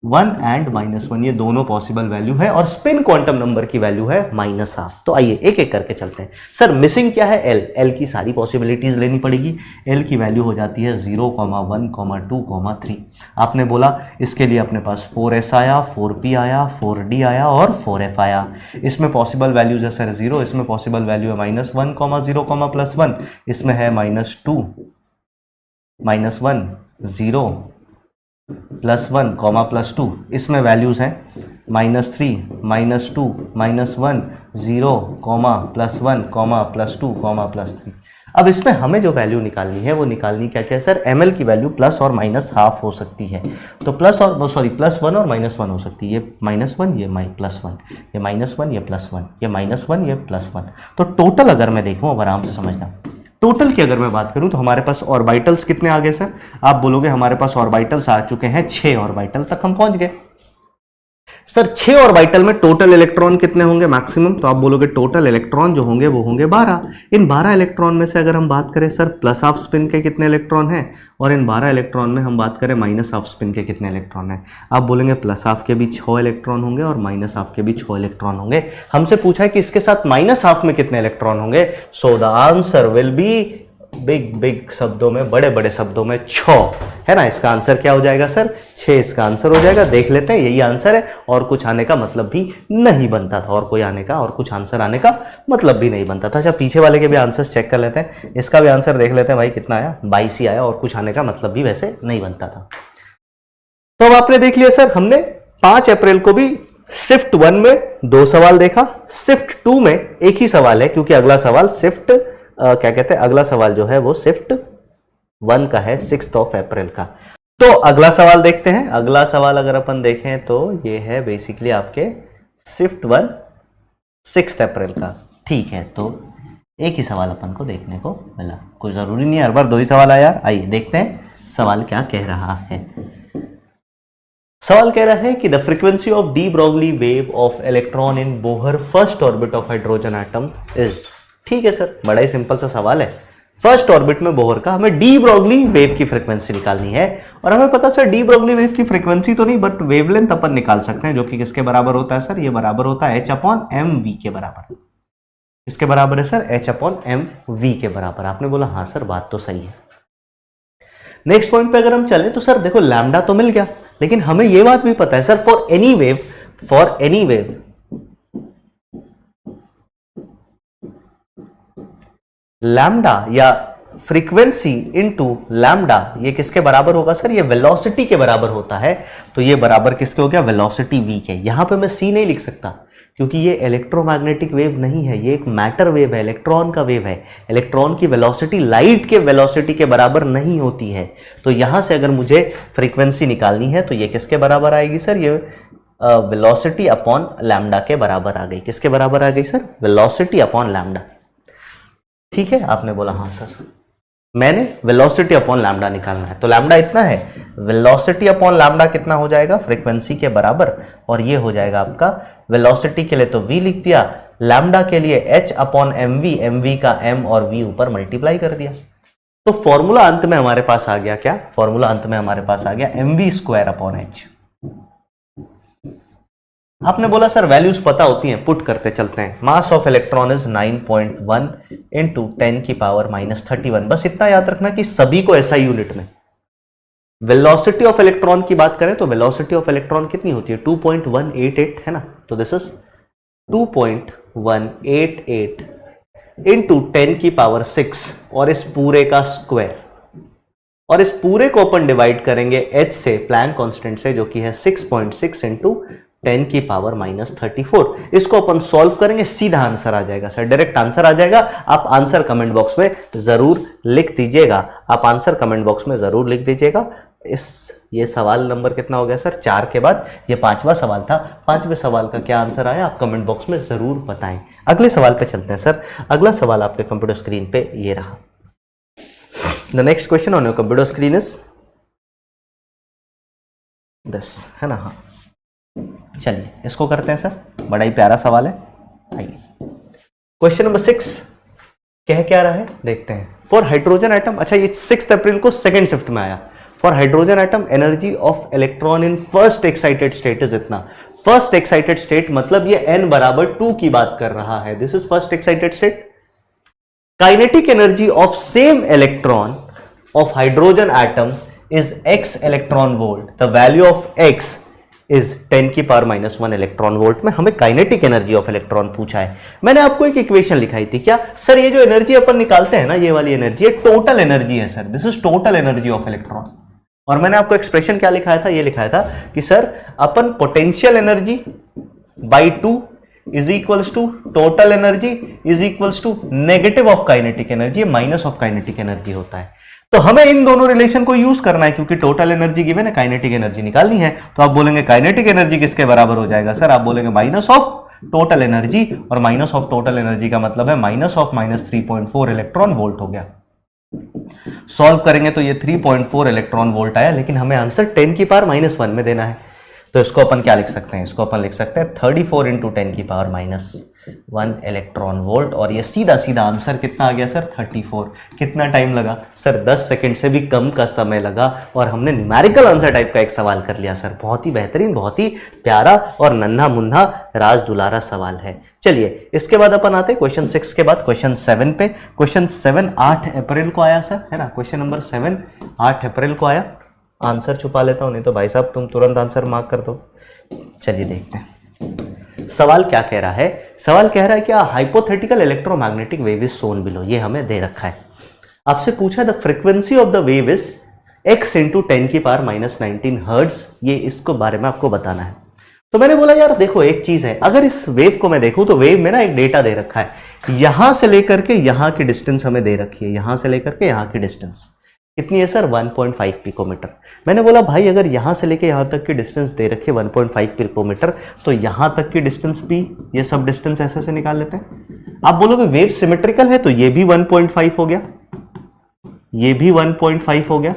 1 एंड -1 ये दोनों पॉसिबल वैल्यू है और स्पिन क्वांटम नंबर की वैल्यू है -12। तो आइए एक एक करके चलते हैं। सर मिसिंग क्या है? एल की सारी पॉसिबिलिटीज लेनी पड़ेगी। एल की वैल्यू हो जाती है 0, 1, 2, 3। आपने बोला इसके लिए अपने पास 4s आया, 4p आया, 4d आया और 4f आया। इसमें पॉसिबल वैल्यूज है सर 0, इसमें पॉसिबल वैल्यू है -1, 0, +1, इसमें है -2, -1, 0, +1, +2, इसमें वैल्यूज हैं -3, -2, -1, 0, +1, +2, +3। अब इसमें हमें जो वैल्यू निकालनी है वो निकालनी क्या क्या है सर? ml की वैल्यू प्लस और माइनस हाफ हो सकती है। तो +1 और -1 हो सकती है। ये -1, ये +1, ये -1, ये +1, ये -1, ये +1। तो टोटल अगर मैं देखूं, अब आराम से समझना, टोटल की अगर मैं बात करूं तो हमारे पास ऑर्बिटल्स कितने आ गए सर? आप बोलोगे हमारे पास ऑर्बिटल्स आ चुके हैं 6 ऑर्बिटल तक हम पहुंच गए। सर 6 ऑर्बिटल में टोटल इलेक्ट्रॉन कितने होंगे मैक्सिमम? तो आप बोलोगे टोटल इलेक्ट्रॉन जो होंगे वो होंगे 12। इन 12 इलेक्ट्रॉन में से अगर हम बात करें सर प्लस हाफ स्पिन के कितने इलेक्ट्रॉन हैं, और इन 12 इलेक्ट्रॉन में हम बात करें माइनस हाफ स्पिन के कितने इलेक्ट्रॉन हैं? आप बोलेंगे प्लस हाफ के भी 6 इलेक्ट्रॉन होंगे और माइनस हाफ के भी 6 इलेक्ट्रॉन होंगे। हमसे पूछा है कि इसके साथ माइनस हाफ में कितने इलेक्ट्रॉन होंगे। So the answer will be big शब्दों में, बड़े बड़े शब्दों में 6, है ना। इसका आंसर क्या हो जाएगा सर? 6 इसका आंसर हो जाएगा। देख लेते हैं, यही आंसर है और कुछ आने का मतलब भी नहीं बनता था, और कोई आने का और कुछ आंसर आने का मतलब भी नहीं बनता था। अच्छा पीछे वाले के भी आंसर्स चेक कर लेते हैं, इसका भी आंसर देख लेते हैं भाई कितना आया, 22 ही आया, और कुछ आने का मतलब भी वैसे नहीं बनता था। तो अब आपने देख लिया सर, हमने 5 अप्रैल को भी शिफ्ट 1 में 2 सवाल देखा, शिफ्ट 2 में एक ही सवाल है, क्योंकि अगला सवाल शिफ्ट क्या कहते हैं, अगला सवाल जो है वो शिफ्ट 1 का है, 6 अप्रैल का। तो अगला सवाल देखते हैं। अगला सवाल अगर अपन देखें तो ये है बेसिकली आपके शिफ्ट 1 6 अप्रैल का। ठीक है, तो एक ही सवाल अपन को देखने को मिला, कोई जरूरी नहीं है हर बार 2 ही सवाल आया। आइए देखते हैं सवाल क्या कह रहा है। सवाल कह रहा है कि the frequency of de Broglie wave of electron in Bohr first orbit of hydrogen atom is. ठीक है सर, बड़ा ही सिंपल सा सवाल है। फर्स्ट ऑर्बिट में बोहर का हमें डी ब्रोगली वेव की फ्रीक्वेंसी निकालनी है, और हमें पता सर डी ब्रोगली वेव की फ्रीक्वेंसी तो नहीं, बट वेवलेंथ अपन निकाल सकते हैं, जो कि किसके बराबर होता है सर? ये बराबर होता है h/mv के बराबर। इसके बराबर है सर h/mv के बराबर। आपने बोला हाँ सर, बात तो सही है। नेक्स्ट पॉइंट पे अगर हम चले तो सर देखो लैम्डा तो मिल गया, लेकिन हमें यह बात भी पता है sir for any wave lambda या फ्रीक्वेंसी इनटू लैम्डा ये किसके बराबर होगा सर? ये वेलोसिटी के बराबर होता है। तो ये बराबर किसके हो गया? वेलोसिटी v के। यहां पे मैं c नहीं लिख सकता, क्योंकि ये इलेक्ट्रोमैग्नेटिक वेव नहीं है, ये एक मैटर वेव है, इलेक्ट्रॉन का वेव है। इलेक्ट्रॉन की वेलोसिटी लाइट के वेलोसिटी के बराबर नहीं होती है। तो यहां से अगर मुझे फ्रीक्वेंसी निकालनी है तो ये किसके बराबर आएगी सर? ये वेलोसिटी अपॉन लैम्डा के बराबर आ गई। किसके बराबर आ गई सर? Velocity upon lambda. ठीक है, आपने बोला हाँ सर, मैंने वेलोसिटी अपॉन लैम्डा निकालना है। तो लैम्डा इतना है, वेलोसिटी अपॉन लैम्डा कितना हो जाएगा? फ्रीक्वेंसी के बराबर, और ये हो जाएगा आपका वेलोसिटी के लिए तो v लिख दिया, लैम्डा के लिए h/mv, mv का m और v ऊपर मल्टीप्लाई कर दिया। तो फॉर्मूला अंत में हमारे पास आ गया क्या? फॉर्मूला अंत में हमारे पास आ गया mv²/h। आपने बोला सर वैल्यूज पता होती हैं, पुट करते चलते हैं। Mass of electron is 9.1 into 10⁻31। बस इतना याद रखना कि सभी को SI यूनिट में। वेलोसिटी ऑफ इलेक्ट्रॉन की बात करें तो वेलोसिटी ऑफ इलेक्ट्रॉन कितनी होती है? 2.188 है ना। तो दिस इज 2.188 इंटू 10⁻6 और इस पूरे का स्क्वायर, और इस पूरे को अपन डिवाइड करेंगे h से, प्लैंक कांस्टेंट से, जो कि है 6.6 इंटू 10⁻34। इसको अपन सॉल्व करेंगे, सीधा आंसर आ जाएगा सर, डायरेक्ट आंसर आ जाएगा। आप आंसर कमेंट बॉक्स में जरूर लिख दीजिएगा, आप आंसर कमेंट बॉक्स में जरूर लिख दीजिएगा। ये सवाल नंबर कितना हो गया सर? 4 के बाद ये 5वां सवाल था। 5वें सवाल का क्या आंसर आया आप कमेंट बॉक्स में जरूर बताएं। अगले सवाल पे चलते हैं सर। अगला सवाल आपके कंप्यूटर स्क्रीन पे ये रहा। The next question on your computer screen is this, है ना। हाँ चलिए इसको करते हैं सर, बड़ा ही प्यारा सवाल है। आइए क्वेश्चन नंबर 6 कह क्या रहा है देखते हैं। फॉर हाइड्रोजन एटम, अच्छा ये 6 अप्रैल को सेकेंड शिफ्ट में आया। For hydrogen atom energy of electron in first excited state is इतना। फर्स्ट एक्साइटेड स्टेट मतलब ये n बराबर 2 की बात कर रहा है। This is first excited state. Kinetic energy of same electron of hydrogen atom is x electron volt. The value of x is 10 की पावर -1 इलेक्ट्रॉन वोल्ट में हमें काइनेटिक एनर्जी ऑफ इलेक्ट्रॉन पूछा है। मैंने आपको एक इक्वेशन लिखाई थी क्या सर, ये जो एनर्जी अपन निकालते हैं ना, ये वाली एनर्जी, ये टोटल एनर्जी है sir. This is total energy of electron. और मैंने आपको एक्सप्रेशन क्या लिखाया था, ये लिखाया था कि सर अपन potential energy by 2 is equals to total energy is equals to negative of kinetic energy, minus of kinetic energy होता है। तो हमें इन दोनों रिलेशन को यूज करना है क्योंकि टोटल एनर्जी गिवन है, काइनेटिक एनर्जी निकालनी है। तो आप बोलेंगे काइनेटिक एनर्जी किसके बराबर हो जाएगा सर, आप बोलेंगे माइनस ऑफ टोटल एनर्जी, और माइनस ऑफ टोटल एनर्जी का मतलब है माइनस ऑफ -3.4 इलेक्ट्रॉन वोल्ट हो गया। सॉल्व करेंगे तो ये 3.4 इलेक्ट्रॉन वोल्ट आया, लेकिन हमें आंसर 10 की पावर -1 में देना है। तो इसको अपन क्या लिख सकते हैं, इसको अपन लिख सकते हैं 34 इंटू 10 की पावर -1 इलेक्ट्रॉन वोल्ट। और ये सीधा सीधा आंसर कितना आ गया सर, 34। कितना टाइम लगा सर, 10 सेकंड से भी कम का समय लगा, और हमने न्यूमेरिकल आंसर टाइप का एक सवाल कर लिया सर। बहुत ही बेहतरीन, बहुत ही प्यारा और नन्हा मुन्ना राज दुलारा सवाल है। चलिए इसके बाद अपन आते हैं क्वेश्चन 6 के बाद क्वेश्चन 7 पे। क्वेश्चन 7 8 अप्रैल को आया सर, है ना। क्वेश्चन नंबर 7 8 अप्रैल को आया। आंसर छुपा लेता हूं, नहीं तो भाई साहब तुम तुरंत आंसर मार्क कर दो। चलिए देखते हैं सवाल क्या कह रहा है। सवाल कह रहा है क्या hypothetical electromagnetic wave is Son below. ये हमें दे रखा है, आपसे पूछा the frequency of the wave is x into 10 की पावर -19 हर्ट्ज। ये इसको बारे में आपको बताना है। तो मैंने बोला यार देखो एक चीज है, अगर इस वेव को मैं देखूं तो वेव में ना एक डेटा दे रखा है, यहां से लेकर के यहां की डिस्टेंस हमें दे रखी है, यहां से लेकर के यहां की डिस्टेंस कितनी है सर, 1.5 पिकोमीटर। मैंने बोला भाई अगर यहां से लेके यहां तक की डिस्टेंस दे रखी है 1.5 पिकोमीटर, तो यहां तक की डिस्टेंस भी, ये सब डिस्टेंस ऐसे से निकाल लेते हैं। आप बोलोगे वेव सिमेट्रिकल है तो ये भी 1.5 हो गया, ये भी 1.5 हो गया,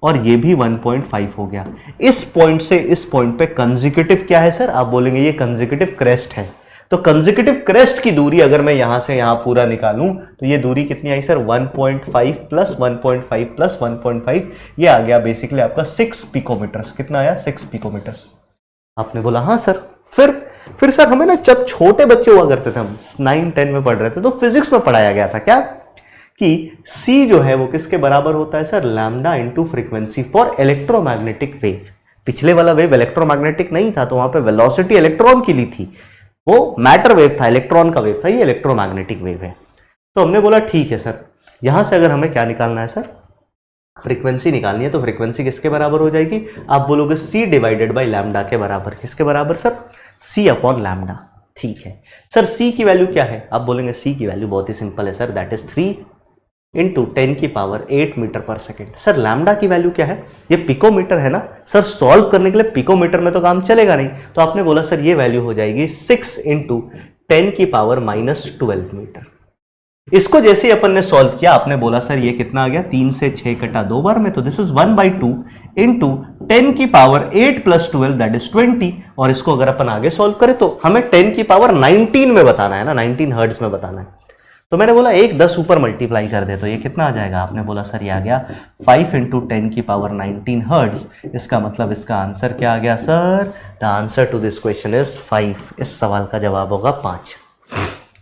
और ये भी 1.5 हो गया। इस पॉइंट से इस पॉइंट पे कंसेक्यूटिव क्या है सर, आप बोलेंगे ये कंसेक्यूटिव क्रेस्ट है। तो कंसेक्यूटिव क्रेस्ट की दूरी अगर मैं यहां से यहां पूरा निकालूं तो ये दूरी कितनी आई सर, 1.5 प्लस 1.5 प्लस 1.5, ये आ गया बेसिकली आपका 6 पिकोमीटर्स। कितना आया, 6 पिकोमीटर्स। आपने बोला हाँ सर। फिर सर हमें ना जब छोटे बच्चे हुआ करते थे, हम 9-10 में पढ़ रहे थे, तो फिजिक्स में पढ़ाया गया था क्या कि C जो है वो किसके बराबर होता है sir, lambda into frequency for electromagnetic wave. पिछले वाला वेव इलेक्ट्रोमैग्नेटिक नहीं था, तो वहां पे वेलोसिटी इलेक्ट्रॉन की ली थी, वो मैटर वेव था, इलेक्ट्रॉन का वेव था, ये इलेक्ट्रोमैग्नेटिक वेव है। तो हमने बोला ठीक है सर, यहां से अगर हमें क्या निकालना है सर, फ्रीक्वेंसी निकालनी है, तो फ्रीक्वेंसी किसके बराबर हो जाएगी, आप बोलोगे C डिवाइडेड बाई लैम्डा के बराबर। किसके बराबर सर, C अपॉन लैम्डा। ठीक है सर, C की वैल्यू क्या है, आप बोलेंगे C की वैल्यू बहुत ही सिंपल है सर, दैट इज 3 इंटू 10 की पावर 8 मीटर पर सेकेंड। सर लैम्डा की वैल्यू क्या है, ये पिकोमीटर है ना सर, सॉल्व करने के लिए पिकोमीटर में तो काम चलेगा नहीं, तो आपने बोला सर ये वैल्यू हो जाएगी 6 इंटू 10 की पावर -12 मीटर। इसको जैसे अपन ने सॉल्व किया, आपने बोला सर ये कितना आ गया, 3 से 6 कटा 2 बार में, तो दिस इज 1/2 इंटू 10 की पावर 8 प्लस 12 दैट इज 20। और इसको अगर अपन आगे सॉल्व करें तो हमें 10 की पावर 19 में बताना है ना, 19 हर्ट्ज में बताना है। तो मैंने बोला एक 10 ऊपर मल्टीप्लाई कर दे तो ये कितना आ जाएगा, आपने बोला सर ये आ गया 5 इंटू 10 की पावर 19 हर्ट्ज। इसका मतलब इसका आंसर क्या आ गया sir, the answer to this question is 5। इस सवाल का जवाब होगा 5।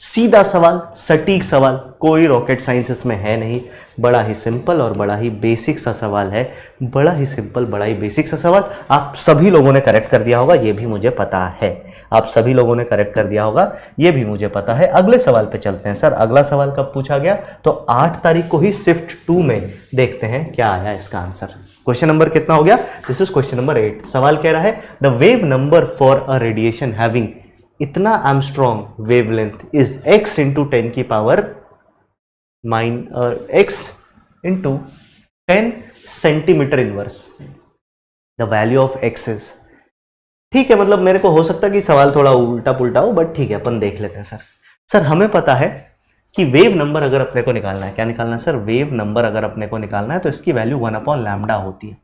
सीधा सवाल, सटीक सवाल, कोई रॉकेट साइंस इसमें है नहीं, बड़ा ही सिंपल और बड़ा ही बेसिक सा सवाल है, बड़ा ही सिंपल बड़ा ही बेसिक सा सवाल। आप सभी लोगों ने करेक्ट कर दिया होगा, ये भी मुझे पता है, आप सभी लोगों ने करेक्ट कर दिया होगा, ये भी मुझे पता है। अगले सवाल पे चलते हैं सर। अगला सवाल कब पूछा गया, तो 8 तारीख को ही शिफ्ट 2 में देखते हैं क्या आया इसका आंसर। क्वेश्चन नंबर कितना हो गया, दिस इज क्वेश्चन नंबर 8। सवाल कह रहा है the wave number for a radiation having इतना angstrom wavelength is x into 10 की power x into 10 centimetre inverse. The value of x is, ठीक है, मतलब मेरे को हो सकता है कि सवाल थोड़ा उल्टा पुल्टा हो, बट ठीक है अपन देख लेते हैं। सर हमें पता है कि वेव नंबर अगर अपने को निकालना है, क्या निकालना है सर, वेव नंबर अगर अपने को निकालना है तो इसकी वैल्यू 1/λ होती है।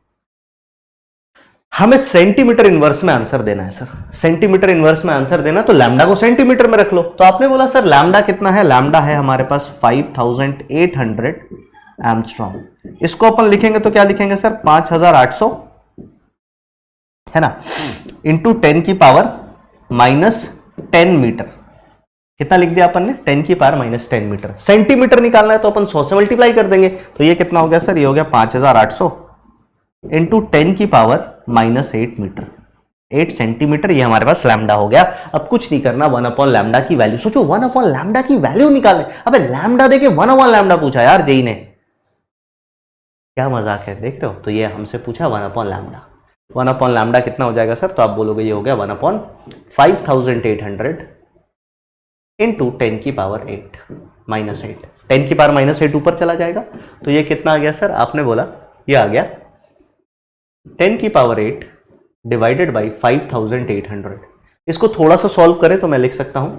हमें सेंटीमीटर इनवर्स में आंसर देना है सर, सेंटीमीटर इनवर्स में आंसर देना, तो लैम्डा को सेंटीमीटर में रख लो। तो आपने बोला सर लैम्डा कितना है, लैम्डा है हमारे पास 5800 एंगस्ट्रॉम। इसको अपन लिखेंगे तो क्या लिखेंगे सर, 5800 है ना, इंटू 10 की पावर -10 मीटर। कितना लिख दिया अपन ने, 10 की पावर -10 मीटर। सेंटीमीटर निकालना है तो अपन 100 से मल्टीप्लाई कर देंगे, तो ये कितना हो गया सर, ये हो गया 5800 इंटू 10 की पावर -8 मीटर, 8 सेंटीमीटर। ये हमारे पास लैम्डा हो गया। अब कुछ नहीं करना, 1/लैम्डा की वैल्यू, सोचो 1/लैम्डा की वैल्यू निकालें। अबे लैम्डा देके 1/लैम्डा पूछा यार जेई ने, क्या मजाक है, देख रहे हो। तो ये हमसे पूछा 1/लैम्डा। 1/लैम्डा कितना हो जाएगा सर, तो आप बोलोगे ये हो गया 1/5800 इंटू 10 की पावर 8 -8। 10 की पावर -8 ऊपर चला जाएगा, तो ये कितना आ गया सर, आपने बोला ये आ गया 10 की पावर 8 डिवाइडेड बाई 5800। इसको थोड़ा सा सॉल्व करें तो मैं लिख सकता हूं,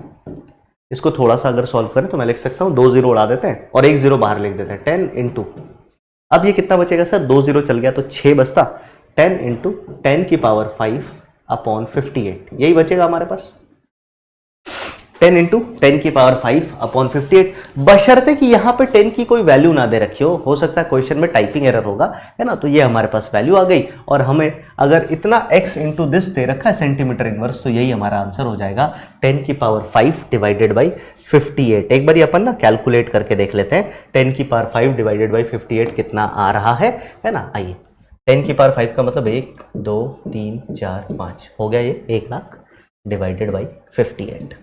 इसको थोड़ा सा अगर सॉल्व करें तो मैं लिख सकता हूं, 2 जीरो उड़ा देते हैं और 1 जीरो बाहर लिख देते हैं, 10 इंटू, अब ये कितना बचेगा सर, 2 जीरो चल गया तो 6 बचता, 10 इंटू 10 की पावर 5/58, यही बचेगा हमारे पास, 10 इंटू 10 की पावर 5/58, बशर्ते कि यहां पे 10 की कोई वैल्यू ना दे रखी हो सकता है क्वेश्चन में टाइपिंग एरर होगा, है ना। तो ये हमारे पास वैल्यू आ गई, और हमें अगर इतना x इंटू दिस दे रखा है सेंटीमीटर इनवर्स, तो यही हमारा आंसर हो जाएगा 10 की पावर 5 डिवाइडेड बाई 58। एक बार अपन ना कैलकुलेट करके देख लेते हैं, 10 की पावर 5 डिवाइडेड बाई 58 कितना आ रहा है ना। आइए, 10 की पावर 5 का मतलब 1 2 3 4 5 हो गया, ये 1 लाख डिवाइडेड बाई 58,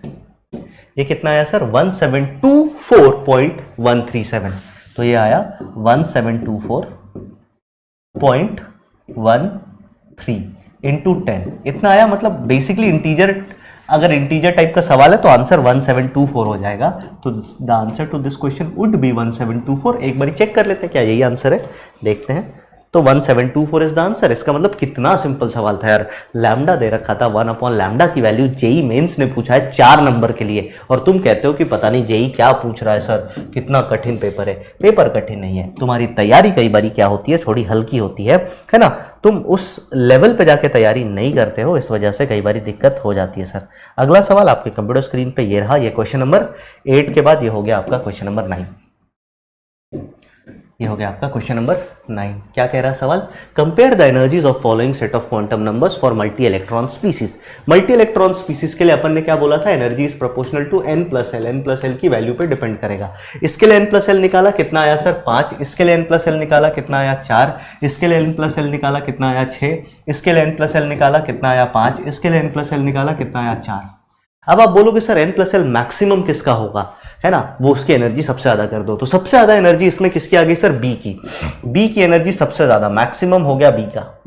ये कितना आया सर, 1724.137। तो ये आया 1724.13 इंटू 10, इतना आया। मतलब बेसिकली इंटीजर, अगर इंटीजर टाइप का सवाल है तो आंसर 1724 हो जाएगा। तो the answer to this question would be 1724। एक बार चेक कर लेते हैं क्या यही आंसर है, देखते हैं। तो 1724 इज द आंसर। इसका मतलब कितना सिंपल सवाल था यार, लैम्डा दे रखा था, 1/लैम्डा की वैल्यू जेई मेंस ने पूछा है 4 नंबर के लिए, और तुम कहते हो कि पता नहीं जेई क्या पूछ रहा है सर, कितना कठिन पेपर है। पेपर कठिन नहीं है, तुम्हारी तैयारी कई बारी क्या होती है, थोड़ी हल्की होती है ना। तुम उस लेवल पे जाके तैयारी नहीं करते हो, इस वजह से कई बारी दिक्कत हो जाती है सर। अगला सवाल आपके कंप्यूटर स्क्रीन पे ये रहा, ये क्वेश्चन नंबर 8 के बाद ये हो गया आपका क्वेश्चन नंबर 9। ये हो गया आपका क्वेश्चन नंबर 9। क्या कह रहा है सवाल, compare the energies of following set of quantum numbers for multi electron species. Multi electron species के लिए अपन ने क्या बोला था, energy is proportional to n plus L, n plus L की वैल्यू पे डिपेंड करेगा। इसके लिए n प्लस एल निकाला, कितना आया सर 5, इसके लिए n प्लस एल निकाला, कितना आया 4, इसके लिए n प्लस एल निकाला, कितना आया 6, इसके लिए n प्लस एल निकाला, कितना आया 5, इसके लिए n प्लस एल निकाला, कितना आया 4। अब आप बोलोगे sir n plus L maximum किसका होगा, है ना, वो उसकी एनर्जी सबसे ज्यादा कर दो। तो सबसे ज्यादा एनर्जी इसमें किसकी आ गई सर, बी की। बी की एनर्जी सबसे ज्यादा, मैक्सिमम हो गया बी का।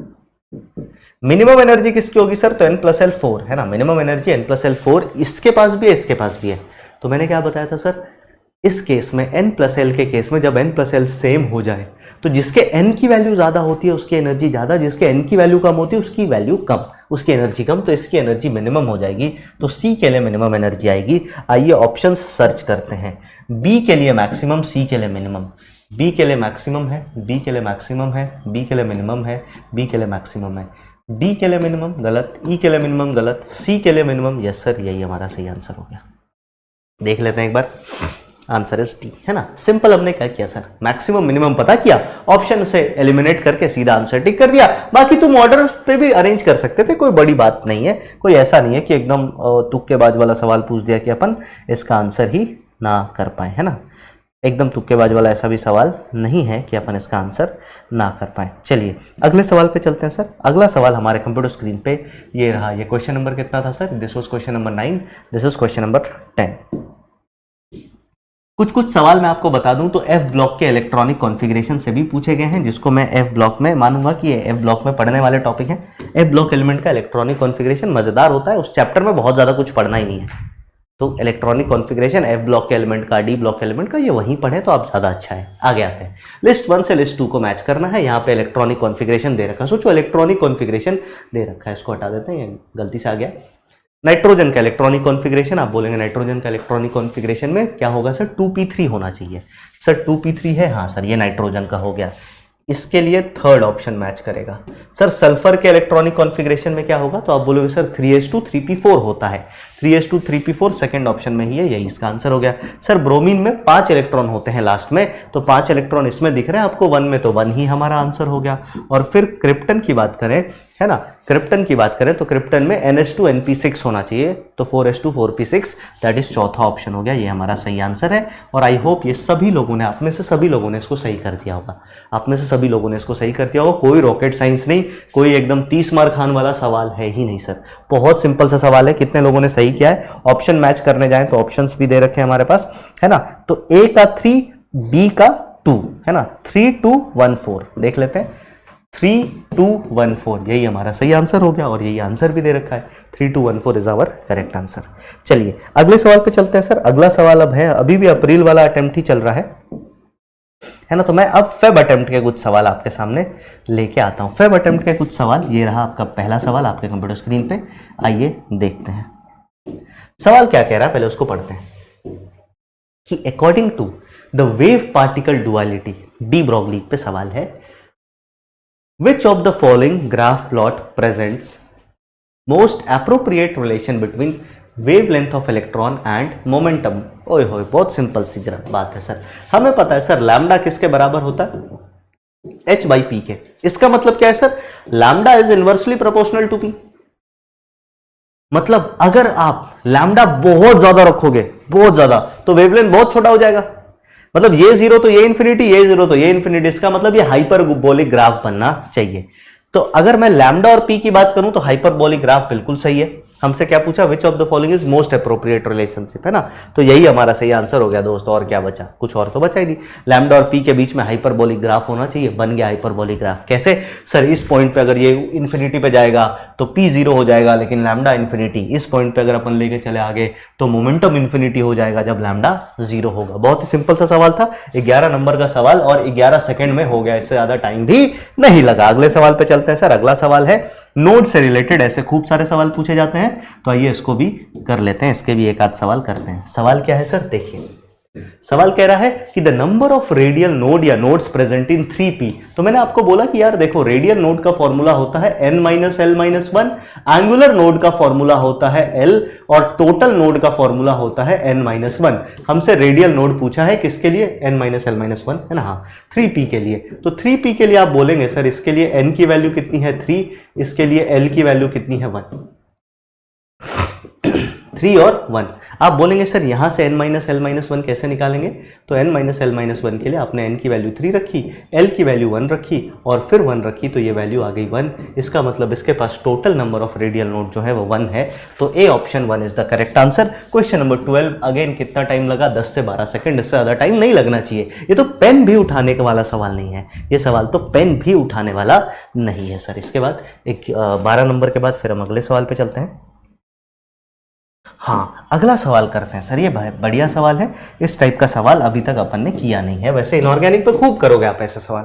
मिनिमम एनर्जी किसकी होगी सर, तो n प्लस एल 4 है ना, minimum energy n plus L 4, इसके पास भी है, इसके पास भी है। तो मैंने क्या बताया था सर, इस केस में n प्लस एल के केस में जब n प्लस एल सेम हो जाए तो जिसके n की वैल्यू ज्यादा होती है उसकी एनर्जी ज्यादा, जिसके n की वैल्यू कम होती है उसकी वैल्यू कम, उसकी एनर्जी कम, तो इसकी एनर्जी मिनिमम हो जाएगी। तो C के लिए मिनिमम एनर्जी आएगी। आइए ऑप्शंस सर्च करते हैं, B के लिए मैक्सिमम, C के लिए मिनिमम। B के लिए मैक्सिमम है, B के लिए मैक्सिमम है, B के लिए मिनिमम है, B के लिए मैक्सिमम है, D के लिए मिनिमम गलत, E के लिए मिनिमम गलत, C के लिए मिनिमम, यस सर यही हमारा सही आंसर हो गया। देख लेते हैं एक बार, आंसर इज टी, है ना। सिंपल, हमने क्या किया सर, मैक्सिमम मिनिमम पता किया, ऑप्शन से एलिमिनेट करके सीधा आंसर टिक कर दिया। बाकी तुम ऑर्डर पे भी अरेंज कर सकते थे, कोई बड़ी बात नहीं है, कोई ऐसा नहीं है कि एकदम तुक्केबाज वाला सवाल पूछ दिया कि अपन इसका आंसर ही ना कर पाए, है ना। एकदम तुक्केबाज वाला ऐसा भी सवाल नहीं है कि अपन इसका आंसर ना कर पाए। चलिए अगले सवाल पे चलते हैं सर। अगला सवाल हमारे कंप्यूटर स्क्रीन पे ये रहा। ये क्वेश्चन नंबर कितना था sir, this was question number 9, this is question number 10। कुछ सवाल मैं आपको बता दूं तो एफ ब्लॉक के इलेक्ट्रॉनिक कॉन्फ़िगरेशन से भी पूछे गए हैं, जिसको मैं एफ ब्लॉक में मानूंगा कि ये एफ ब्लॉक में पढ़ने वाले टॉपिक हैं। एफ ब्लॉक एलिमेंट का इलेक्ट्रॉनिक कॉन्फ़िगरेशन मजेदार होता है, उस चैप्टर में बहुत ज्यादा कुछ पढ़ना ही नहीं है। तो इलेक्ट्रॉनिक कॉन्फ़िगरेशन एफ ब्लॉक के एलिमेंट का, डी ब्लॉक के एलिमेंट का, ये वहीं पढ़े तो आप ज्यादा अच्छा है। आगे आते हैं, लिस्ट 1 से लिस्ट 2 को मैच करना है। यहाँ पे इलेक्ट्रॉनिक कॉन्फ़िगरेशन दे रखा है, सोचो इलेक्ट्रॉनिक कॉन्फ़िगरेशन दे रखा है, इसको हटा देते हैं, गलती से आ गया। नाइट्रोजन का इलेक्ट्रॉनिक कॉन्फ़िगरेशन, आप बोलेंगे नाइट्रोजन का इलेक्ट्रॉनिक कॉन्फ़िगरेशन में क्या होगा सर, 2p3 होना चाहिए। सर 2p3 है, हाँ सर ये नाइट्रोजन का हो गया। इसके लिए थर्ड ऑप्शन मैच करेगा। सर सल्फर के इलेक्ट्रॉनिक कॉन्फ़िगरेशन में क्या होगा, तो आप बोलोगे सर 3s2 3p4 होता है, 3s2 3p4 सेकंड ऑप्शन में ही है, यही इसका आंसर हो गया। सर ब्रोमीन में 5 इलेक्ट्रॉन होते हैं लास्ट में, तो 5 इलेक्ट्रॉन इसमें दिख रहे हैं आपको 1 में, तो 1 ही हमारा आंसर हो गया। और फिर क्रिप्टन की बात करें, है ना, क्रिप्टन की बात करें तो क्रिप्टन में NH2 NP6 होना चाहिए, तो 4s2 4p6 दैट इज चौथा ऑप्शन हो गया, ये हमारा सही आंसर है। और आई होप ये सभी लोगों ने, आप में से सभी लोगों ने इसको सही कर दिया होगा, आप में से सभी लोगों ने इसको सही कर दिया होगा। कोई रॉकेट साइंस नहीं, कोई एकदम 30 मार्क खान वाला सवाल है ही नहीं सर, बहुत सिंपल सा सवाल है। कितने लोगों ने सही किया है, ऑप्शन मैच करने जाएं तो ऑप्शंस भी दे रखे हैं हमारे पास, है ना। तो ए का 3, बी का 2, है ना, 3 2 1 4 देख लेते हैं, 3 2 1 4 यही हमारा सही आंसर हो गया, और यही आंसर भी दे रखा है, 3 2 1 4 इज आवर करेक्ट आंसर। चलिए अगले सवाल पे चलते हैं सर। अगला सवाल अब है, अभी भी अप्रैल वाला अटेम्प्ट ही चल रहा है ना, तो मैं अब फेब अटेम्प्ट के कुछ सवाल आपके सामने लेके आता हूं। फेब अटेम्प्ट के कुछ सवाल, ये रहा आपका पहला सवाल आपके कंप्यूटर स्क्रीन पे, आइए देखते हैं सवाल क्या कह रहा है, पहले उसको पढ़ते हैं कि according to the wave particle duality, de Broglie पे सवाल है, which of the following graph plot presents most appropriate relation between wavelength of electron and momentum। ओए होए, बहुत सिंपल सी बात है सर, हमें पता है सर लैम्डा किसके बराबर होता है, h बाई पी के। इसका मतलब क्या है sir, lambda is inversely proportional to P. मतलब अगर आप लैम्डा बहुत ज्यादा रखोगे, बहुत ज्यादा, तो वेवलेंथ बहुत छोटा हो जाएगा। मतलब ये जीरो तो ये इंफिनिटी, ये जीरो तो ये इंफिनिटी, इसका मतलब ये हाइपरबोलिक ग्राफ बनना चाहिए। तो अगर मैं लैम्डा और पी की बात करूं तो हाइपरबोलिक ग्राफ बिल्कुल सही है। हमसे क्या पूछा, which of the following is most appropriate relationship, है ना, तो यही हमारा सही आंसर हो गया दोस्तों। और क्या बचा, कुछ और तो बचा ही नहीं। लैम्डा और पी के बीच में हाइपरबोलिक ग्राफ होना चाहिए, बन गया हाइपरबोलिक ग्राफ। कैसे सर, इस पॉइंट पे अगर ये इंफिनिटी पे जाएगा तो पी जीरो हो जाएगा, लेकिन लैम्डा इंफिनिटी, इस पॉइंट पे अगर अपन लेके चले आगे तो मोमेंटम इंफिनिटी हो जाएगा जब लैम्डा जीरो होगा। बहुत ही सिंपल सा सवाल था, 11 नंबर का सवाल और 11 सेकंड में हो गया, इससे ज्यादा टाइम भी नहीं लगा। अगले सवाल पे चलते हैं सर। अगला सवाल है नोड से रिलेटेड, ऐसे खूब सारे सवाल पूछे जाते हैं, तो आइए इसको भी कर लेते हैं, इसके भी एक आध सवाल करते हैं। सवाल क्या है सर, देखिए सवाल कह रहा है कि the number of radial node या नोड्स प्रेजेंट इन 3p। तो मैंने आपको बोला कि यार देखो, रेडियल नोड का फॉर्मूला होता है n-l-1, एंगुलर नोड का फॉर्मूला होता है l, और टोटल नोड का फॉर्मूला होता है n-1। हमसे रेडियल नोड पूछा है किसके लिए, n-l-1, है ना, हाँ 3p के लिए। तो 3p के लिए आप बोलेंगे सर इसके लिए n की वैल्यू कितनी है 3, इसके लिए l की वैल्यू कितनी है 1, 3 और 1। आप बोलेंगे सर यहां से n-l-1 कैसे निकालेंगे, तो n-l-1 के लिए आपने n की वैल्यू 3 रखी, l की वैल्यू 1 रखी और फिर 1 रखी, तो ये वैल्यू आ गई 1। इसका मतलब इसके पास total number of radial node जो है वो 1 है, तो A option 1 is the correct answer. Question number 12, again कितना टाइम लगा, 10 से 12 सेकंड, इससे ज्यादा टाइम नहीं लगना चाहिए। ये तो पेन भी उठाने के वाला सवाल नहीं है, ये सवाल तो पेन भी उठाने वाला नहीं है सर। इसके बाद 12 नंबर के बाद फिर हम अगले सवाल पे चलते हैं। हाँ, अगला सवाल करते हैं सर, ये बढ़िया सवाल है, इस टाइप का सवाल अभी तक अपन ने किया नहीं है। वैसे इनऑर्गेनिक पे खूब करोगे आप ऐसे सवाल,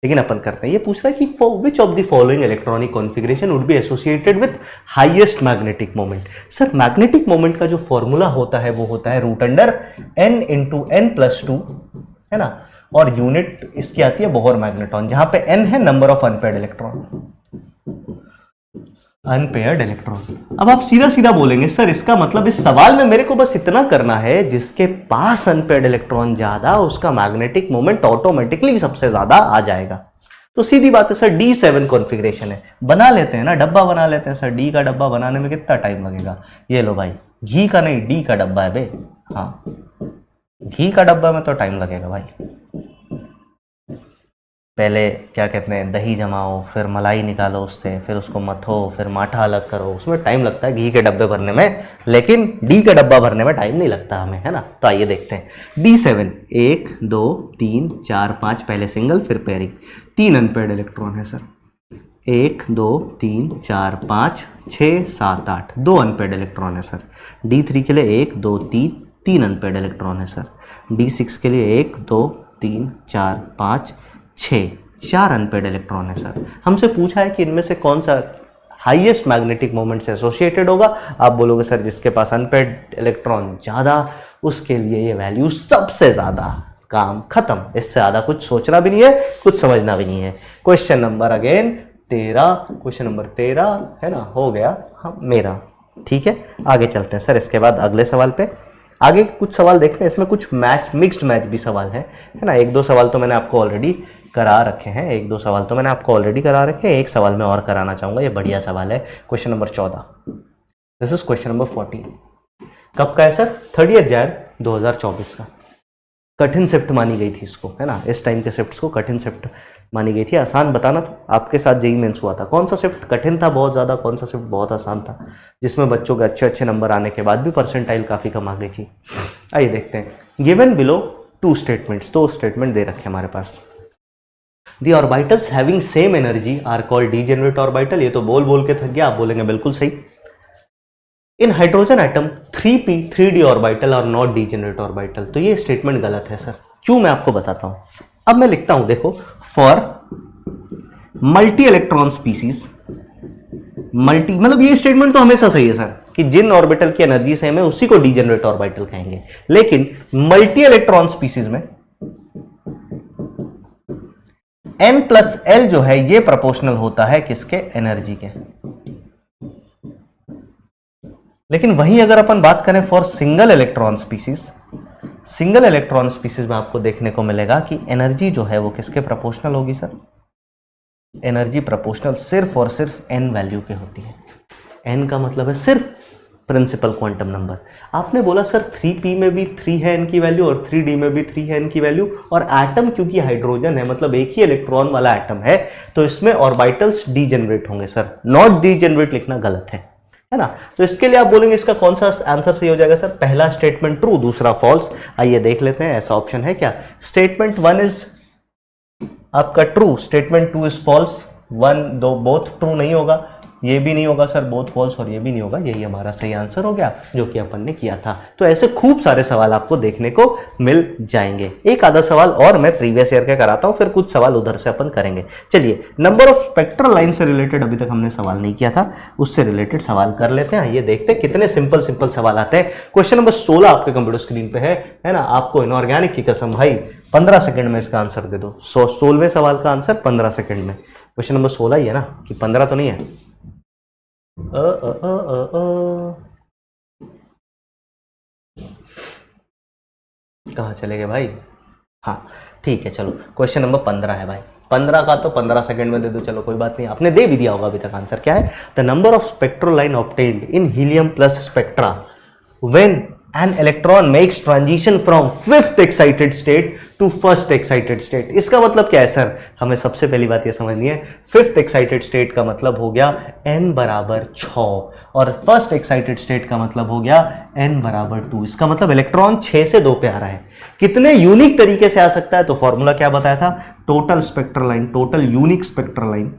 लेकिन अपन करते हैं। ये पूछ रहा है कि which of the following electronic configuration would be associated with highest magnetic moment. Sir magnetic moment का जो फॉर्मूला होता है वो होता है √n × n+2, है ना, और यूनिट इसकी आती है बोहर मैग्नेटॉन, जहां पे n है number of unpaired electron, unpaired electron. अब आप सीधा सीधा बोलेंगे सर इसका मतलब इस सवाल में मेरे को बस इतना करना है, जिसके पास अनपेयर्ड इलेक्ट्रॉन ज्यादा उसका मैग्नेटिक मोमेंट ऑटोमेटिकली सबसे ज्यादा आ जाएगा। तो सीधी बात है सर, D7 कॉन्फ़िगरेशन है, बना लेते हैं ना, डब्बा बना लेते हैं सर। डी का डब्बा बनाने में कितना टाइम लगेगा, ये लो भाई, घी का नहीं डी का डब्बा है बे, हाँ घी का डब्बा में तो टाइम लगेगा भाई। पहले क्या कहते हैं, दही जमाओ, फिर मलाई निकालो उससे, फिर उसको मथो, फिर माठा अलग करो, उसमें टाइम लगता है घी के डब्बे भरने में, लेकिन डी का डब्बा भरने में टाइम नहीं लगता हमें, है ना। तो आइए देखते हैं। D7 1 2 3 4 5, पहले सिंगल फिर पेयरिंग, 3 अनपेयर्ड इलेक्ट्रॉन है सर, 1 2 3 4 5 6 7 8, 2 अनपेयर्ड इलेक्ट्रॉन है सर। D3 के लिए 1 2 3 3 अनपेयर्ड इलेक्ट्रॉन है सर। D6 के लिए 1 2 3 4 5 6 4 अनपेयर्ड इलेक्ट्रॉन है सर। हमसे पूछा है कि इनमें से कौन सा हाईएस्ट मैग्नेटिक मोमेंट से एसोसिएटेड होगा। आप बोलोगे सर जिसके पास अनपेयर्ड इलेक्ट्रॉन ज्यादा, उसके लिए ये वैल्यू सबसे ज्यादा काम खत्म। इससे ज्यादा कुछ सोचना भी नहीं है, कुछ समझना भी नहीं है। Question number again 13, question number 13 है ना, हो गया हाँ मेरा। ठीक है, आगे चलते हैं सर इसके बाद अगले सवाल पे। आगे कुछ सवाल देखते हैं, इसमें कुछ मैच मिक्स्ड मैच भी सवाल है ना। एक दो सवाल तो मैंने आपको ऑलरेडी करा रखे हैं, एक सवाल मैं और कराना चाहूंगा, ये बढ़िया सवाल है। Question number 14, this is question number 14। कब का है सर? 30 जनवरी 2024 का। कठिन शिफ्ट मानी गई थी इसको, है ना, इस टाइम के शिफ्ट्स को कठिन शिफ्ट मानी गई थी। आसान बताना तो आपके साथ जेईई मेंस हुआ था, कौन सा शिफ्ट कठिन था बहुत ज़्यादा, कौन सा शिफ्ट बहुत आसान था, जिसमें बच्चों के अच्छे अच्छे नंबर आने के बाद भी परसेंटाइल काफ़ी कम आ गई थी। आइए देखते हैं। गिवन बिलो 2 स्टेटमेंट्स, 2 स्टेटमेंट दे रखे हमारे पास। The orbitals having same energy are called degenerate orbital. ये तो बोल बोल के थक गया, आप बोलेंगे बिल्कुल सही। In hydrogen atom 3p 3d orbital और नॉट डीजेनरेट ऑर्बिटल। तो ये स्टेटमेंट गलत है सर, क्यों मैं आपको बताता हूं। अब मैं लिखता हूं, देखो, for multi electron species, multi मतलब ये स्टेटमेंट तो हमेशा सही है सर कि जिन ऑर्बिटल की एनर्जी सेम है उसी को डीजेनरेट ऑर्बिटल कहेंगे। लेकिन मल्टी इलेक्ट्रॉन स्पीसीज में n+l जो है ये प्रोपोर्शनल होता है किसके? एनर्जी के। लेकिन वहीं अगर अपन बात करें for single electron species, single electron species में आपको देखने को मिलेगा कि एनर्जी जो है वो किसके प्रोपोर्शनल होगी सर? एनर्जी प्रोपोर्शनल सिर्फ और सिर्फ n वैल्यू के होती है। n का मतलब है सिर्फ प्रिंसिपल क्वांटम नंबर। आपने बोला सर 3p में भी 3 है n की वैल्यू और 3d में भी 3 है n की वैल्यू, और एटम क्योंकि हाइड्रोजन है मतलब एक ही इलेक्ट्रॉन वाला एटम है, तो इसमें ऑर्बिटल्स डीजेनरेट होंगे सर, नॉट डीजेनरेट लिखना गलत है ना। तो इसके लिए आप बोलेंगे इसका कौन सा आंसर सही हो जाएगा सर? पहला स्टेटमेंट ट्रू, दूसरा फॉल्स। आइए देख लेते हैं ऐसा ऑप्शन है क्या। स्टेटमेंट 1 इज आपका true, statement 2 is false. 1 2 both true नहीं होगा, ये भी नहीं होगा सर बोथ फॉल्स, और ये भी नहीं होगा। यही हमारा सही आंसर हो गया जो कि अपन ने किया था। तो ऐसे खूब सारे सवाल आपको देखने को मिल जाएंगे। एक आधा सवाल और मैं प्रीवियस ईयर के कराता हूं, फिर कुछ सवाल उधर से अपन करेंगे। चलिए, नंबर ऑफ स्पेक्ट्रल लाइन से रिलेटेड अभी तक हमने सवाल नहीं किया था, उससे रिलेटेड सवाल कर लेते हैं। ये देखते हैं कितने सिंपल सिंपल सवाल आते हैं। क्वेश्चन नंबर 16 आपके कंप्यूटर स्क्रीन पे है ना। आपको इनऑर्गेनिक की कसम भाई 15 सेकंड में इसका आंसर दे दो। 16वें सवाल का आंसर 15 सेकंड में। क्वेश्चन नंबर 16 ही है ना, कि 15 तो नहीं है। कहाँ चले गए भाई? हाँ ठीक है, चलो क्वेश्चन नंबर 15 है भाई। 15 का तो 15 सेकंड में दे दो, चलो कोई बात नहीं, आपने दे भी दिया होगा अभी तक आंसर। क्या है? The number of spectral line obtained in helium plus spectra when an electron makes transition from 5th excited state to 1st excited state। इसका मतलब क्या है सर? हमें सबसे पहली बात ये समझनी है, 5th excited state का मतलब हो गया n बराबर 6 और 1st excited state का मतलब हो गया n बराबर 2। इसका मतलब इलेक्ट्रॉन 6 से 2 पे आ रहा है। कितने यूनिक तरीके से आ सकता है? तो फॉर्मूला क्या बताया था? Total spectral line, total unique spectral line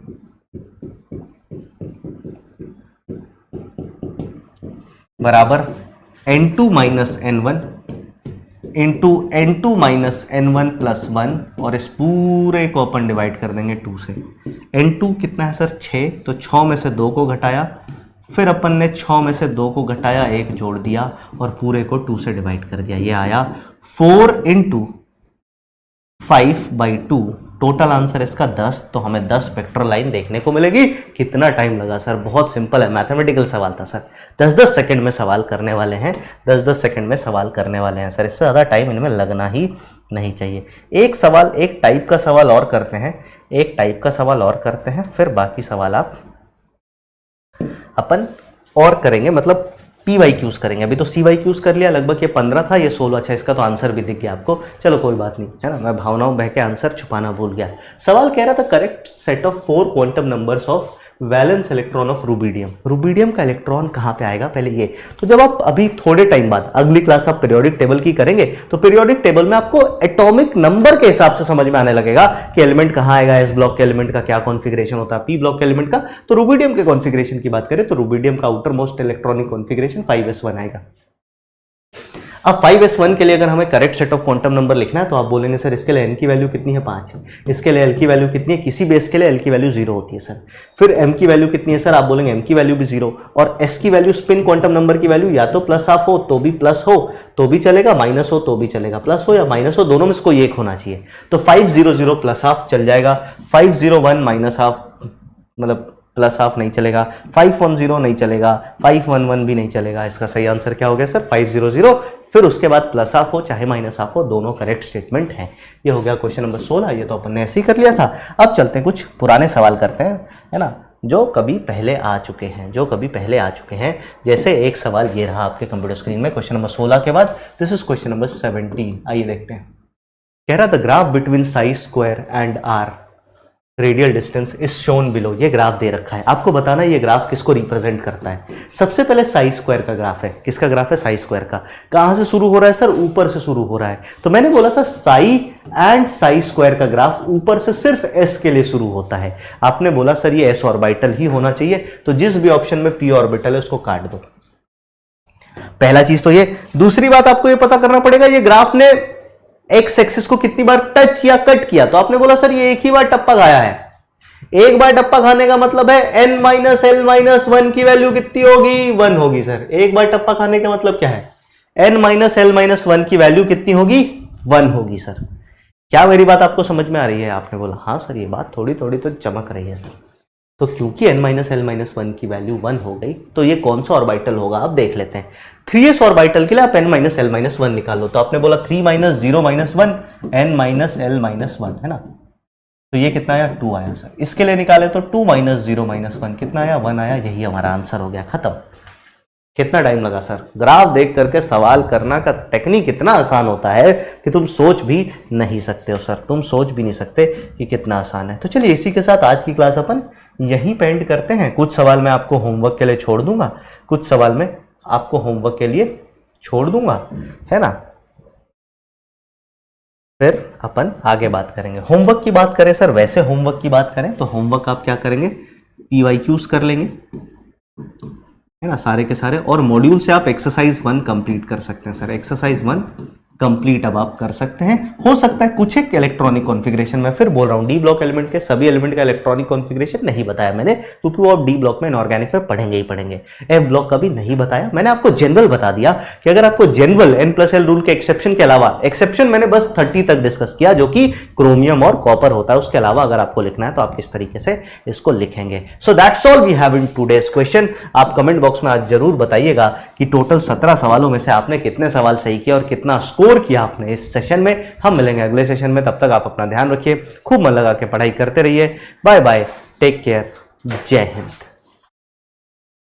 बराबर n2 minus n1 into n2 minus n1 plus 1, और इस पूरे को अपन डिवाइड कर देंगे 2 से। n2 कितना है सर? 6, तो 6 में से 2 को घटाया, फिर अपन ने 6 में से 2 को घटाया, 1 जोड़ दिया और पूरे को 2 से डिवाइड कर दिया। ये आया 4 इंटू 5/2। टोटल आंसर इसका 10। तो हमें 10 स्पेक्ट्रल लाइन देखने को मिलेगी। कितना टाइम लगा सर? बहुत सिंपल है, मैथमेटिकल सवाल था सर। 10-10 सेकंड में सवाल करने वाले हैं, 10-10 सेकंड में सवाल करने वाले हैं सर। इससे ज़्यादा टाइम इनमें लगना ही नहीं चाहिए। एक सवाल, एक टाइप का सवाल और करते हैं, एक टाइप का सवाल और करते हैं, फिर बाकी सवाल अपन और करेंगे, मतलब PYQs करेंगे। अभी तो CYQs कर लिया, लगभग ये 15 था, ये 16। अच्छा, इसका तो आंसर भी दिख गया आपको। चलो कोई बात नहीं, है ना, मैं भावनाओं बह के आंसर छुपाना भूल गया। सवाल कह रहा था correct set of 4 quantum numbers of valence electron of rubidium. Rubidium का इलेक्ट्रॉन कहाँ पे आएगा पहले ये? तो जब आप अभी थोड़े टाइम बाद अगली क्लास आप पीरियोडिक टेबल की करेंगे, तो पीरियोडिक टेबल में आपको एटॉमिक नंबर के हिसाब से समझ में आने लगेगा कि एलिमेंट कहाँ आएगा, एस ब्लॉक के एलिमेंट का क्या कॉन्फिगरेशन होता है, पी ब्लॉक के एलिमेंट का। तो रूबिडियम के कॉन्फिगरेशन की बात करें तो रूबिडियम का outer most electronic configuration 5s1 आएगा। अब 5s1 के लिए अगर हमें correct set of quantum number लिखना है तो आप बोलेंगे सर इसके लिए n की वैल्यू कितनी है 5 है, इसके लिए l की वैल्यू कितनी है, किसी बेस के लिए l की वैल्यू 0 होती है सर। फिर m की वैल्यू कितनी है सर, आप बोलेंगे m की वैल्यू भी 0, और s की वैल्यू स्पिन क्वांटम नंबर की वैल्यू या तो प्लस हाफ हो तो भी प्लस हो तो भी चलेगा, माइनस हो तो भी चलेगा, प्लस हो या माइनस हो दोनों में से कोई एक होना चाहिए। तो 500 प्लस हाफ चल जाएगा, 501 माइनस हाफ मतलब प्लस हाफ नहीं चलेगा, 510 नहीं चलेगा, 511 भी नहीं चलेगा। इसका सही आंसर क्या हो गया सर 500, फिर उसके बाद प्लस हाफ हो चाहे माइनस हाफ हो दोनों करेक्ट स्टेटमेंट हैं। ये हो गया क्वेश्चन नंबर 16। ये तो अपन ने ऐसे ही कर लिया था। अब चलते हैं कुछ पुराने सवाल करते हैं, है ना, जो कभी पहले आ चुके हैं, जैसे एक सवाल ये रहा आपके कंप्यूटर स्क्रीन में क्वेश्चन नंबर 16 के बाद, दिस इज क्वेश्चन नंबर 17। आइए देखते हैं। कह रहा the graph between psi square and R radial distance is shown below. ये ग्राफ दे रखा है, आपको बताना है ये ग्राफ किसको रिप्रेजेंट करता है। सबसे पहले साई स्क्वायर का ग्राफ है, किसका ग्राफ है, साई स्क्वायर का। कहां से शुरू हो रहा है सर, ऊपर से शुरू हो रहा है। तो मैंने बोला था साई एंड साई स्क्वायर का ग्राफ ऊपर से सिर्फ एस के लिए शुरू होता है। आपने बोला सर ये एस ऑर्बिटल ही होना चाहिए, तो जिस भी ऑप्शन में पी ऑर्बिटल है उसको काट दो। पहला चीज तो ये। दूसरी बात आपको ये पता करना पड़ेगा ये ग्राफ ने एक्स एक्सिस को कितनी बार टच या कट किया। तो आपने बोला सर ये एक ही बार टप्पा खाया है। एक बार टप्पा खाने का मतलब है n माइनस एल माइनस 1 की वैल्यू कितनी होगी, 1 होगी सर। एक बार टप्पा खाने का मतलब क्या है, n माइनस एल माइनस 1 की वैल्यू कितनी होगी, 1 होगी सर। क्या मेरी बात आपको समझ में आ रही है। आपने बोला हाँ सर ये बात थोड़ी थोड़ी तो चमक रही है सर। तो क्योंकि n माइनस एल माइनस 1 की वैल्यू 1 हो गई तो ये कौन सा ऑर्बिटल होगा आप देख लेते हैं। 3s ऑर्बिटल के लिए आप n माइनस एल माइनस 1 निकाल लो। तो आपने बोला 3 minus 0 minus 1 n minus L minus 1 है ना, तो ये कितना आया 2 आया सर। इसके लिए निकाले तो 2 माइनस 0 माइनस 1 कितना आया 1 आया। यही हमारा आंसर हो गया, खत्म। कितना टाइम लगा सर, ग्राफ देख करके सवाल करना का टेक्निक इतना आसान होता है कि तुम सोच भी नहीं सकते हो सर, तुम सोच भी नहीं सकते कि कितना आसान है। तो चलिए इसी के साथ आज की क्लास अपन यही पेंड करते हैं। कुछ सवाल मैं आपको होमवर्क के लिए छोड़ दूंगा, कुछ सवाल मैं आपको होमवर्क के लिए छोड़ दूंगा, है ना। फिर अपन आगे बात करेंगे। होमवर्क की बात करें सर, वैसे होमवर्क की बात करें तो होमवर्क आप क्या करेंगे, PYQs कर लेंगे, है ना, सारे के सारे। और मॉड्यूल से आप एक्सरसाइज 1 कंप्लीट कर सकते हैं सर। एक्सरसाइज 1 कंप्लीट अब आप कर सकते हैं। हो सकता है कुछ एक इलेक्ट्रॉनिक कॉन्फ़िगरेशन, मैं फिर बोल रहा हूं डी ब्लॉक एलिमेंट के सभी एलिमेंट का इलेक्ट्रॉनिक कॉन्फ़िगरेशन नहीं बताया मैंने, क्योंकि वो आप डी ब्लॉक में इनऑर्गेनिक में पढ़ेंगे ही पढ़ेंगे। एफ ब्लॉक का भी नहीं बताया मैंने, आपको जनरल बता दिया कि अगर आपको जनरल n+l रूल के एक्सेप्शन के अलावा, एक्सेप्शन मैंने बस 30 तक डिस्कस किया जो कि क्रोमियम और कॉपर होता है, उसके अलावा अगर आपको लिखना है तो आप किस तरीके से इसको लिखेंगे। So that's all we have in today's question. आप कमेंट बॉक्स में आज जरूर बताइएगा कि टोटल 17 सवालों में से आपने कितने सवाल सही किया और कितना स्कोर किया आपने इस सेशन में। हम मिलेंगे अगले सेशन में, तब तक आप अपना ध्यान रखिए, खूब मन लगा के पढ़ाई करते रहिए। बाय बाय, टेक केयर, जय हिंद।